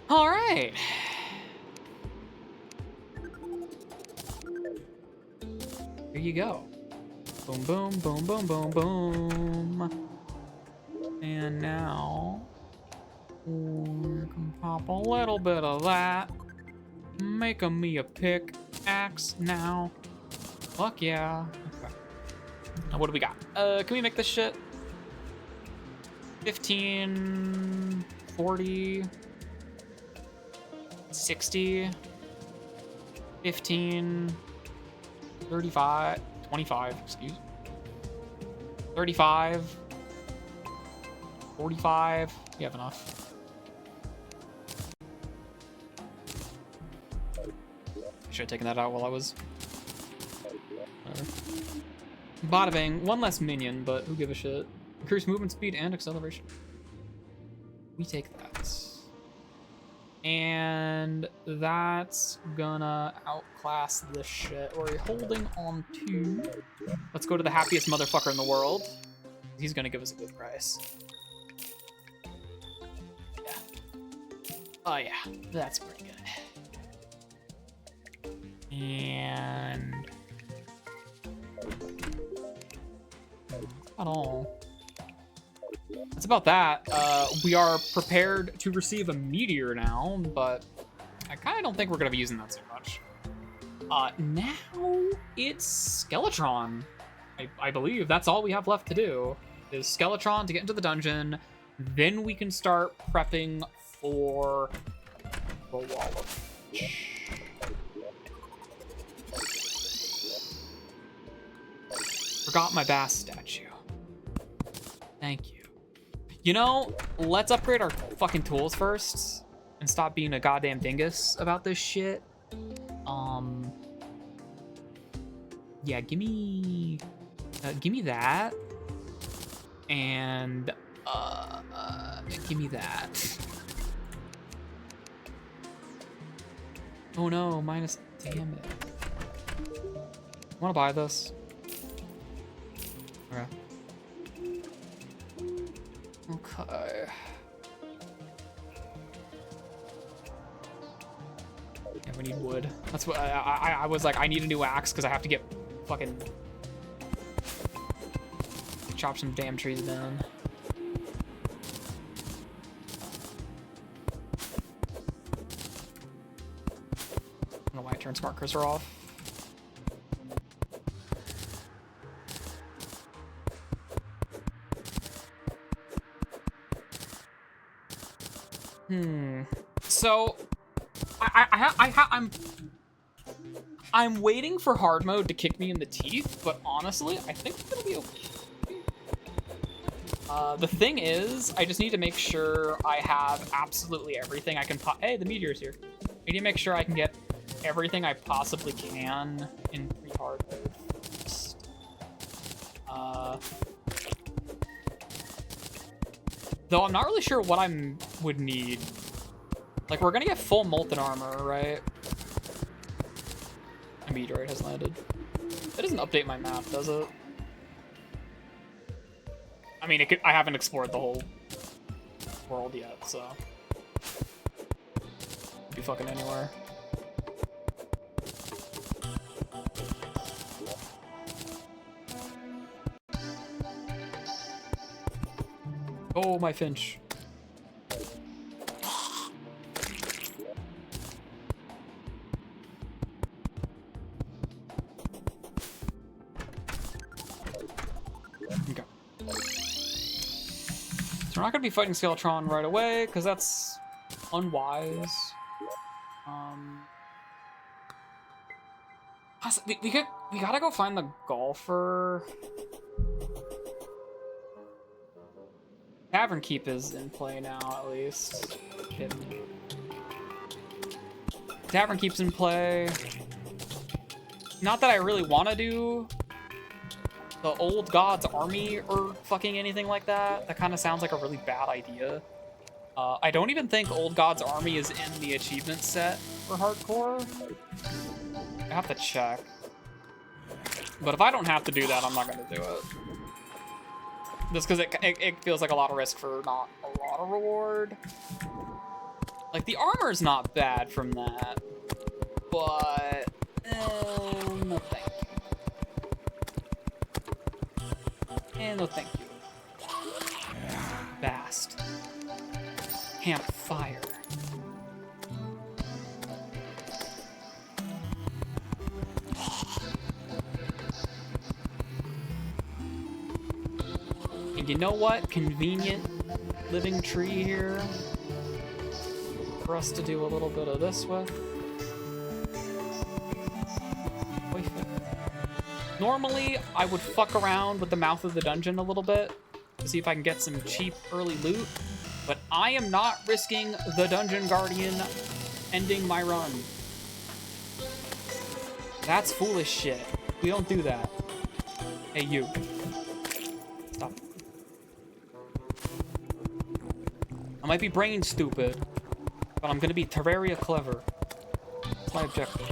All right. Here you go. Boom, boom, boom, boom, boom, boom. And now we can pop a little bit of that. Make me a pickaxe now. Fuck yeah. Okay. Now what do we got? Can we make this shit? 15, 40, 60, 15, 35, 25, excuse me. 35, 45. You have enough. Should have taken that out while I was. Bada bang. One less minion, but who give a shit? Increase movement speed and acceleration. We take that. And that's gonna outclass this shit we're holding on to. Let's go to the happiest motherfucker in the world. He's gonna give us a good price. Yeah. Oh yeah, that's pretty good. And not all. That's about that. We are prepared to receive a meteor now, but I kind of don't think we're going to be using that so much. Now it's Skeletron. I believe that's all we have left to do is Skeletron to get into the dungeon. Then we can start prepping for the wall of Forgot my bass statue. Thank you. You know, let's upgrade our fucking tools first and stop being a goddamn dingus about this shit. Yeah, give me that. And, give me that. Oh no, minus, damn it. Wanna buy this? Okay. Okay. Yeah, we need wood. That's what I was like, I need a new axe because I have to get fucking chop some damn trees down. I don't know why I turned smart cursor off. So, I'm waiting for hard mode to kick me in the teeth, but honestly, I think it'll be okay. The thing is, I just need to make sure I have absolutely everything I can. Hey, the meteor's here. I need to make sure I can get everything I possibly can in pre-hard mode. Though I'm not really sure what I would need. Like, we're gonna get full molten armor, right? A meteorite has landed. It doesn't update my map, does it? I mean, I haven't explored the whole world yet, so. Be fucking anywhere. Oh, my finch. Okay. So we're not gonna be fighting Skeletron right away, because that's unwise. We gotta go find the golfer. Tavern Keep is in play now, at least. Tavern Keep's in play. Not that I really want to do the Old God's Army or fucking anything like that. That kind of sounds like a really bad idea. I don't even think Old God's Army is in the achievement set for hardcore. I have to check. But if I don't have to do that, I'm not going to do it. Just because it feels like a lot of risk for not a lot of reward. Like, the armor's not bad from that. But, no thank you. No thank you. Vast. Campfire. And you know what? Convenient living tree here for us to do a little bit of this with. Normally, I would fuck around with the mouth of the dungeon a little bit to see if I can get some cheap early loot, but I am not risking the Dungeon Guardian ending my run. That's foolish shit. We don't do that. Hey, you. Stop. I might be brain stupid, but I'm gonna be Terraria clever. That's my objective.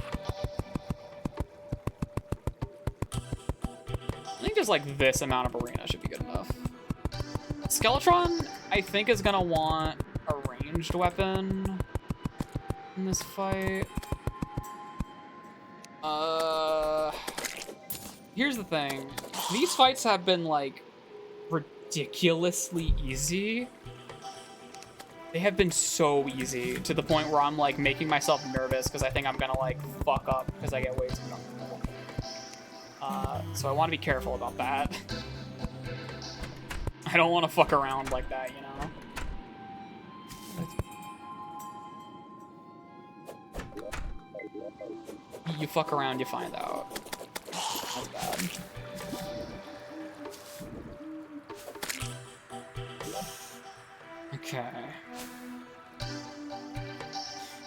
I think just like this amount of arena should be good enough. Skeletron, I think, is gonna want a ranged weapon in this fight. Here's the thing. These fights have been like ridiculously easy. They have been so easy to the point where I'm like making myself nervous because I think I'm gonna like fuck up because I get way too comfortable. So I want to be careful about that. I don't want to fuck around like that, you know? You fuck around, you find out. That's bad. Okay.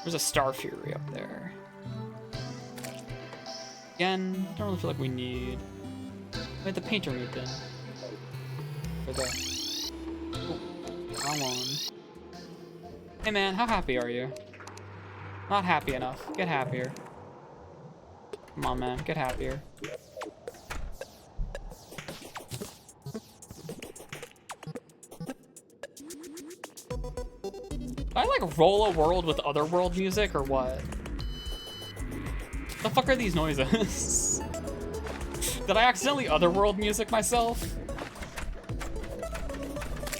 There's a Star Fury up there. Again, don't really feel like we need... Wait, the painter moved in. For the... Oh, wrong one. Hey man, how happy are you? Not happy enough. Get happier. Come on, man. Get happier. Do I like roll a world with other world music or what? The fuck are these noises? Did I accidentally otherworld music myself?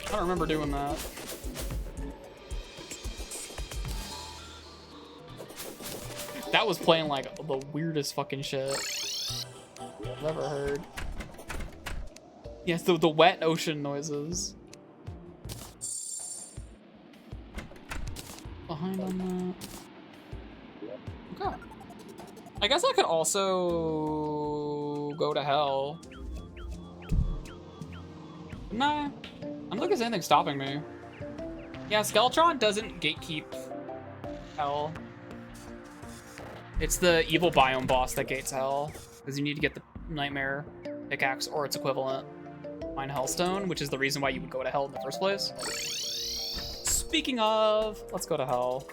I don't remember doing that. That was playing like the weirdest fucking shit I've ever heard. Yes, the wet ocean noises. Behind on that. Okay. I guess I could also go to hell. Nah, I don't think there's anything stopping me. Yeah, Skeletron doesn't gatekeep hell. It's the evil biome boss that gates hell, because you need to get the nightmare pickaxe or its equivalent. Mine Hellstone, which is the reason why you would go to hell in the first place. Speaking of, let's go to hell.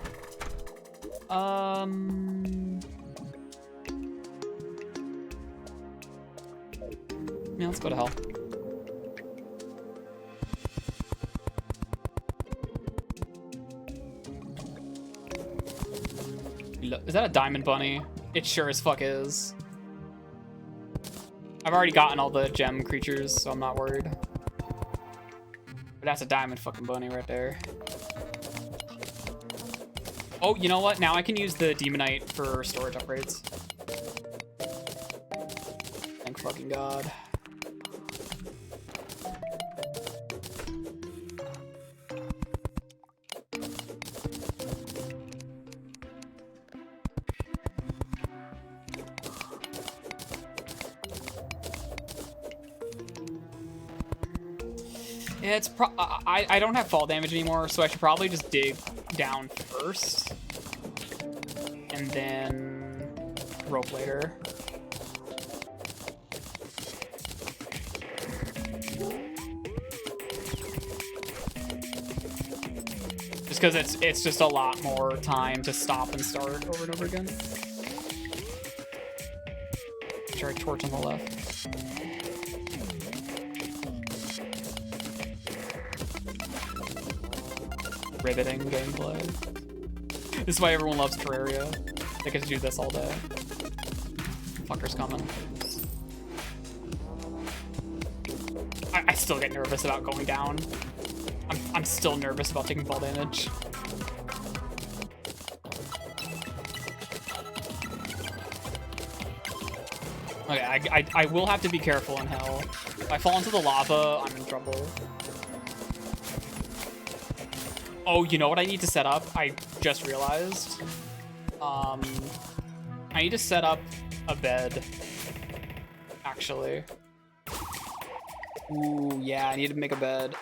Yeah, let's go to hell. Is that a diamond bunny? It sure as fuck is. I've already gotten all the gem creatures, so I'm not worried. But that's a diamond fucking bunny right there. Oh, you know what? Now I can use the Demonite for storage upgrades. Thank fucking God. Yeah, it's I don't have fall damage anymore, so I should probably just dig down first and then rope later. Just because it's just a lot more time to stop and start over and over again. Try torch on the left. Riveting gameplay. This is why everyone loves Terraria. They get to do this all day. Fucker's coming. I still get nervous about going down. I'm still nervous about taking fall damage. Okay, I will have to be careful in hell. If I fall into the lava, I'm in trouble. Oh, you know what I need to set up? I just realized. I need to set up a bed. Actually. Ooh, yeah, I need to make a bed.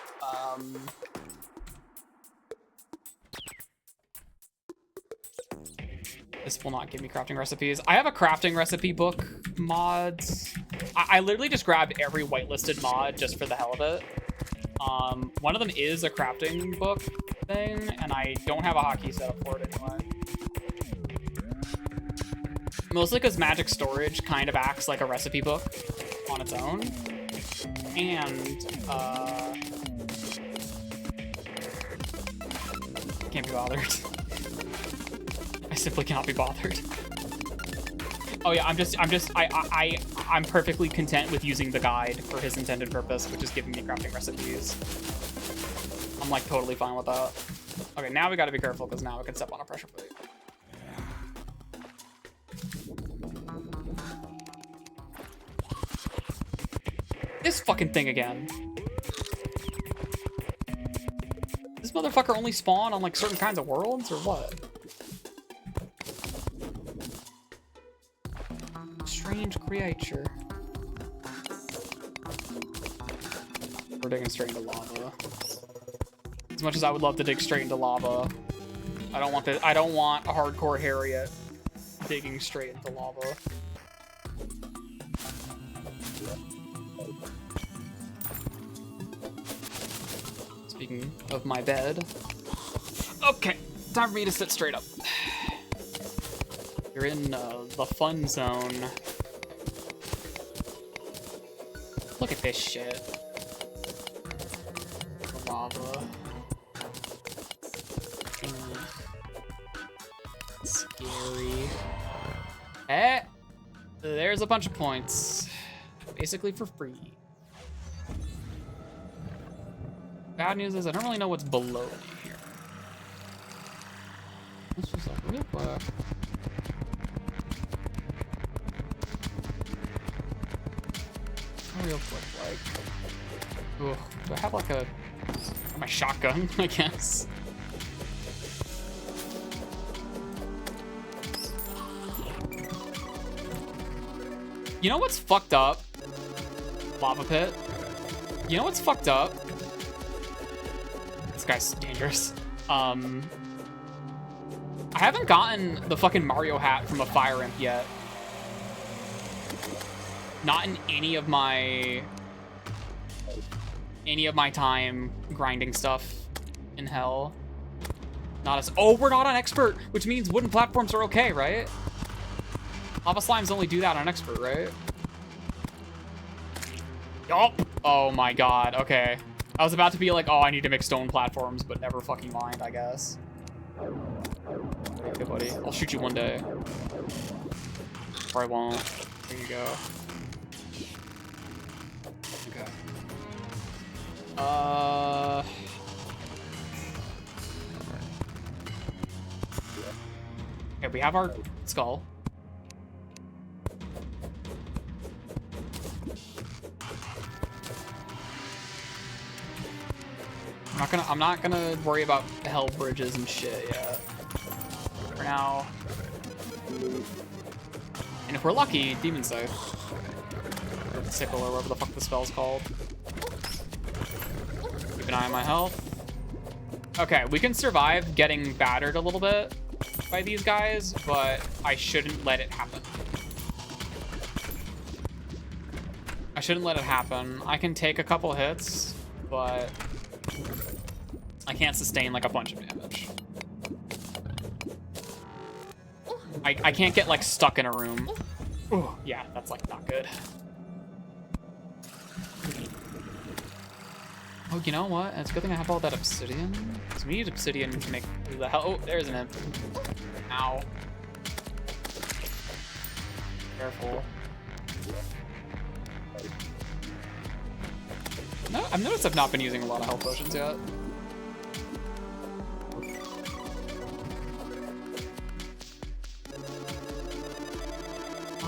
This will not give me crafting recipes. I have a crafting recipe book mods. I literally just grabbed every whitelisted mod just for the hell of it. One of them is a crafting book thing, and I don't have a hotkey set up for it anyway. Mostly because Magic Storage kind of acts like a recipe book on its own. And, can't be bothered. I simply cannot be bothered. Oh yeah, I'm perfectly content with using the guide for his intended purpose, which is giving me crafting recipes. I'm like totally fine with that. Okay, now we gotta be careful because now we can step on a pressure plate. This fucking thing again. This motherfucker only spawn on like certain kinds of worlds or what? Strange creature. We're digging straight into lava. As much as I would love to dig straight into lava, I don't want a hardcore Harriet digging straight into lava. Speaking of my bed. Okay, time for me to sit straight up. You're in the fun zone. Look at this shit. Lava. Scary. Eh, there's a bunch of points. Basically for free. Bad news is I don't really know what's below me here. This was like real quick. Real quick, like. Ugh, do I have like my shotgun, I guess? You know what's fucked up? Lava pit. You know what's fucked up? This guy's dangerous. I haven't gotten the fucking Mario hat from a fire imp yet. Not in any of my time grinding stuff in hell. Not as we're not on expert, which means wooden platforms are okay, right? Lava slimes only do that on expert, right? Yup. Oh my god. Okay. I was about to be like, oh, I need to make stone platforms, but never fucking mind, I guess. Okay, buddy. I'll shoot you one day. Or I won't. There you go. Okay. Okay, we have our skull. I'm not gonna worry about hell bridges and shit yet. For now. And if we're lucky, Demon Scythe. Or Sickle, or whatever the fuck the spell's called. Keep an eye on my health. Okay, we can survive getting battered a little bit by these guys, but I shouldn't let it happen. I shouldn't let it happen. I can take a couple hits, but I can't sustain like a bunch of damage. I can't get like stuck in a room. Ooh, yeah, that's like not good. Oh, you know what? It's a good thing I have all that obsidian. So we need obsidian to make the hell. Oh, there's an imp. Ow. Careful. No, I've noticed I've not been using a lot of health potions yet.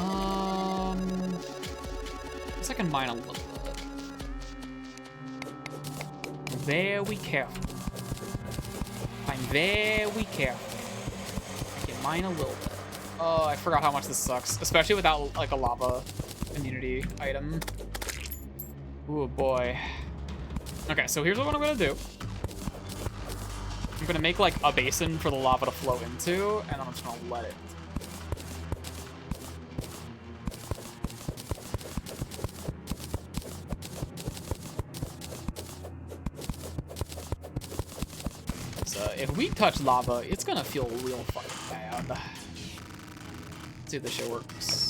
I guess I can mine a little bit. Very careful. very careful. I can mine a little bit. Oh, I forgot how much this sucks, especially without like a lava immunity item. Ooh, boy. Okay, so here's what I'm gonna do. I'm gonna make like a basin for the lava to flow into, and I'm just gonna let it. So if we touch lava, it's gonna feel real fucking bad. Let's see if this shit works.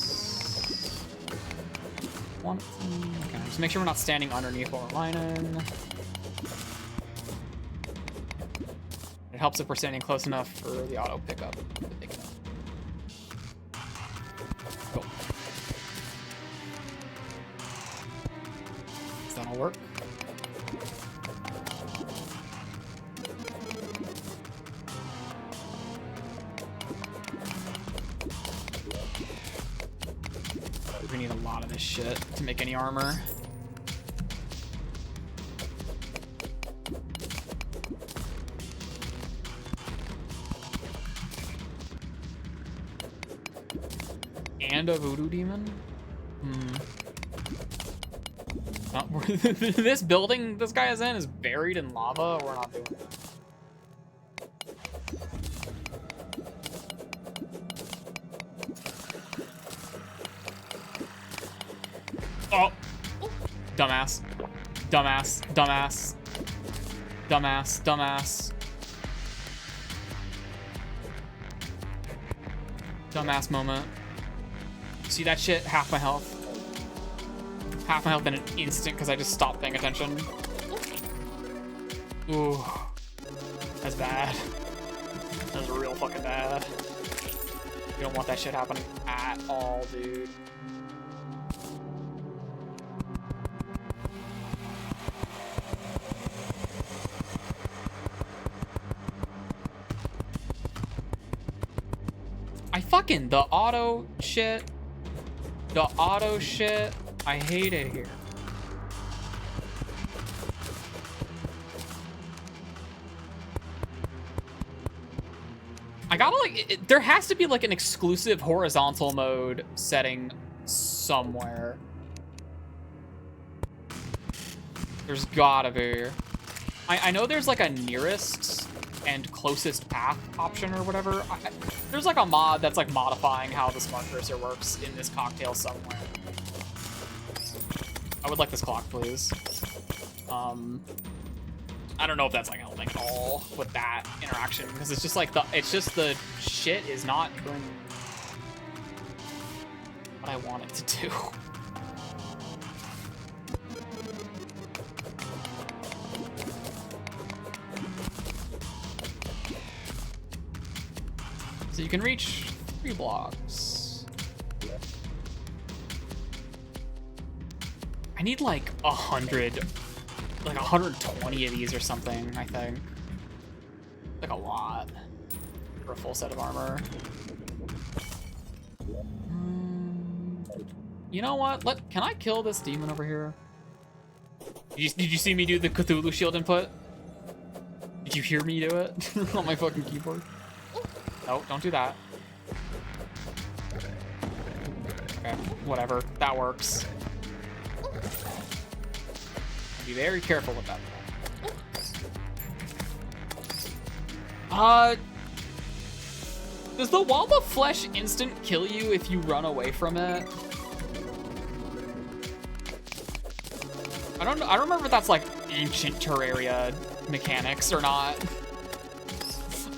Okay, just make sure we're not standing underneath while we're mining. It helps if we're standing close enough for the auto pickup to pick it up. Cool. Does that all work? We need a lot of this shit to make any armor. And a voodoo demon? This building this guy is in is buried in lava. We're not doing it. Oh! Dumbass. Dumbass. Dumbass. Dumbass. Dumbass. Dumbass moment. See that shit? Half my health. Half my health in an instant because I just stopped paying attention. Ooh. That's bad. That's real fucking bad. You don't want that shit happening at all, dude. The auto shit. The auto shit. I hate it here. I gotta like, there has to be like an exclusive horizontal mode setting somewhere. There's gotta be. I know there's like a nearest and closest path option or whatever. There's like a mod that's like modifying how the smart cursor works in this cocktail somewhere. I would like this clock, please. I don't know if that's like helping at all with that interaction because it's just like the shit is not doing what I want it to do. So you can reach 3 blocks. I need like 100, like 120 of these or something, I think. Like a lot for a full set of armor. You know what? Can I kill this demon over here? Did you see me do the Cthulhu shield input? Did you hear me do it on my fucking keyboard? No, don't do that. Okay, whatever. That works. Be very careful with that. Does the wall of flesh instant kill you if you run away from it? I don't remember if that's like ancient Terraria mechanics or not.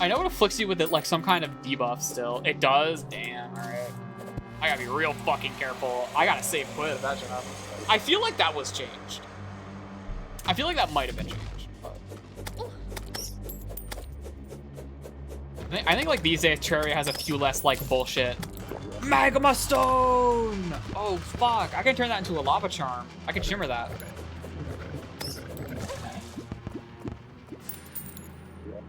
I know it afflicts you with it like some kind of debuff still. It does? Damn, alright. I gotta be real fucking careful. I gotta save quit if that should happen. I feel like that was changed. I feel like that might have been changed. I think like these days Terraria has a few less like bullshit. Magma stone! Oh fuck, I can turn that into a lava charm. I can shimmer that.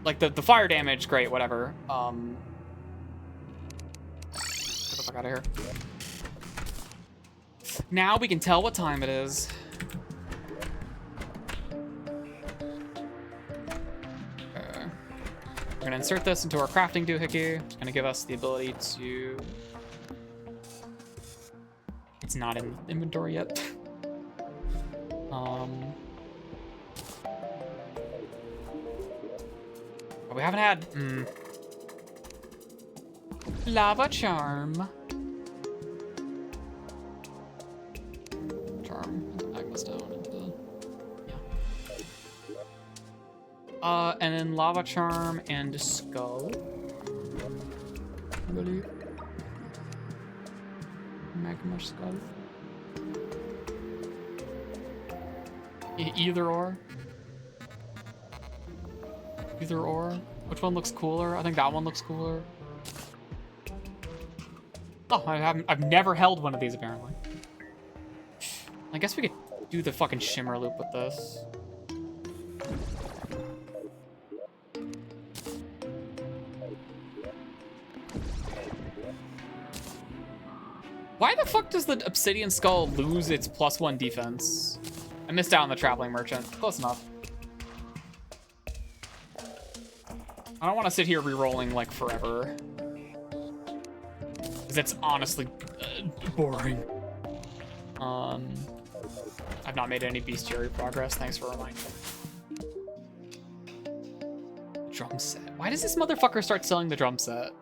Like the fire damage, great, whatever. Get the fuck out of here. Now we can tell what time it is. We're gonna insert this into our crafting doohickey. It's gonna give us the ability to... It's not in inventory yet. Oh, we haven't had... Lava charm. Magma stone into... Yeah. And then lava charm and skull. Really? Magma skull. Either or. Either or. Which one looks cooler? I think that one looks cooler. Oh, I've never held one of these apparently. I guess we could do the fucking shimmer loop with this. Why the fuck does the obsidian skull lose its +1 defense? I missed out on the traveling merchant. Close enough. I don't want to sit here re-rolling like forever. Because it's honestly boring. I've not made any bestiary progress. Thanks for reminding me. Drum set. Why does this motherfucker start selling the drum set?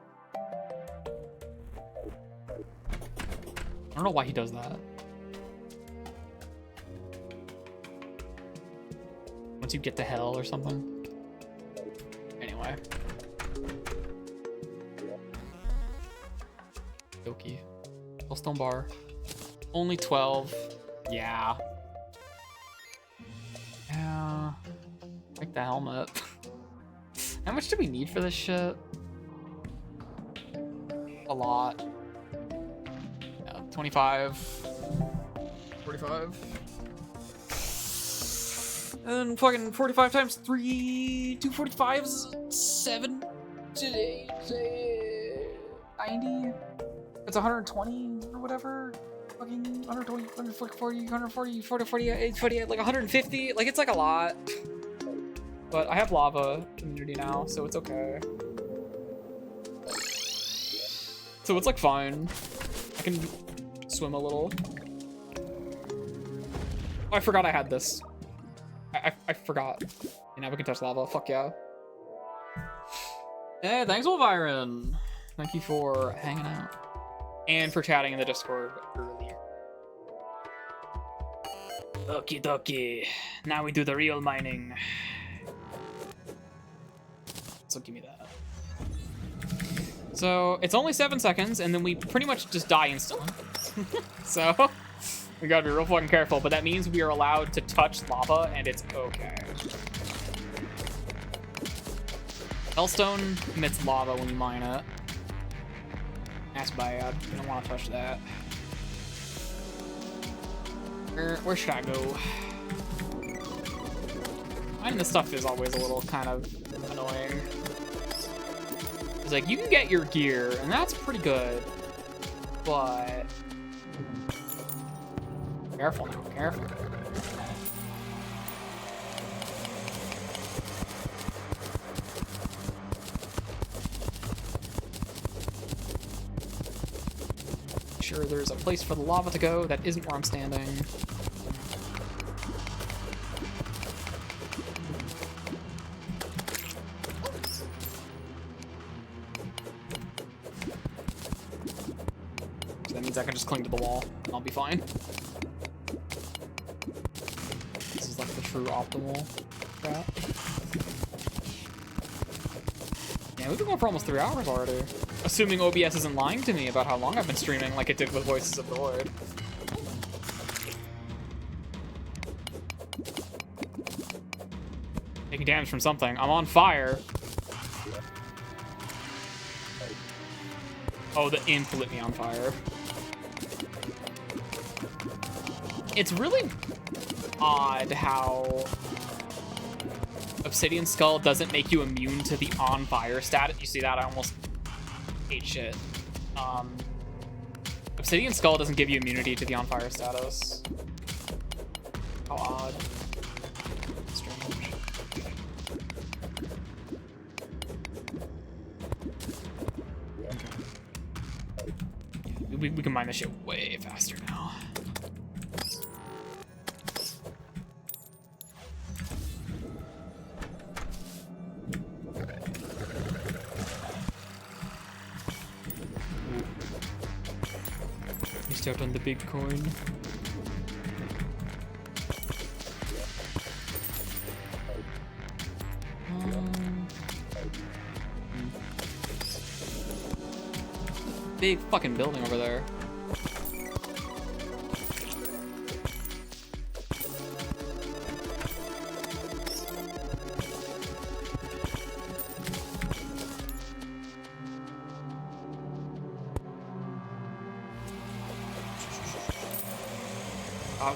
I don't know why he does that. Once you get to hell or something. Anyway. Doki. Stone bar. Only 12. Yeah. Yeah. Make the helmet. How much do we need for this shit? A lot. Yeah, 25. 45. And fucking 45 times 3. 245's 7. 90. It's 120 or whatever. Fucking 120, 140, 140, 40, 48, 48, like 150. Like, it's like a lot. But I have lava immunity now, so it's okay. So it's like fine. I can swim a little. Oh, I forgot I had this. I forgot. And now we can touch lava. Fuck yeah. Hey, thanks, Wolviron. Thank you for hanging out. And for chatting in the Discord earlier. Okie dokie. Now we do the real mining. So give me that. So it's only 7 seconds, and then we pretty much just die instantly. So we gotta be real fucking careful, but that means we are allowed to touch lava, and it's okay. Hellstone emits lava when you mine it. That's bad. You don't want to touch that. Where should I go? Mining this stuff is always a little kind of annoying. It's like, you can get your gear, and that's pretty good, but... Careful now, careful. Sure, there's a place for the lava to go that isn't where I'm standing. So that means I can just cling to the wall and I'll be fine. This is like the true optimal strat. Yeah, we've been going for almost 3 hours already. Assuming OBS isn't lying to me about how long I've been streaming like it did with Voices of the Void. Taking damage from something. I'm on fire. Oh, the imp lit me on fire. It's really odd how Obsidian Skull doesn't make you immune to the on fire status. You see that? I almost ate shit. Obsidian Skull doesn't give you immunity to the on fire status. How odd. Strange. we can mine this shit way faster now. Missed out on the big coin. Big fucking building over there.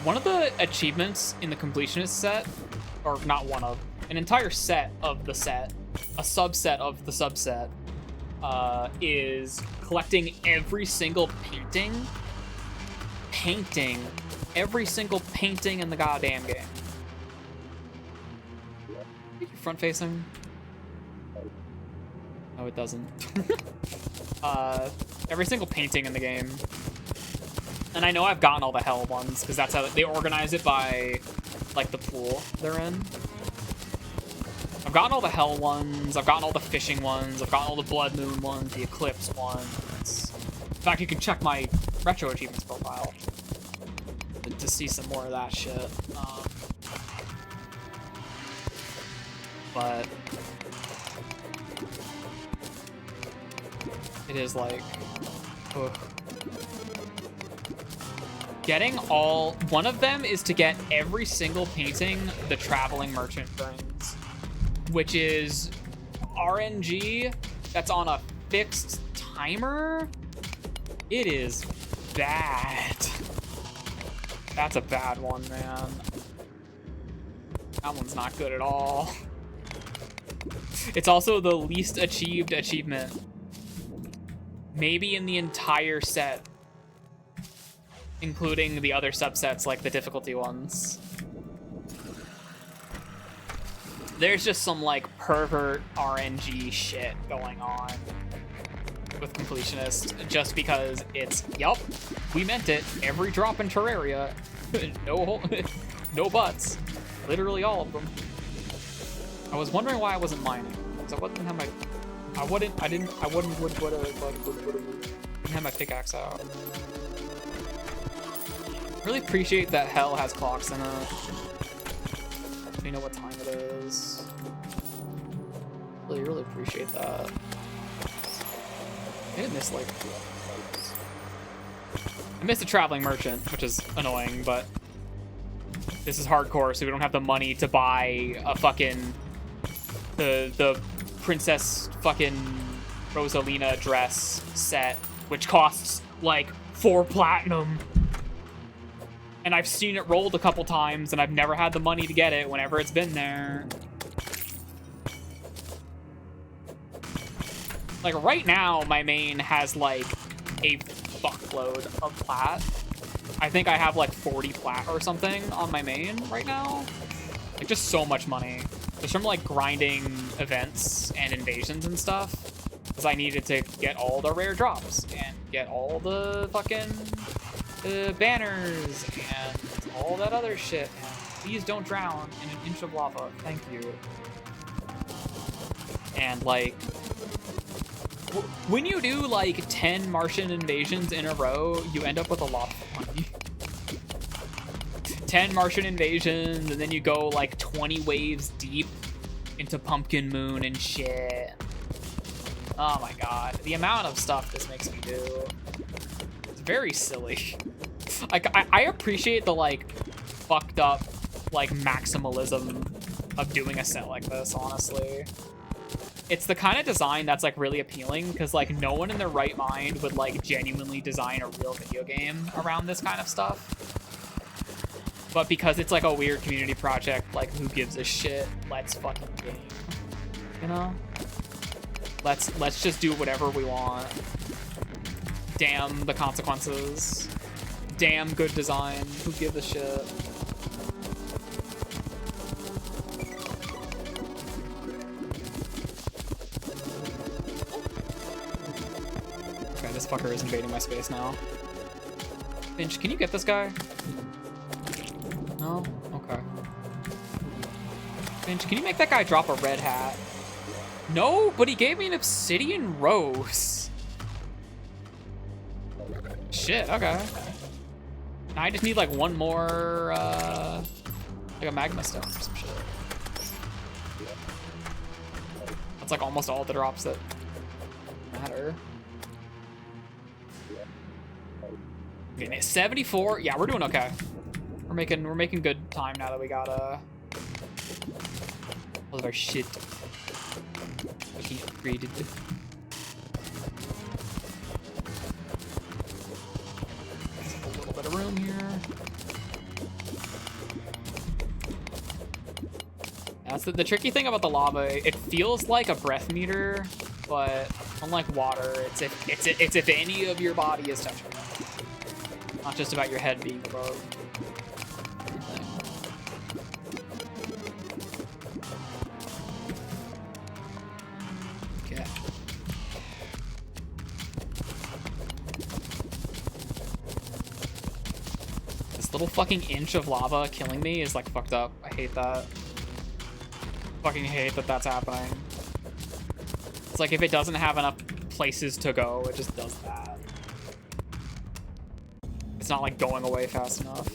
One of the achievements in the completionist set, or not one of, an entire set of the set, a subset of the subset, is collecting every single painting every single painting in the goddamn game. You're front facing? No, it doesn't. Every single painting in the game. And I know I've gotten all the hell ones, because that's how they organize it by, like, the pool they're in. I've gotten all the hell ones, I've gotten all the fishing ones, I've gotten all the blood moon ones, the eclipse ones. In fact, you can check my retro achievements profile to see some more of that shit. But it is like, ugh. Getting all, one of them is to get every single painting the traveling merchant brings, which is RNG that's on a fixed timer. It is bad. That's a bad one, man. That one's not good at all. It's also the least achieved achievement, maybe in the entire set, including the other subsets like the difficulty ones. There's just some like pervert RNG shit going on with completionist just because it's, yup, we meant it. Every drop in Terraria, no buts, literally all of them. I was wondering why I wasn't mining because I wouldn't have my, I wouldn't have my pickaxe out. Really appreciate that hell has clocks in it. So you know what time it is. Really appreciate that. I did miss like, I missed a traveling merchant, which is annoying, but this is hardcore, so we don't have the money to buy a fucking the princess fucking Rosalina dress set, which costs like 4 platinum. And I've seen it rolled a couple times, and I've never had the money to get it whenever it's been there. Like, right now, my main has, like, a fuckload of plat. I think I have, like, 40 plat or something on my main right now. Like, just so much money. Just from, like, grinding events and invasions and stuff. Because I needed to get all the rare drops and get all the fucking banners and all that other shit. And please don't drown in an inch of lava. Thank you. And, like, when you do, like, 10 Martian invasions in a row, you end up with a lot of money. 10 Martian invasions, and then you go, like, 20 waves deep into Pumpkin Moon and shit. Oh my god. The amount of stuff this makes me do. It's very silly. Like, I appreciate the, like, fucked up, like, maximalism of doing a set like this, honestly. It's the kind of design that's, like, really appealing, because, like, no one in their right mind would, like, genuinely design a real video game around this kind of stuff. But because it's, like, a weird community project, like, who gives a shit? Let's fucking game. You know? Let's just do whatever we want. Damn the consequences. Damn good design. Who gives a shit? Okay, this fucker is invading my space now. Finch, can you get this guy? No? Okay. Finch, can you make that guy drop a red hat? No, but he gave me an obsidian rose. Shit, okay. Now I just need like one more, like a magma stone or some shit. That's like almost all the drops that matter. Okay, 74. Yeah, we're doing okay. We're making good time now that we got all of our shit fucking upgraded. A little bit of room here. That's the tricky thing about the lava. It feels like a breath meter, but unlike water, it's if any of your body is touching it. Not just about your head being above. Okay. This little fucking inch of lava killing me is like fucked up. I hate that. Fucking hate that that's happening. It's like if it doesn't have enough places to go, it just does that. It's not like going away fast enough.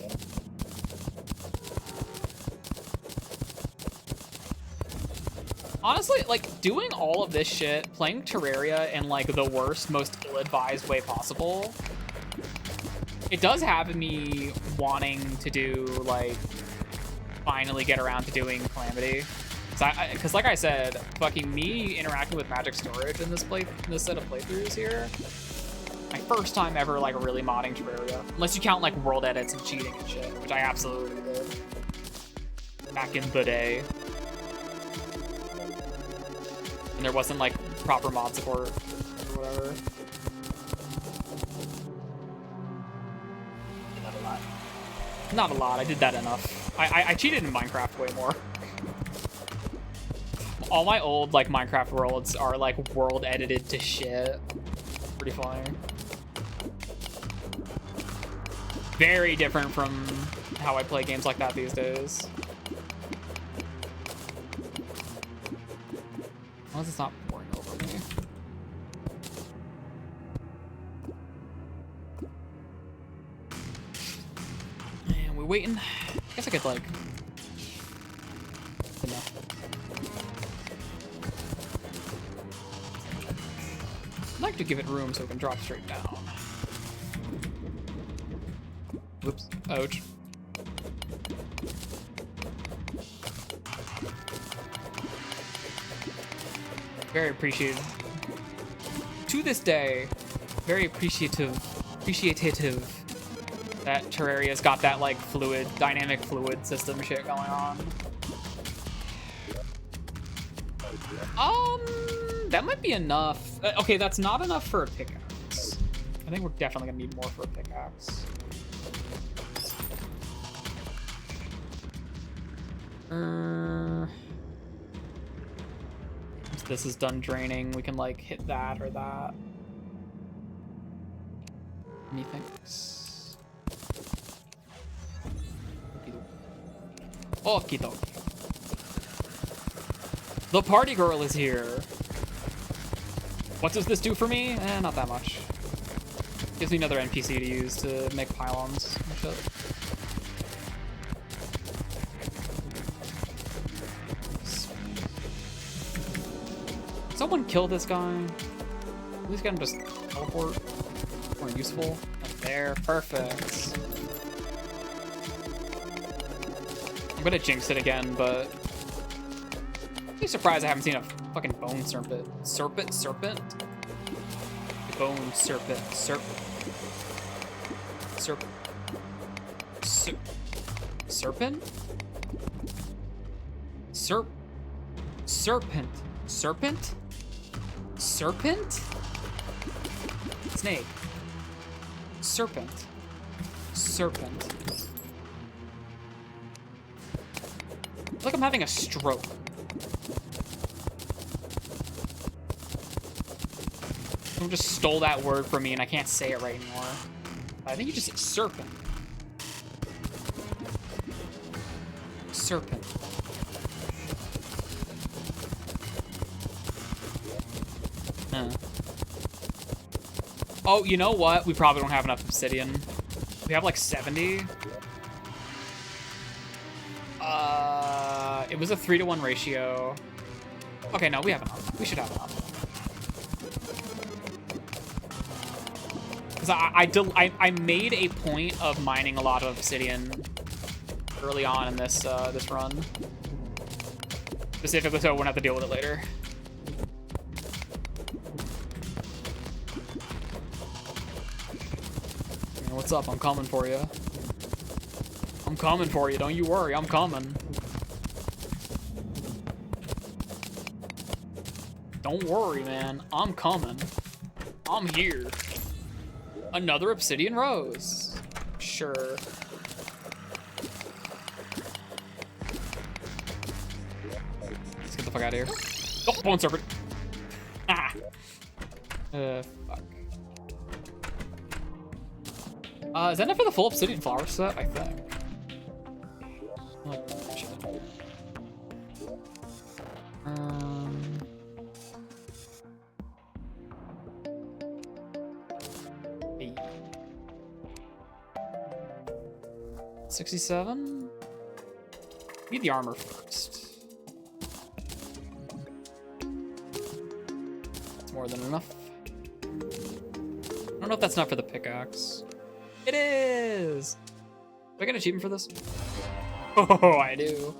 Honestly, like doing all of this shit, playing Terraria in like the worst, most ill-advised way possible, it does have me wanting to do like finally get around to doing Calamity. Because like I said, fucking me interacting with Magic Storage in this set of playthroughs here, my first time ever like really modding Terraria, unless you count like world edits and cheating and shit, which I absolutely did back in the day. And there wasn't like proper mod support or whatever. Not a lot. I did that enough. I cheated in Minecraft way more. All my old like Minecraft worlds are like world edited to shit. Pretty funny. Very different from how I play games like that these days. As long as it's not pouring over me. And we're waiting. I guess I could like... Enough. I'd like to give it room so it can drop straight down. Whoops. Ouch. Very appreciated. To this day, very appreciative that Terraria's got that like dynamic fluid system shit going on. That might be enough. Okay, that's not enough for a pickaxe. I think we're definitely gonna need more for a pickaxe. Once this is done draining, we can like hit that or that. Methinks. Okie dokie. The party girl is here. What does this do for me? Not that much. Gives me another NPC to use to make pylons and shit. Someone kill this guy. At least get him just teleport. More useful. Up there. Perfect. I'm gonna jinx it again, but I'm pretty surprised I haven't seen a fucking bone serpent. Serpent? Bone serpent. Serpent. Serpent? Snake. Serpent. It's like I'm having a stroke. Someone just stole that word from me and I can't say it right anymore. I think you just said serpent. Serpent. Oh, you know what? We probably don't have enough obsidian. We have like 70. It was a 3-to-1 ratio. Okay, no, we have enough. We should have enough. Because I made a point of mining a lot of obsidian early on in this this run. Specifically so I won't have to deal with it later. What's up? I'm coming for you. I'm coming for you. Don't you worry. I'm coming. Don't worry, man. I'm coming. I'm here. Another obsidian rose. Sure. Let's get the fuck out of here. Oh, bone serpent. Ah. Fuck. Is that enough for the full obsidian flower set? I think. Oh, shit. Hey. 67? Need the armor first. That's more than enough. I don't know if that's enough for the pickaxe. It is! Do I get an achievement for this? Oh, I do.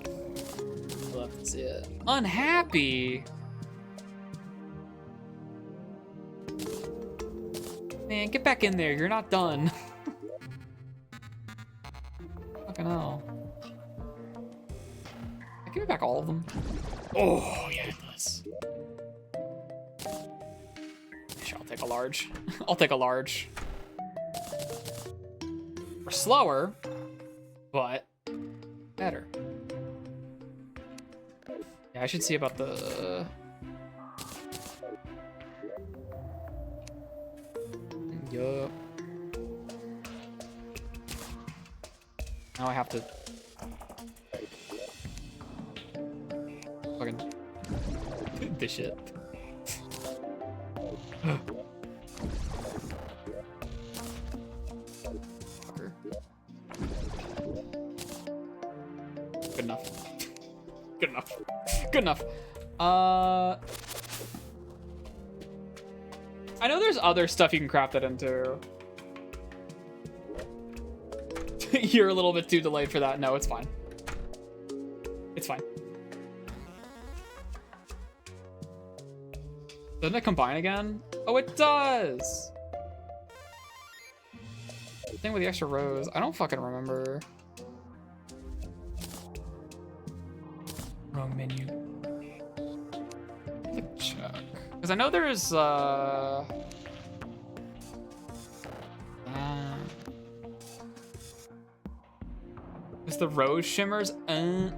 We'll have to see it. Unhappy! Man, get back in there. You're not done. Fucking hell. I give it back all of them. Oh, yeah, it does. Sure, I'll take a large. I'll take a large. We're slower, but better. Yeah, I should see about the... Yup. Now I have to... Fucking... this shit. Fucker. Good enough. Good enough. Good enough. I know there's other stuff you can craft that into. You're a little bit too delayed for that. No, it's fine. It's fine. Doesn't it combine again? Oh, it does! Thing with the extra rows. I don't fucking remember. Wrong menu. Let me check. Because I know there's, is the rose shimmers? I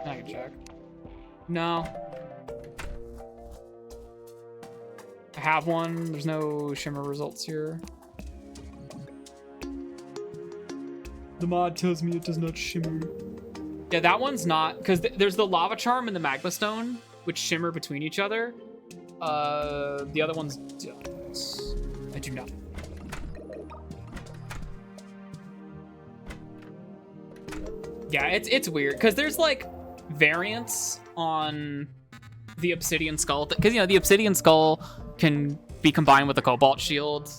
can check. No. I have one. There's no shimmer results here. The mod tells me it does not shimmer. Yeah, that one's not, because there's the lava charm and the magma stone, which shimmer between each other. The other ones don't. I do not. Yeah, it's weird because there's like variants on the obsidian skull because you know the obsidian skull can be combined with the cobalt shield.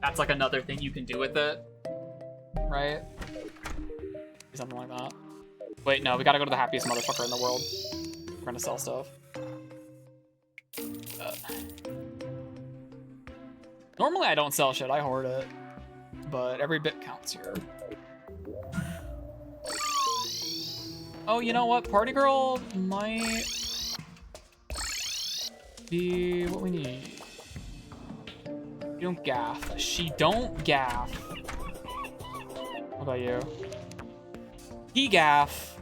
That's like another thing you can do with it, right? Something like that. Wait, no, we gotta go to the happiest motherfucker in the world. We're gonna sell stuff. Normally I don't sell shit, I hoard it. But every bit counts here. Oh, you know what? Party girl might be what we need. You don't gaff. She don't gaff. What about you? He gaff.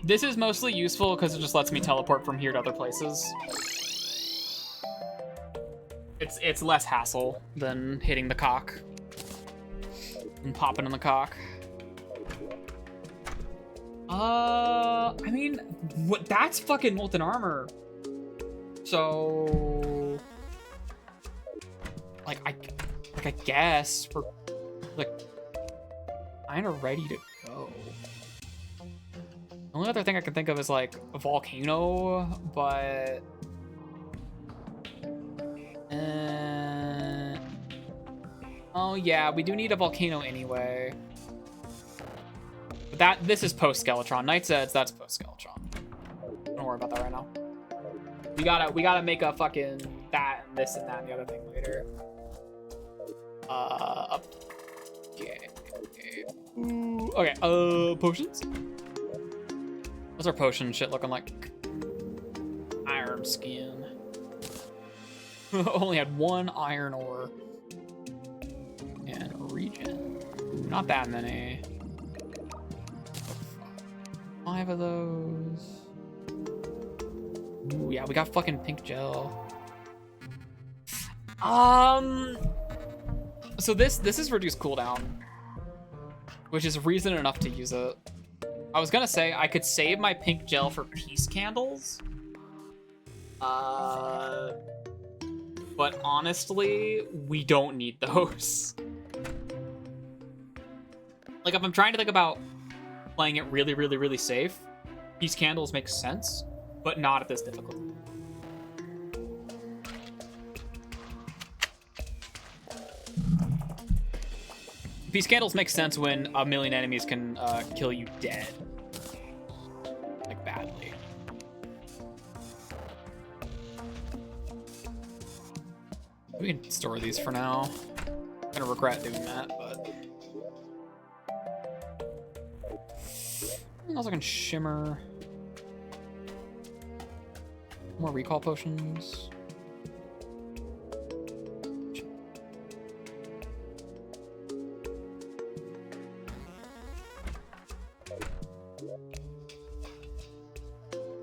This is mostly useful because it just lets me teleport from here to other places. it's less hassle than hitting the cock and popping in the cock. I mean, what? That's fucking molten armor. So, like, I guess we're like kind of ready to go. The only other thing I can think of is like a volcano, but oh yeah, we do need a volcano anyway. But this is post Skeletron. Knight says that's post Skeletron. Don't worry about that right now. We gotta make a fucking that and this and that and the other thing later. Okay. Ooh, okay. Potions. What's our potion shit looking like? Iron skin. Only had 1 iron ore. And regen. Not that many. 5 of those. Ooh, yeah, we got fucking pink gel. So this is reduced cooldown, which is reason enough to use it. I was gonna say I could save my pink gel for peace candles. But honestly, we don't need those. Like, if I'm trying to think about playing it really, really, really safe, peace candles make sense, but not at this difficulty. Peace candles make sense when a million enemies can kill you dead. Like, badly. We can store these for now. I'm gonna regret doing that, but... I also can shimmer. More recall potions.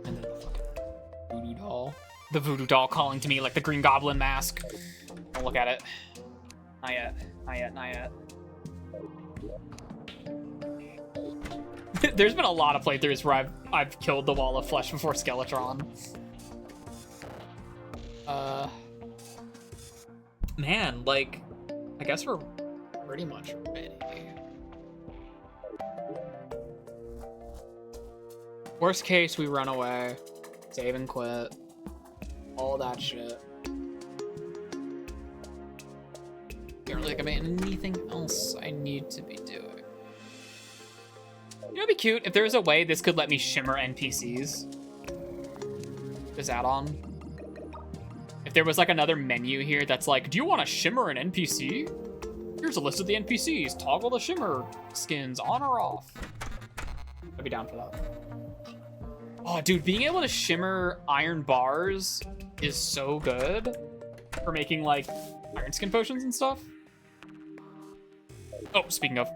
And then the fucking voodoo doll. The voodoo doll calling to me like the Green Goblin mask. Don't look at it. Not yet. Not yet. Not yet. There's been a lot of playthroughs where I've killed the wall of flesh before Skeletron. Man, like, I guess we're pretty much ready. Worst case, we run away, save and quit, all that shit. Don't really think I made anything else I need to be doing. You know, it'd be cute if there was a way this could let me shimmer NPCs. This add-on. If there was like another menu here that's like, do you want to shimmer an NPC? Here's a list of the NPCs. Toggle the shimmer skins on or off. I'd be down for that. Oh, dude, being able to shimmer iron bars is so good for making like iron skin potions and stuff. Oh, speaking of.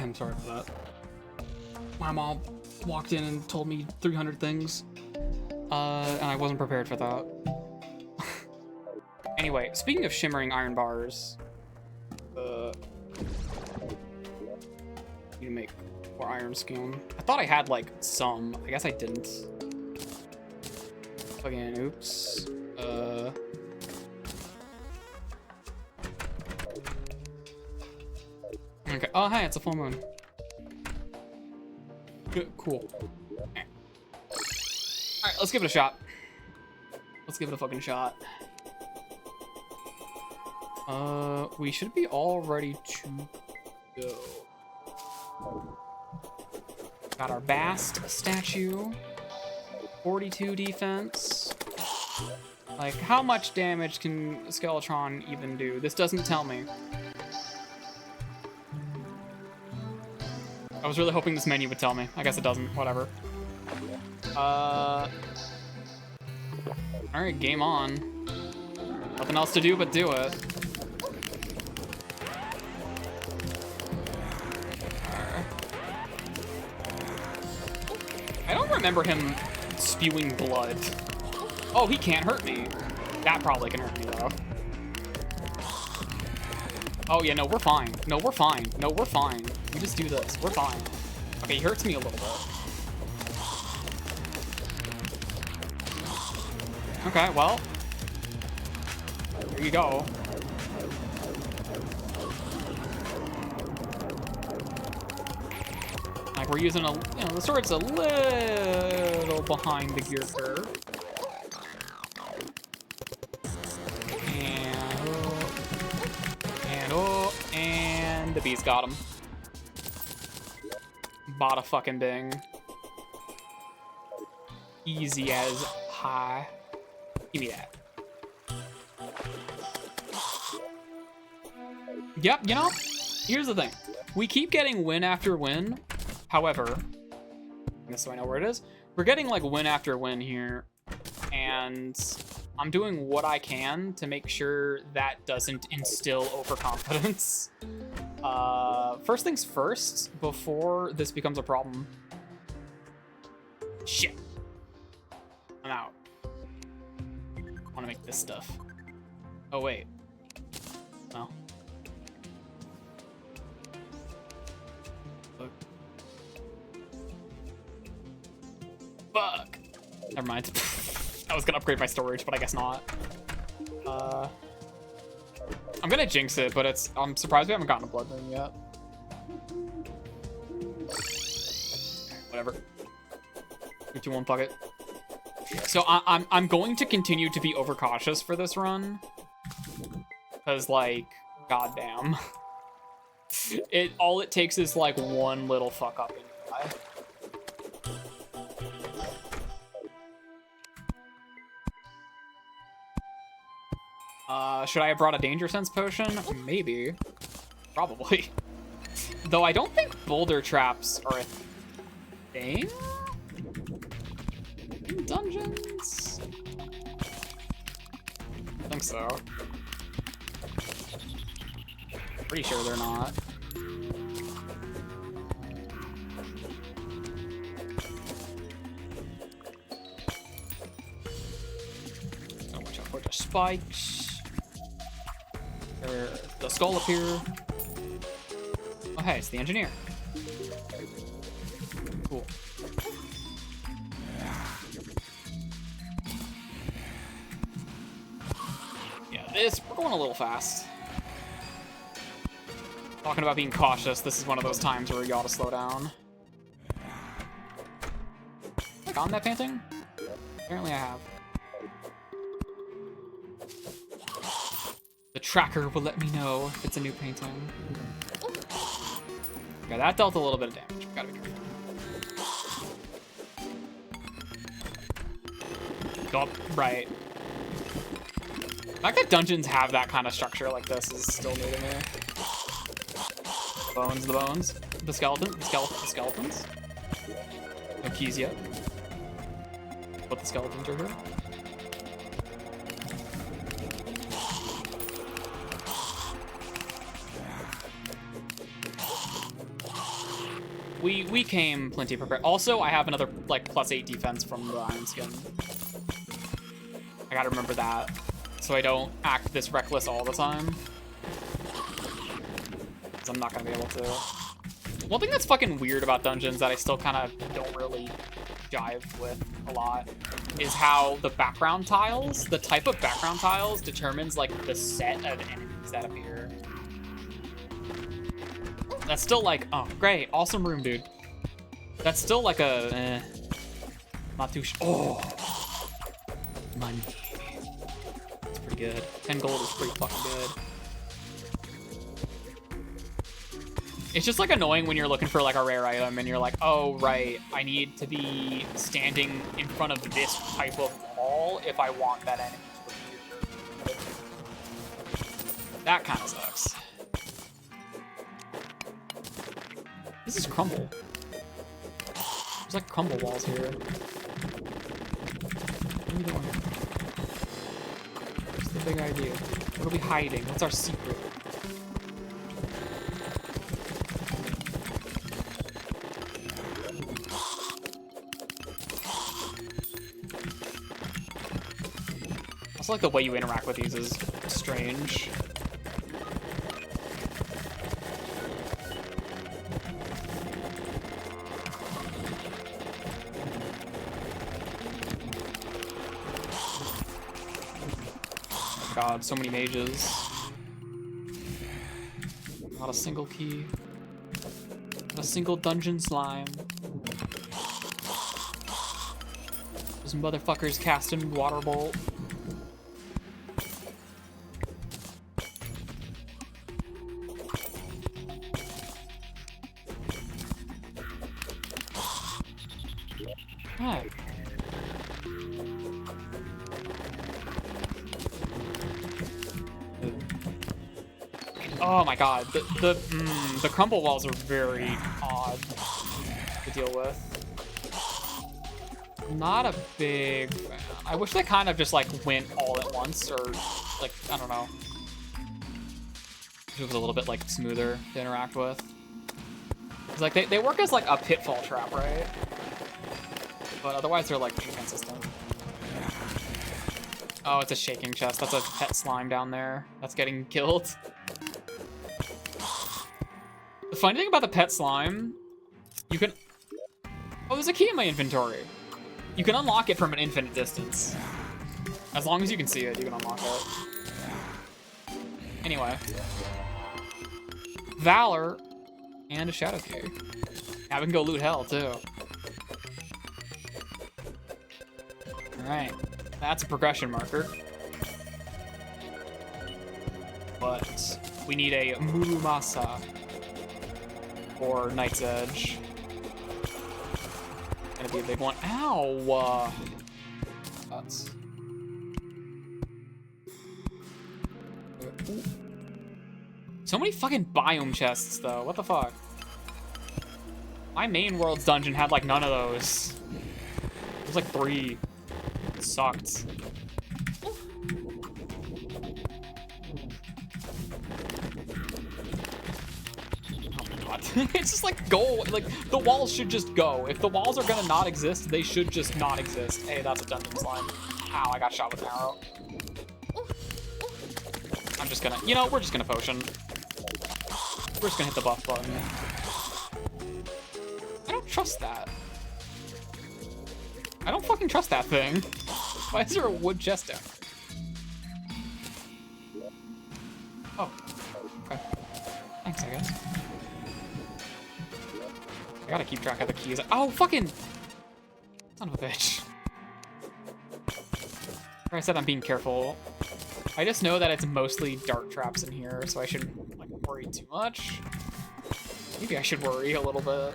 I'm sorry for that. My mom walked in and told me 300 things. And I wasn't prepared for that. Anyway, speaking of shimmering iron bars, need to make more iron skin. I thought I had like some. I guess I didn't. Again, oops. Okay. Oh, hi, it's a full moon. Good, cool. Alright, let's give it a shot. Let's give it a fucking shot. We should be all ready to go. Got our Bast statue. 42 defense. Like, how much damage can Skeletron even do? This doesn't tell me. I was really hoping this menu would tell me. I guess it doesn't. Whatever. Alright, game on. Nothing else to do but do it. I don't remember him spewing blood. Oh, he can't hurt me. That probably can hurt me, though. Oh, yeah, no, we're fine. No, we're fine. No, we're fine. We just do this. We're fine. Okay, he hurts me a little bit. Okay, well. Here you go. Like, we're using the sword's a little behind the gear curve. And the bees got him. Bada fucking ding. Easy as high. Give me that. Yep, you know, here's the thing. We keep getting win after win. However, just so I know where it is, we're getting like win after win here. And I'm doing what I can to make sure that doesn't instill overconfidence. First things first, before this becomes a problem. Shit. I'm out. I want to make this stuff. Oh, wait. No. Fuck. Never mind. I was gonna upgrade my storage, but I guess not. I'm gonna jinx it, but I'm surprised we haven't gotten a blood moon yet. Whatever. 3, 2, 1, fuck it. So I'm going to continue to be overcautious for this run, because like, goddamn, all it takes is like one little fuck up in your life. Should I have brought a danger sense potion? Maybe. Probably. Though I don't think boulder traps are a thing in dungeons. I think so. Pretty sure they're not. So watch out for the spikes. The skull up here. Oh, hey, it's the engineer. Cool. Yeah, we're going a little fast. Talking about being cautious, this is one of those times where you ought to slow down. Like on that painting? Apparently I have. The tracker will let me know if it's a new painting. Okay, that dealt a little bit of damage. Gotta be careful. Go up, right. The fact that dungeons have that kind of structure like this is still new to me. The bones. The skeletons. No keys yet. But the skeletons are here. we came plenty prepared. Also, I have another like +8 defense from the Iron Skin. I gotta remember that, so I don't act this reckless all the time. Because I'm not gonna be able to. One thing that's fucking weird about dungeons that I still kind of don't really jive with a lot is how the background tiles, the type of background tiles determines like the set of enemies that appear. That's still like, oh, great, awesome room, dude. That's still like a, not too oh, money. That's pretty good. 10 gold is pretty fucking good. It's just like annoying when you're looking for like a rare item and you're like, oh, right, I need to be standing in front of this type of wall if I want that enemy to appear. That kind of sucks. This is crumble. There's like crumble walls here. What are we doing? What's the big idea? What are we hiding? What's our secret? Also, like the way you interact with these is strange. God, so many mages. Not a single key. Not a single dungeon slime. Those motherfuckers casting water bolt. Hi. Oh my god, the crumble walls are very odd to deal with. Not a big fan. I wish they kind of just like went all at once, or like, I don't know. It was a little bit like smoother to interact with. It's like they work as like a pitfall trap, right? But otherwise they're like inconsistent. Oh, it's a shaking chest. That's a pet slime down there that's getting killed. The funny thing about the pet slime, you can... Oh, there's a key in my inventory. You can unlock it from an infinite distance. As long as you can see it, you can unlock it. Anyway. Valor and a shadow key. Now we can go loot hell, too. Alright. That's a progression marker. But we need a Murumasa or Knight's Edge. Gonna be a big one. Ow! Nuts. So many fucking biome chests, though. What the fuck? My main world's dungeon had like none of those. It was like 3. It sucked. It's just like go, like the walls should just go. If the walls are gonna not exist, they should just not exist. Hey, that's a dungeon slime. Ow, I got shot with an arrow. I'm just gonna, you know, we're just gonna potion. We're just gonna hit the buff button. I don't trust that. I don't fucking trust that thing. Why is there a wood chest down? Oh, okay. Thanks, I guess. I gotta keep track of the keys. Oh, fucking son of a bitch. Like I said, I'm being careful. I just know that it's mostly dart traps in here, so I shouldn't like worry too much. Maybe I should worry a little bit.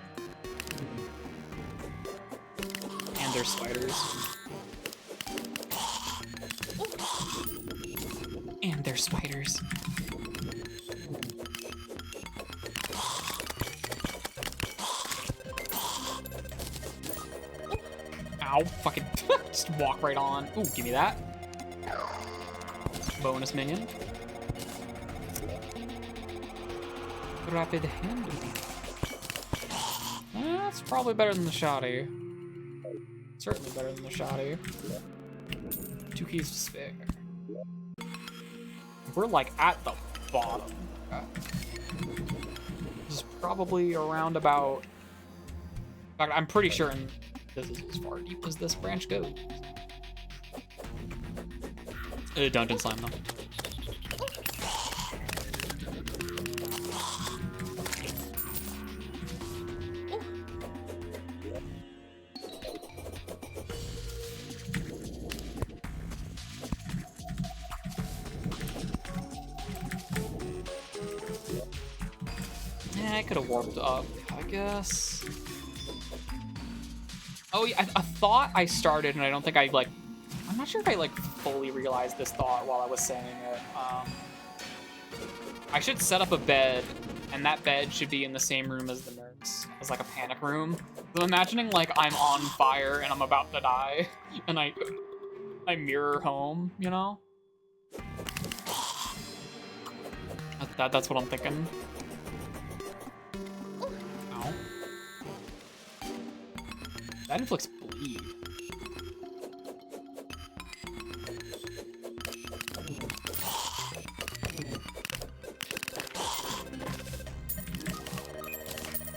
And there's spiders. And there's spiders. Ow, fucking just walk right on. Ooh, give me that. Bonus minion. Rapid handling. That's probably better than the shoddy. Certainly better than the shoddy. 2 keys to spare. We're like at the bottom. Okay. This is probably around about. In fact, I'm pretty sure this is as far deep as this branch goes. Dungeon slime though. Yeah, I could have warped up, I guess. Oh yeah, I thought I started, and I don't think I like. I'm not sure if I like fully realized this thought while I was saying it. I should set up a bed, and that bed should be in the same room as the nurse, as like a panic room. So I'm imagining like I'm on fire and I'm about to die, and I mirror home, you know? That's what I'm thinking. Ow. That inflicts bleed.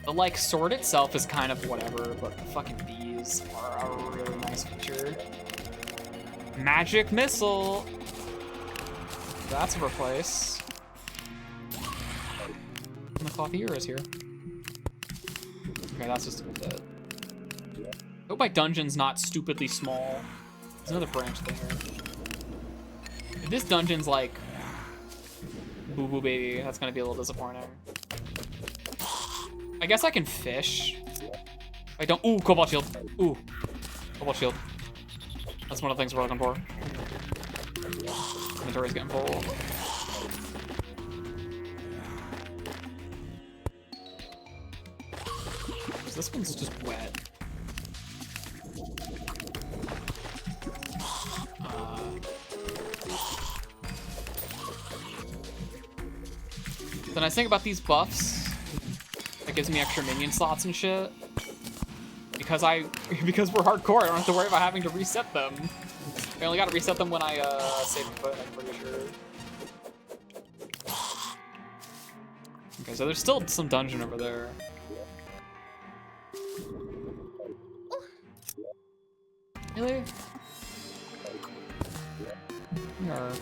The like sword itself is kind of whatever, but the fucking bees are a really nice feature. Magic missile. That's a replace. And the clothier is here. Okay, that's just a bit. I hope my dungeon's not stupidly small. There's another branch there. If this dungeon's like boo boo baby, that's gonna be a little disappointing. I guess I can fish. I don't. Ooh, cobalt shield. Ooh, cobalt shield. That's one of the things we're looking for. Inventory's getting full. This one's just wet. The nice thing about these buffs, that gives me extra minion slots and shit. Because we're hardcore, I don't have to worry about having to reset them. I only gotta reset them when I save the foot, I'm pretty sure. Okay, so there's still some dungeon over there. Really? Or...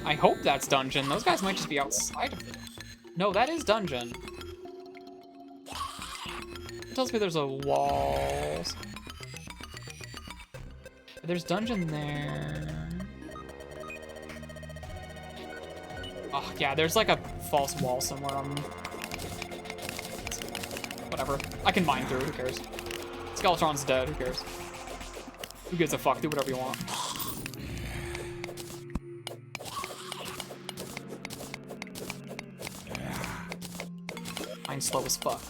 I hope that's dungeon. Those guys might just be outside of it. No, that is dungeon. It tells me there's a wall. There's dungeon there. Oh, yeah, there's like a false wall somewhere. Whatever. I can mine through, who cares? Skeletron's dead, who cares? Who gives a fuck? Do whatever you want. Mine's slow as fuck.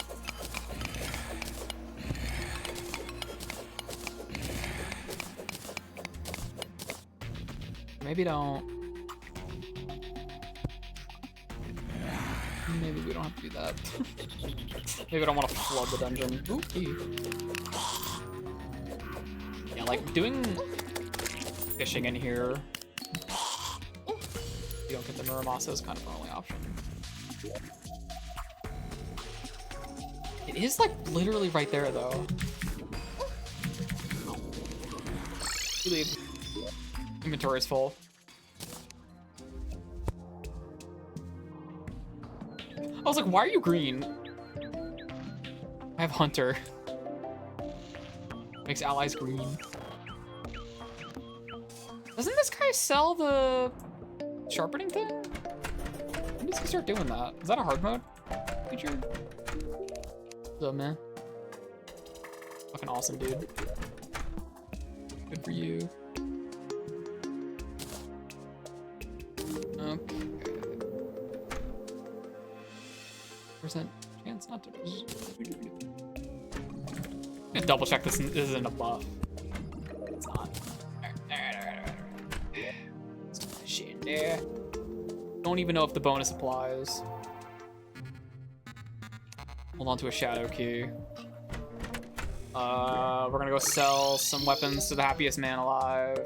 Maybe don't. Maybe we don't have to do that. Maybe I don't want to flood the dungeon. Ooh, key. Yeah, like doing fishing in here. If you don't get the Muramasa is kind of our only option. It is like literally right there though. We leave. Inventory is full. I was like, why are you green? I have Hunter. Makes allies green. Doesn't this guy sell the sharpening thing? When does he start doing that? Is that a hard mode feature? What's up, man? Fucking awesome, dude. Good for you. Okay. Percent chance not to. I'm gonna double check this isn't a buff. It's not. Alright. Shit in there. Don't even know if the bonus applies. Hold on to a shadow key. We're gonna go sell some weapons to the happiest man alive.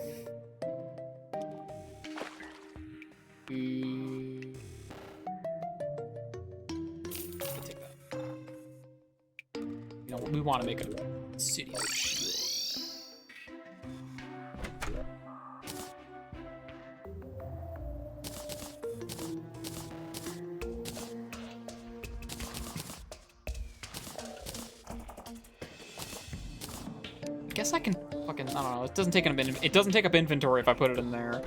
Take that. You know, we want to make a city of shield. I guess I can fucking, I don't know, it doesn't take up inventory if I put it in there.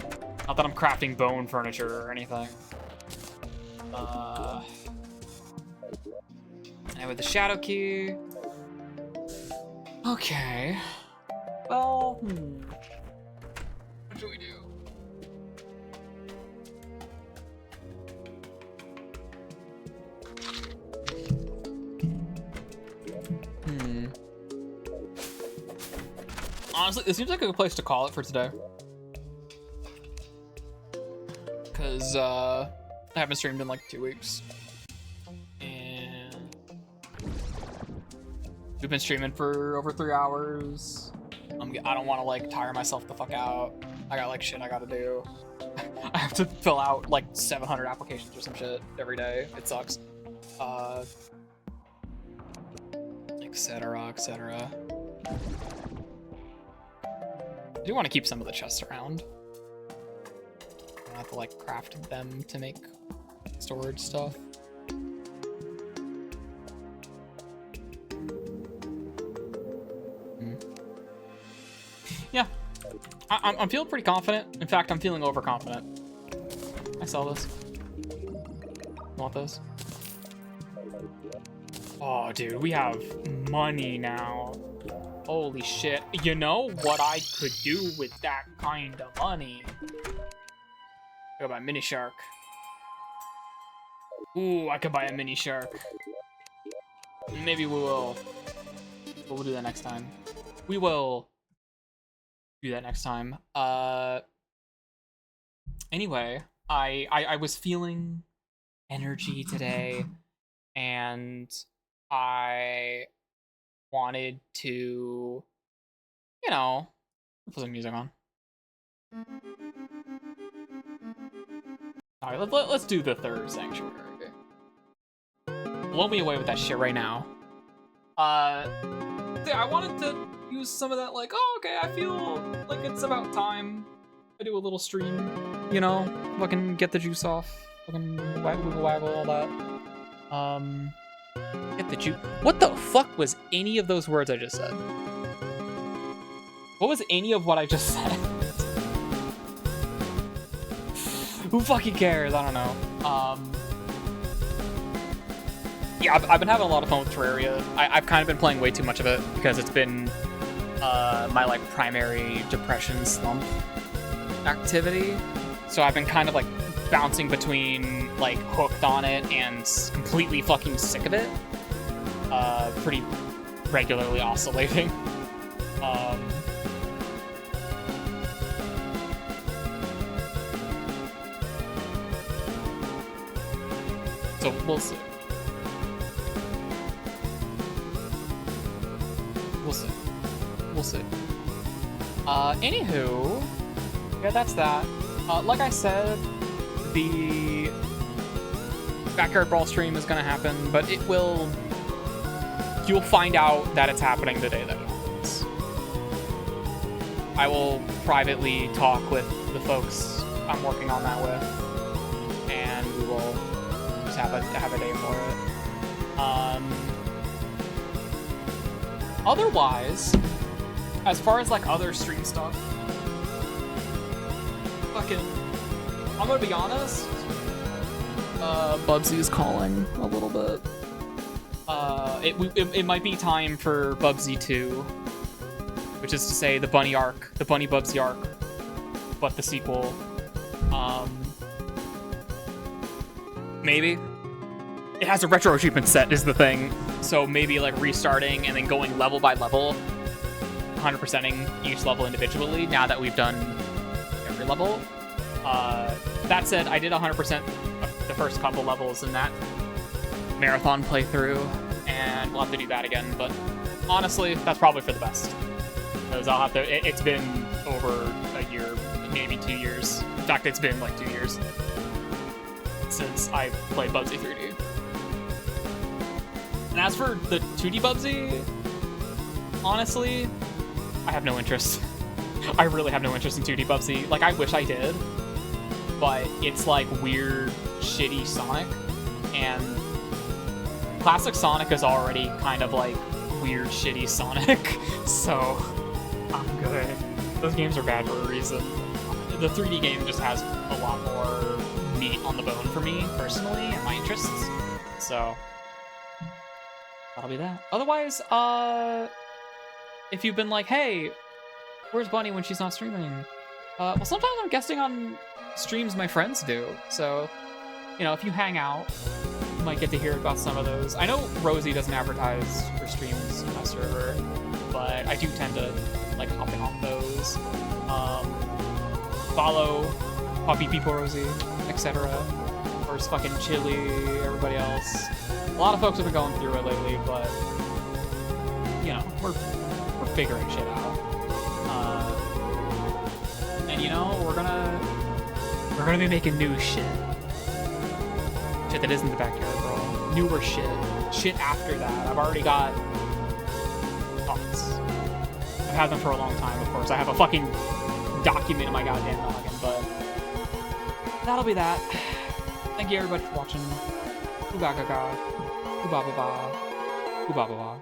Not that I'm crafting bone furniture or anything. And with the shadow key. Okay. Well, what do we do? Honestly, this seems like a good place to call it for today. Because, I haven't streamed in like 2 weeks. And we've been streaming for over 3 hours. I don't want to like tire myself the fuck out. I got like shit I gotta do. I have to fill out like 700 applications or some shit every day. It sucks. Etc, etc. I do want to keep some of the chests around. I don't have to like craft them to make storage stuff. Yeah, I'm feeling pretty confident. In fact, I'm feeling overconfident. I sell this. Want this? Oh, dude, we have money now. Holy shit. You know what I could do with that kind of money? I could buy a mini shark. Ooh, I could buy a mini shark. Maybe we will. But we'll do that next time. We will do that next time. Anyway, I was feeling energy today, and I wanted to, you know, put some music on. All right, let's do the third sanctuary. Blow me away with that shit right now. I wanted to use some of that, like, oh, okay, I feel like it's about time I do a little stream, you know, fucking get the juice off, fucking waggle, all that. Get the juice. What the fuck was any of those words I just said? What was any of what I just said? Who fucking cares? I don't know. Yeah, I've been having a lot of fun with Terraria. I've kind of been playing way too much of it because it's been my like primary depression slump activity. So I've been kind of like bouncing between like hooked on it and completely fucking sick of it. Pretty regularly oscillating. So we'll see. We'll see. Anywho, yeah, that's that. Like I said, the Backyard Brawl stream is gonna happen, but it will... You'll find out that it's happening the day that it happens. I will privately talk with the folks I'm working on that with, and we will just have a day for it. Otherwise, as far as like other stream stuff, fucking, I'm gonna be honest. Bubsy's calling a little bit. It might be time for Bubsy 2, which is to say the Bunny arc, the Bunny Bubsy arc, but the sequel. Maybe. It has a retro achievement set is the thing, so maybe like restarting and then going level by level, 100%ing each level individually now that we've done every level. That said, I did 100% the first couple levels in that marathon playthrough, and we'll have to do that again. But honestly, that's probably for the best. Because I'll have to, it's been over a year, maybe 2 years. In fact, it's been like 2 years since I played Bubsy 3D. And as for the 2D Bubsy, honestly, I have no interest. I really have no interest in 2D Bubsy. Like, I wish I did, but it's like weird, shitty Sonic, and classic Sonic is already kind of like weird, shitty Sonic, so I'm good. Those games are bad for a reason. The 3D game just has a lot more meat on the bone for me, personally, and my interests, so that'll be that. Otherwise, if you've been like, hey, where's Bunny when she's not streaming? Well, sometimes I'm guesting on streams my friends do, so, you know, if you hang out, you might get to hear about some of those. I know Rosie doesn't advertise her streams on my server, but I do tend to, like, hopping on those. Follow Puppy People Rosie, etc. Of course, fucking Chili, everybody else. A lot of folks have been going through it lately, but, you know, we're figuring shit out. And you know, we're gonna be making new shit. Shit that isn't the backyard brawl. Newer shit. Shit after that. I've already got thoughts. I've had them for a long time, of course. I have a fucking document in my goddamn noggin, but that'll be that. Thank you everybody for watching. Ooba gaga. Ooba ba ba. Ooba ba ba.